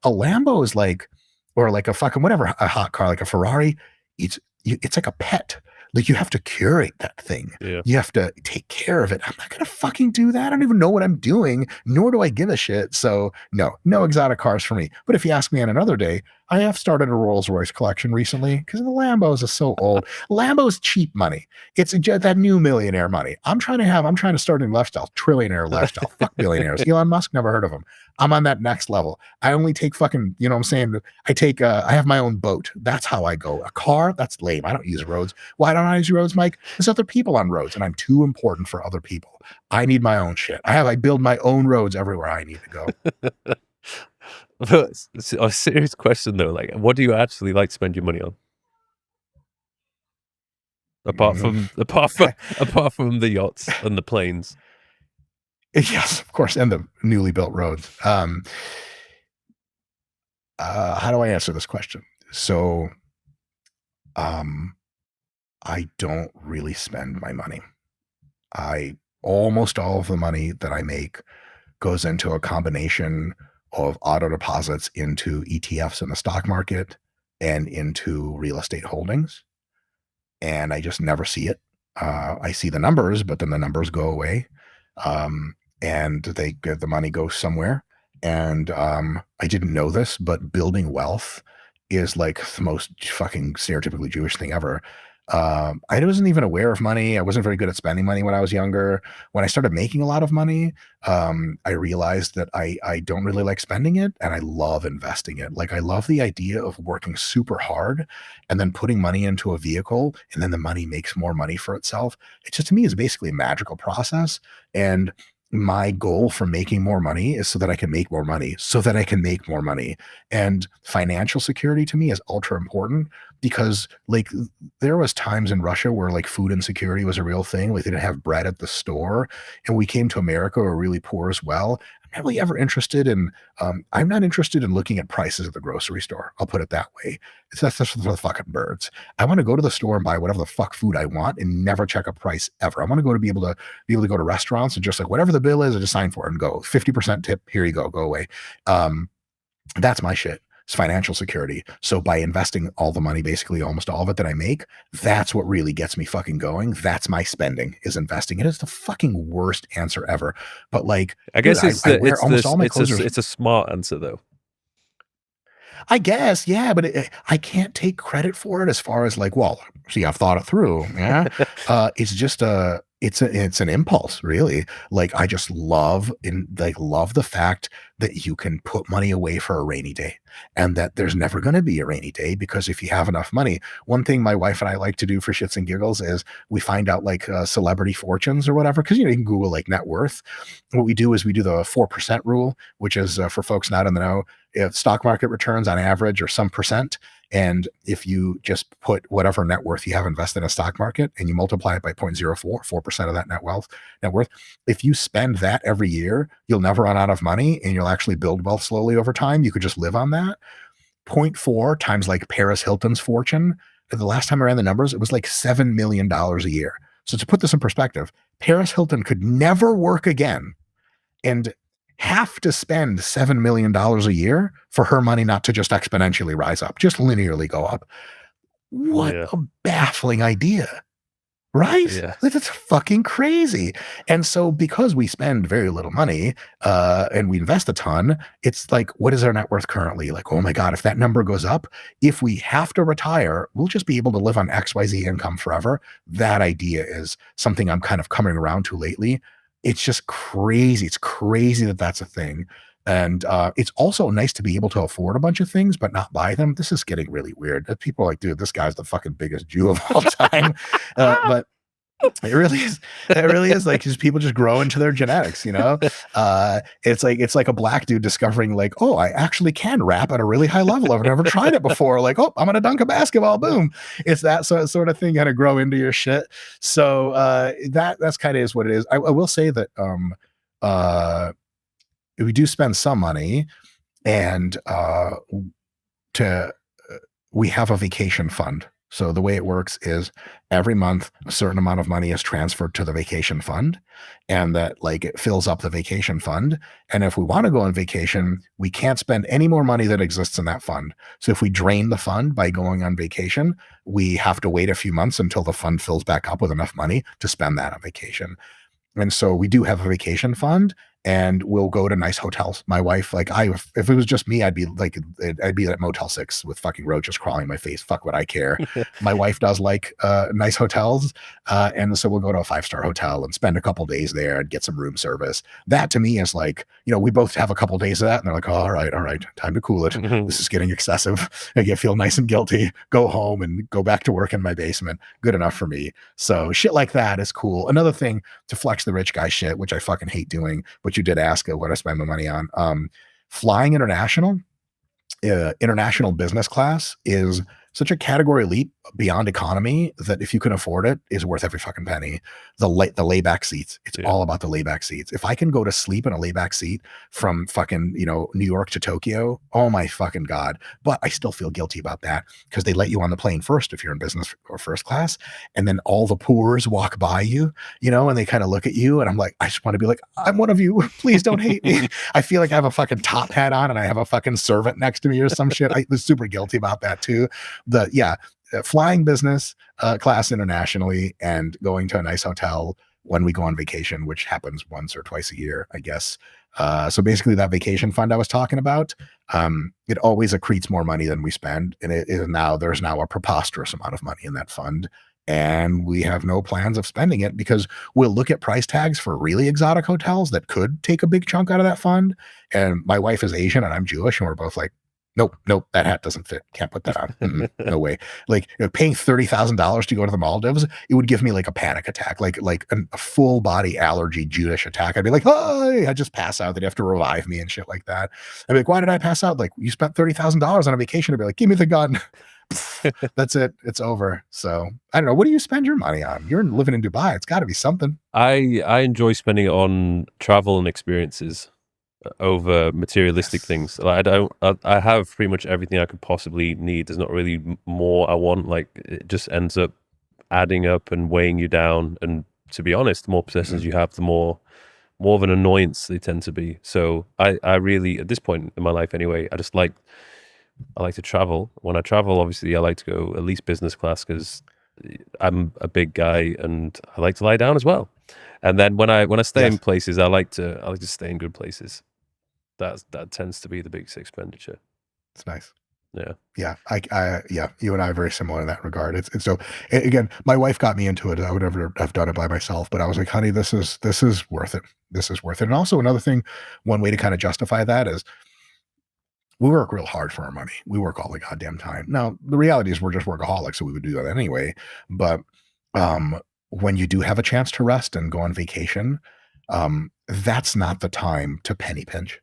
A Lambo is like, or like a fucking whatever, a hot car, like a Ferrari. It's like a pet. Like you have to curate that thing. Yeah. You have to take care of it. I'm not going to fucking do that. I don't even know what I'm doing, nor do I give a shit. So no exotic cars for me. But if you ask me on another day, I have started a Rolls Royce collection recently because the Lambos are so old. Lambo's cheap money. It's that new millionaire money. I'm trying to start a new lifestyle, trillionaire lifestyle. Fuck billionaires. Elon Musk, never heard of him. I'm on that next level. I only take fucking, you know what I'm saying? I have my own boat. That's how I go. A car, that's lame. I don't use roads. Why don't I use roads, Mike? There's other people on roads and I'm too important for other people. I need my own shit. I build my own roads everywhere I need to go. A serious question though, like what do you actually like to spend your money on? Apart from the yachts and the planes. Yes, of course, and the newly built roads. How do I answer this question? So, I don't really spend my money. Almost all of the money that I make goes into a combination of auto deposits into ETFs in the stock market and into real estate holdings. And I just never see it. I see the numbers, but then the numbers go away. And the money goes somewhere. And I didn't know this, but building wealth is like the most fucking stereotypically Jewish thing ever. I wasn't even aware of money. I wasn't very good at spending money when I was younger. When I started making a lot of money, I realized that I don't really like spending it and I love investing it. Like I love the idea of working super hard and then putting money into a vehicle and then the money makes more money for itself. It just to me is basically a magical process. And my goal for making more money is so that I can make more money, so that I can make more money. And financial security to me is ultra important because like there was times in Russia where like food insecurity was a real thing. Like they didn't have bread at the store. And we came to America, we're really poor as well. I'm not really ever interested in, I'm not interested in looking at prices at the grocery store. I'll put it that way. That's just for the fucking birds. I want to go to the store and buy whatever the fuck food I want and never check a price ever. I want to be able to go to restaurants and just like whatever the bill is, I just sign for it and go 50% tip. Here you go away. That's my shit. It's financial security. So by investing all the money, basically almost all of it that I make, that's what really gets me fucking going. That's my spending is investing. It is the fucking worst answer ever. But like, I guess dude, it's a smart answer though. I guess, yeah, but I can't take credit for it as far as like, well, see, I've thought it through. Yeah, it's just it's an impulse, really. Like I just love the fact that you can put money away for a rainy day, and that there's never going to be a rainy day because if you have enough money. One thing my wife and I like to do for shits and giggles is we find out like celebrity fortunes or whatever because you can Google like net worth. What we do is we do the 4% rule, which is for folks not in the know. If stock market returns on average or some percent, and if you just put whatever net worth you have invested in a stock market and you multiply it by 4% of that net worth, if you spend that every year, you'll never run out of money and you'll actually build wealth slowly over time. You could just live on that. 0.4 times like Paris Hilton's fortune. The last time I ran the numbers, it was like $7 million a year. So to put this in perspective, Paris Hilton could never work again. And have to spend $7 million a year for her money not to just exponentially rise up, just linearly go up. What Yeah. a baffling idea. Right? Yeah. That's fucking crazy. And so because we spend very little money and we invest a ton, it's like, what is our net worth currently? Like, oh my God, if that number goes up, if we have to retire, we'll just be able to live on XYZ income forever. That idea is something I'm kind of coming around to lately. It's just crazy. It's crazy that that's a thing. And it's also nice to be able to afford a bunch of things, but not buy them. This is getting really weird. People are like, dude, this guy's the fucking biggest Jew of all time. But it really is. It really is like just people just grow into their genetics, you know. It's like a black dude discovering like, oh, I actually can rap at a really high level. I've never tried it before. Like, oh, I'm gonna dunk a basketball. Boom. It's that sort of thing. Got to grow into your shit. So that's kind of is what it is. I will say that we do spend some money, and to we have a vacation fund. So the way it works is every month a certain amount of money is transferred to the vacation fund, and that like it fills up the vacation fund. And if we want to go on vacation, we can't spend any more money that exists in that fund. So if we drain the fund by going on vacation, we have to wait a few months until the fund fills back up with enough money to spend that on vacation. And so we do have a vacation fund, and we'll go to nice hotels. My wife, like if it was just me, I'd be at Motel 6 with fucking roaches crawling my face. Fuck what I care. My wife does like nice hotels. And so we'll go to a 5-star hotel and spend a couple days there and get some room service. That to me is like, we both have a couple days of that. And they're like, oh, all right, time to cool it. This is getting excessive. I feel nice and guilty. Go home and go back to work in my basement. Good enough for me. So shit like that is cool. Another thing to flex the rich guy shit, which I fucking hate doing, but you did ask what I spend my money on. Flying international business class is such a category leap beyond economy that if you can afford it, is worth every fucking penny. The layback seats, it's all about the layback seats. If I can go to sleep in a layback seat from fucking New York to Tokyo, oh my fucking God. But I still feel guilty about that because they let you on the plane first if you're in business or first class, and then all the poors walk by you, and they kind of look at you, and I'm like, I just want to be like, I'm one of you. Please don't hate me. I feel like I have a fucking top hat on and I have a fucking servant next to me or some shit. I was super guilty about that too. Flying business class internationally and going to a nice hotel when we go on vacation, which happens once or twice a year, I guess. So basically that vacation fund I was talking about, it always accretes more money than we spend. And there's now a preposterous amount of money in that fund. And we have no plans of spending it because we'll look at price tags for really exotic hotels that could take a big chunk out of that fund. And my wife is Asian and I'm Jewish, and we're both like, nope, that hat doesn't fit. Can't put that on. No way. Like paying $30,000 to go to the Maldives, it would give me like a panic attack, like a full body allergy Jewish attack. I'd be like, oh, I just pass out. They'd have to revive me and shit like that. I'd be like, why did I pass out? Like, you spent $30,000 on a vacation. I'd be like, give me the gun. That's it. It's over. So I don't know. What do you spend your money on? You're living in Dubai. It's got to be something. I enjoy spending it on travel and experiences over materialistic things. Like I have pretty much everything I could possibly need. There's not really more I want. Like it just ends up adding up and weighing you down. And to be honest, the more possessions you have, the more of an annoyance they tend to be. So I really, at this point in my life anyway, I like to travel. When I travel, obviously I like to go at least business class because I'm a big guy and I like to lie down as well. And then when I stay in places, I like to stay in good places. That tends to be the biggest expenditure. It's nice. Yeah. You and I are very similar in that regard. It's so again, my wife got me into it. I would never have done it by myself, but I was like, honey, this is worth it. This is worth it. And also another thing, one way to kind of justify that is we work real hard for our money. We work all the goddamn time. Now, the reality is we're just workaholics, so we would do that anyway. But when you do have a chance to rest and go on vacation, that's not the time to penny pinch.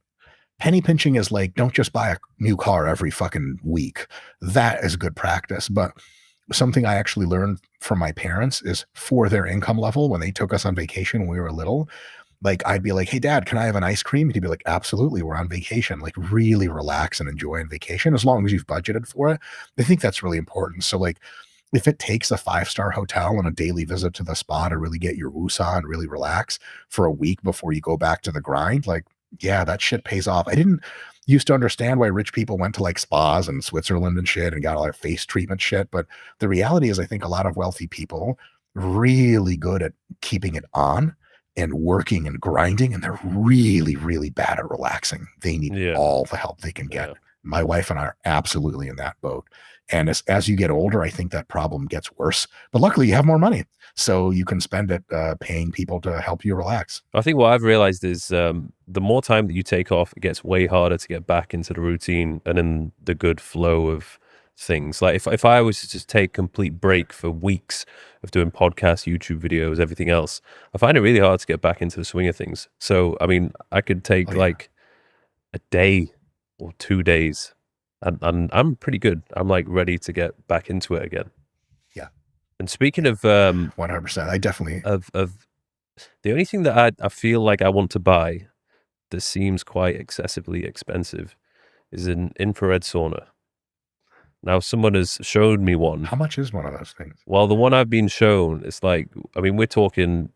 Penny pinching is like, don't just buy a new car every fucking week. That is good practice. But something I actually learned from my parents is for their income level, when they took us on vacation when we were little, like I'd be like, hey dad, can I have an ice cream? And he'd be like, absolutely, we're on vacation. Like really relax and enjoy on vacation as long as you've budgeted for it. I think that's really important. So like if it takes a 5-star hotel and a daily visit to the spa to really get your woosah and really relax for a week before you go back to the grind, like Yeah, that shit pays off. I didn't used to understand why rich people went to like spas and Switzerland and shit and got all that face treatment shit. But the reality is, I think a lot of wealthy people really good at keeping it on and working and grinding, and they're really, really bad at relaxing. They need Yeah. all the help they can get. Yeah. My wife and I are absolutely in that boat. And as you get older, I think that problem gets worse. But luckily, you have more money, so you can spend it paying people to help you relax. I think what I've realized is the more time that you take off, it gets way harder to get back into the routine and in the good flow of things. Like if I was to just take complete break for weeks of doing podcasts, YouTube videos, everything else, I find it really hard to get back into the swing of things. So, I mean, I could take Oh, yeah. like a day or 2 days and I'm pretty good. I'm like ready to get back into it again. Yeah. And speaking of 100%, I definitely of the only thing that I feel like I want to buy that seems quite excessively expensive is an infrared sauna. Now, someone has showed me one. How much is one of those things? Well, the one I've been shown, it's like, I mean, we're talking,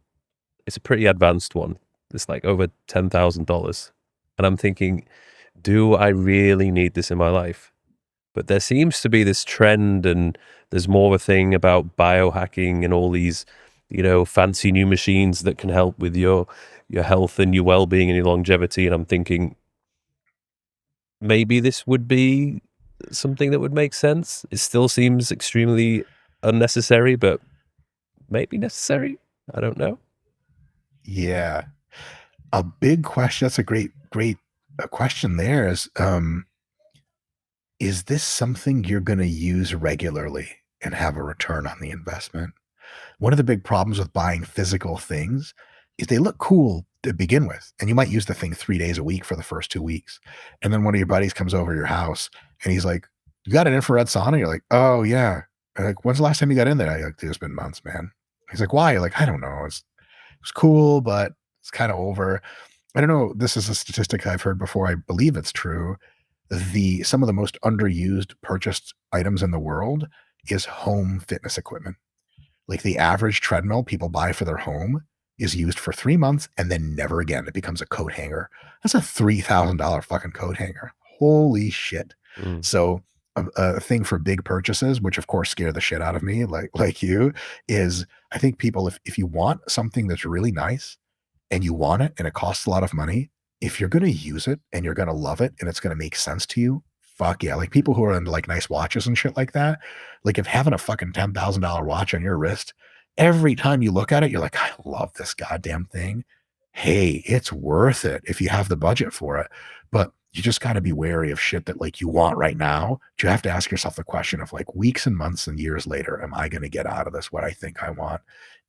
it's a pretty advanced one. It's like over $10,000. And I'm thinking, do I really need this in my life? But there seems to be this trend, and there's more of a thing about biohacking and all these, fancy new machines that can help with your health and your well-being and your longevity. And I'm thinking maybe this would be something that would make sense. It still seems extremely unnecessary, but maybe necessary. I don't know. Yeah. A big question. That's a great question there is this something you're going to use regularly and have a return on the investment? One of the big problems with buying physical things is they look cool to begin with. And you might use the thing 3 days a week for the first 2 weeks. And then one of your buddies comes over to your house and he's like, "You got an infrared sauna?" You're like, "Oh, yeah." I'm like, "When's the last time you got in there?" I'm like, "It's been months, man." He's like, "Why?" You're like, "I don't know. It's cool, but it's kind of over." I don't know. This is a statistic I've heard before. I believe it's true. Some of the most underused purchased items in the world is home fitness equipment. Like the average treadmill people buy for their home is used for 3 months and then never again. It becomes a coat hanger. That's a $3,000 fucking coat hanger. Holy shit. Mm. So a thing for big purchases, which of course scare the shit out of me, like you, is I think people, if you want something that's really nice and you want it and it costs a lot of money, if you're going to use it and you're going to love it and it's going to make sense to you, fuck yeah. Like people who are into like nice watches and shit like that, like if having a fucking $10,000 watch on your wrist, every time you look at it, you're like, I love this goddamn thing. Hey, it's worth it if you have the budget for it. But you just got to be wary of shit that like you want right now. You have to ask yourself the question of like weeks and months and years later, am I going to get out of this what I think I want?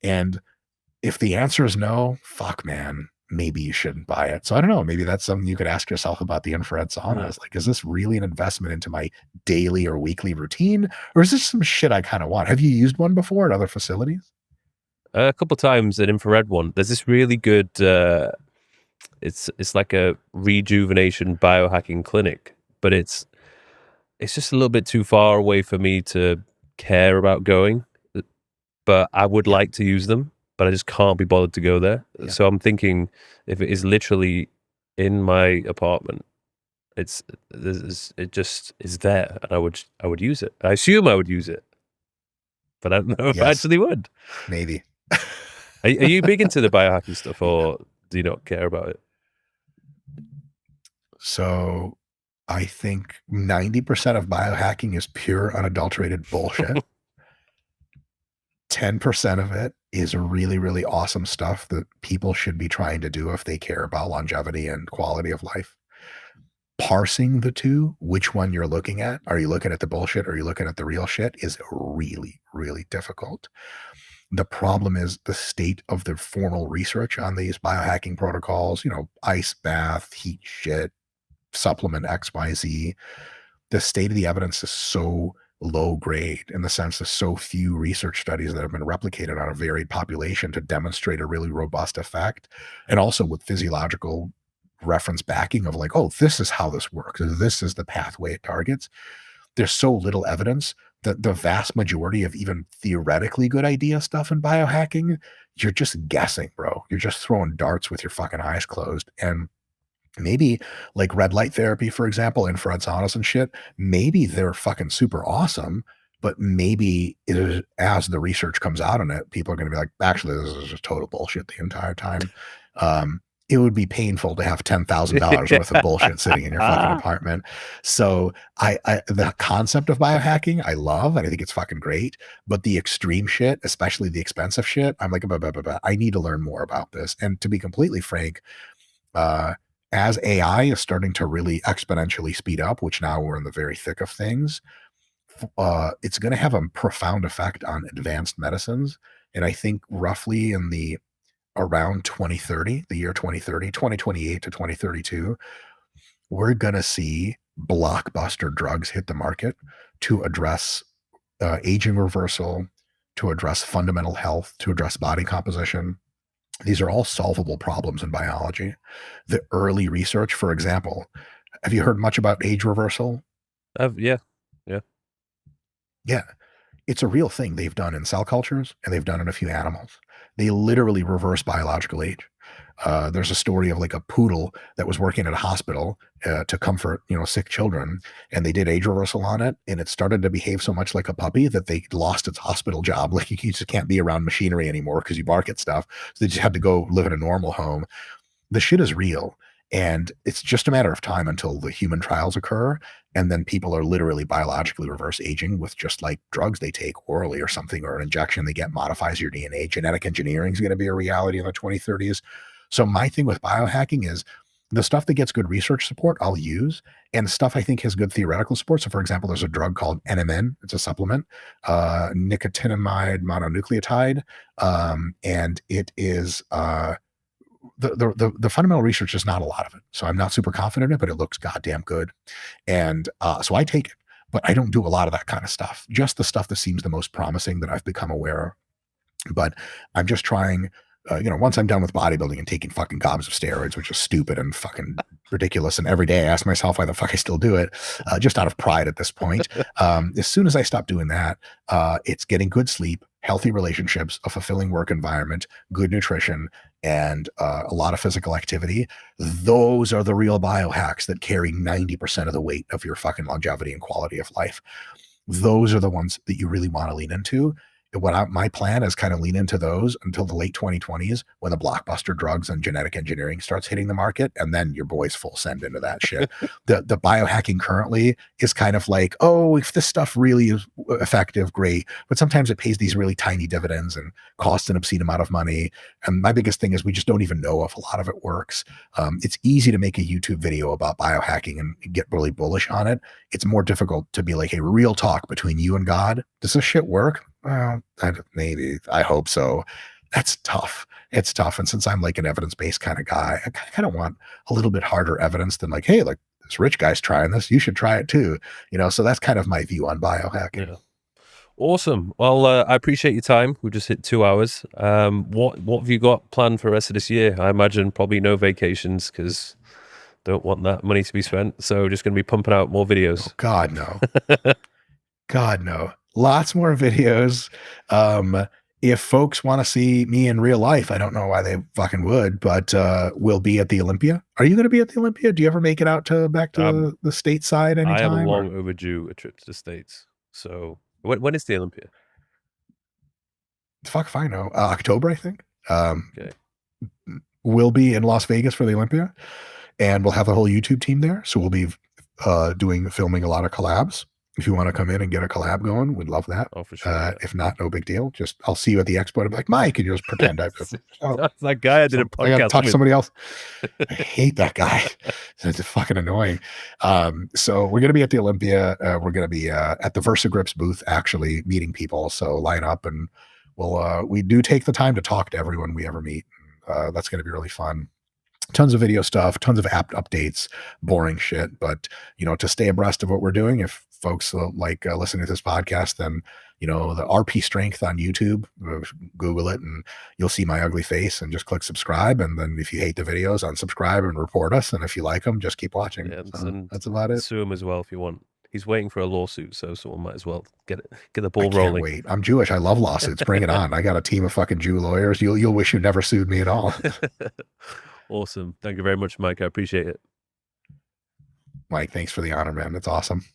And if the answer is no, fuck man, maybe you shouldn't buy it. So I don't know. Maybe that's something you could ask yourself about the infrared sauna. Yeah. Is like, is this really an investment into my daily or weekly routine? Or is this some shit I kind of want? Have you used one before at other facilities? A couple times an infrared one. There's this really good. It's like a rejuvenation biohacking clinic, but it's just a little bit too far away for me to care about going. But I would like to use them, but I just can't be bothered to go there. Yeah. So I'm thinking if it is literally in my apartment, it just is there, and I would use it. I assume I would use it, but I don't know if I Yes. actually would. Maybe. Are you big into the biohacking stuff, or do you not care about it? So I think 90% of biohacking is pure unadulterated bullshit. 10% of it is really, really awesome stuff that people should be trying to do if they care about longevity and quality of life. Parsing the two, which one you're looking at, are you looking at the bullshit or are you looking at the real shit, is really, really difficult. The problem is the state of the formal research on these biohacking protocols, ice bath, heat shit, supplement XYZ. The state of the evidence is so low grade in the sense there's so few research studies that have been replicated on a varied population to demonstrate a really robust effect. And also with physiological reference backing of like, oh, this is how this works. This is the pathway it targets. There's so little evidence that the vast majority of even theoretically good idea stuff in biohacking, you're just guessing, bro. You're just throwing darts with your fucking eyes closed. And Maybe like red light therapy, for example, infrared saunas and shit, maybe they're fucking super awesome, but maybe as the research comes out on it, people are going to be like, actually, this is just total bullshit the entire time. Um, it would be painful to have $10,000 worth of bullshit sitting in your fucking apartment. So the concept of biohacking, I love, and I think it's fucking great. But the extreme shit, especially the expensive shit, I'm like, I need to learn more about this. And to be completely frank, uh, as AI is starting to really exponentially speed up, which now we're in the very thick of things, it's going to have a profound effect on advanced medicines. And I think roughly in the around 2030, the year 2030, 2028 to 2032, we're going to see blockbuster drugs hit the market to address aging reversal, to address fundamental health, to address body composition. These are all solvable problems in biology. The early research, for example, have you heard much about age reversal? Yeah. Yeah, it's a real thing they've done in cell cultures and they've done in a few animals. They literally reverse biological age. There's a story of like a poodle that was working at a hospital to comfort, sick children, and they did age reversal on it, and it started to behave so much like a puppy that they lost its hospital job. Like you just can't be around machinery anymore because you bark at stuff. So they just had to go live in a normal home. The shit is real. And it's just a matter of time until the human trials occur. And then people are literally biologically reverse aging with just like drugs they take orally or something, or an injection they get modifies your DNA. Genetic engineering is going to be a reality in the 2030s. So my thing with biohacking is the stuff that gets good research support, I'll use, and stuff I think has good theoretical support. So, for example, there's a drug called NMN. It's a supplement, nicotinamide mononucleotide, and it is the fundamental research is not a lot of it. So I'm not super confident in it, but it looks goddamn good. And so I take it, but I don't do a lot of that kind of stuff. Just the stuff that seems the most promising that I've become aware of. But I'm just trying, once I'm done with bodybuilding and taking fucking gobs of steroids, which is stupid and fucking ridiculous. And every day I ask myself why the fuck I still do it, just out of pride at this point. As soon as I stop doing that, it's getting good sleep, healthy relationships, a fulfilling work environment, good nutrition, and a lot of physical activity. Those are the real biohacks that carry 90% of the weight of your fucking longevity and quality of life. Those are the ones that you really want to lean into. My plan is kind of lean into those until the late 2020s when the blockbuster drugs and genetic engineering starts hitting the market, and then your boys full send into that shit. The biohacking currently is kind of like, oh, if this stuff really is effective, great, but sometimes it pays these really tiny dividends and costs an obscene amount of money. And my biggest thing is we just don't even know if a lot of it works. It's easy to make a YouTube video about biohacking and get really bullish on it. It's more difficult to be like, hey, real talk between you and God. Does this shit work? Well, maybe. I hope so. That's tough. It's tough. And since I'm like an evidence-based kind of guy, I kind of want a little bit harder evidence than like, hey, like this rich guy's trying this. You should try it too. So that's kind of my view on biohacking. Yeah. Awesome. Well, I appreciate your time. We just hit 2 hours. What have you got planned for the rest of this year? I imagine probably no vacations because don't want that money to be spent. So just going to be pumping out more videos. Oh, God, no. God, no. Lots more videos. If folks want to see me in real life, I don't know why they fucking would, but we'll be at the Olympia. Are you going to be at the Olympia? Do you ever make it out back to the stateside anytime? I am long overdue a trip to the States. So when is the Olympia? Fuck if I know. October, I think. Okay. We'll be in Las Vegas for the Olympia, and we'll have the whole YouTube team there. So we'll be filming a lot of collabs. If you want to come in and get a collab going, we'd love that. Oh, for sure. Yeah. If not, no big deal. Just I'll see you at the expo and be like, Mike, and you just pretend That's that guy I did a podcast. I got to talk to somebody else. I hate that guy. It's fucking annoying. So we're gonna be at the Olympia. We're gonna be at the VersaGrips booth, actually meeting people. So line up, and we do take the time to talk to everyone we ever meet. That's gonna be really fun. Tons of video stuff, tons of app updates, boring shit. But, to stay abreast of what we're doing, if folks like listening to this podcast, then, the RP Strength on YouTube, Google it and you'll see my ugly face and just click subscribe. And then if you hate the videos, unsubscribe and report us. And if you like them, just keep watching. Yeah, so that's about it. Sue him as well if you want. He's waiting for a lawsuit, so someone might as well get the ball rolling. Wait, I'm Jewish. I love lawsuits. Bring it on. I got a team of fucking Jew lawyers. You'll wish you never sued me at all. Awesome. Thank you very much, Mike. I appreciate it. Mike, thanks for the honor, man. That's awesome.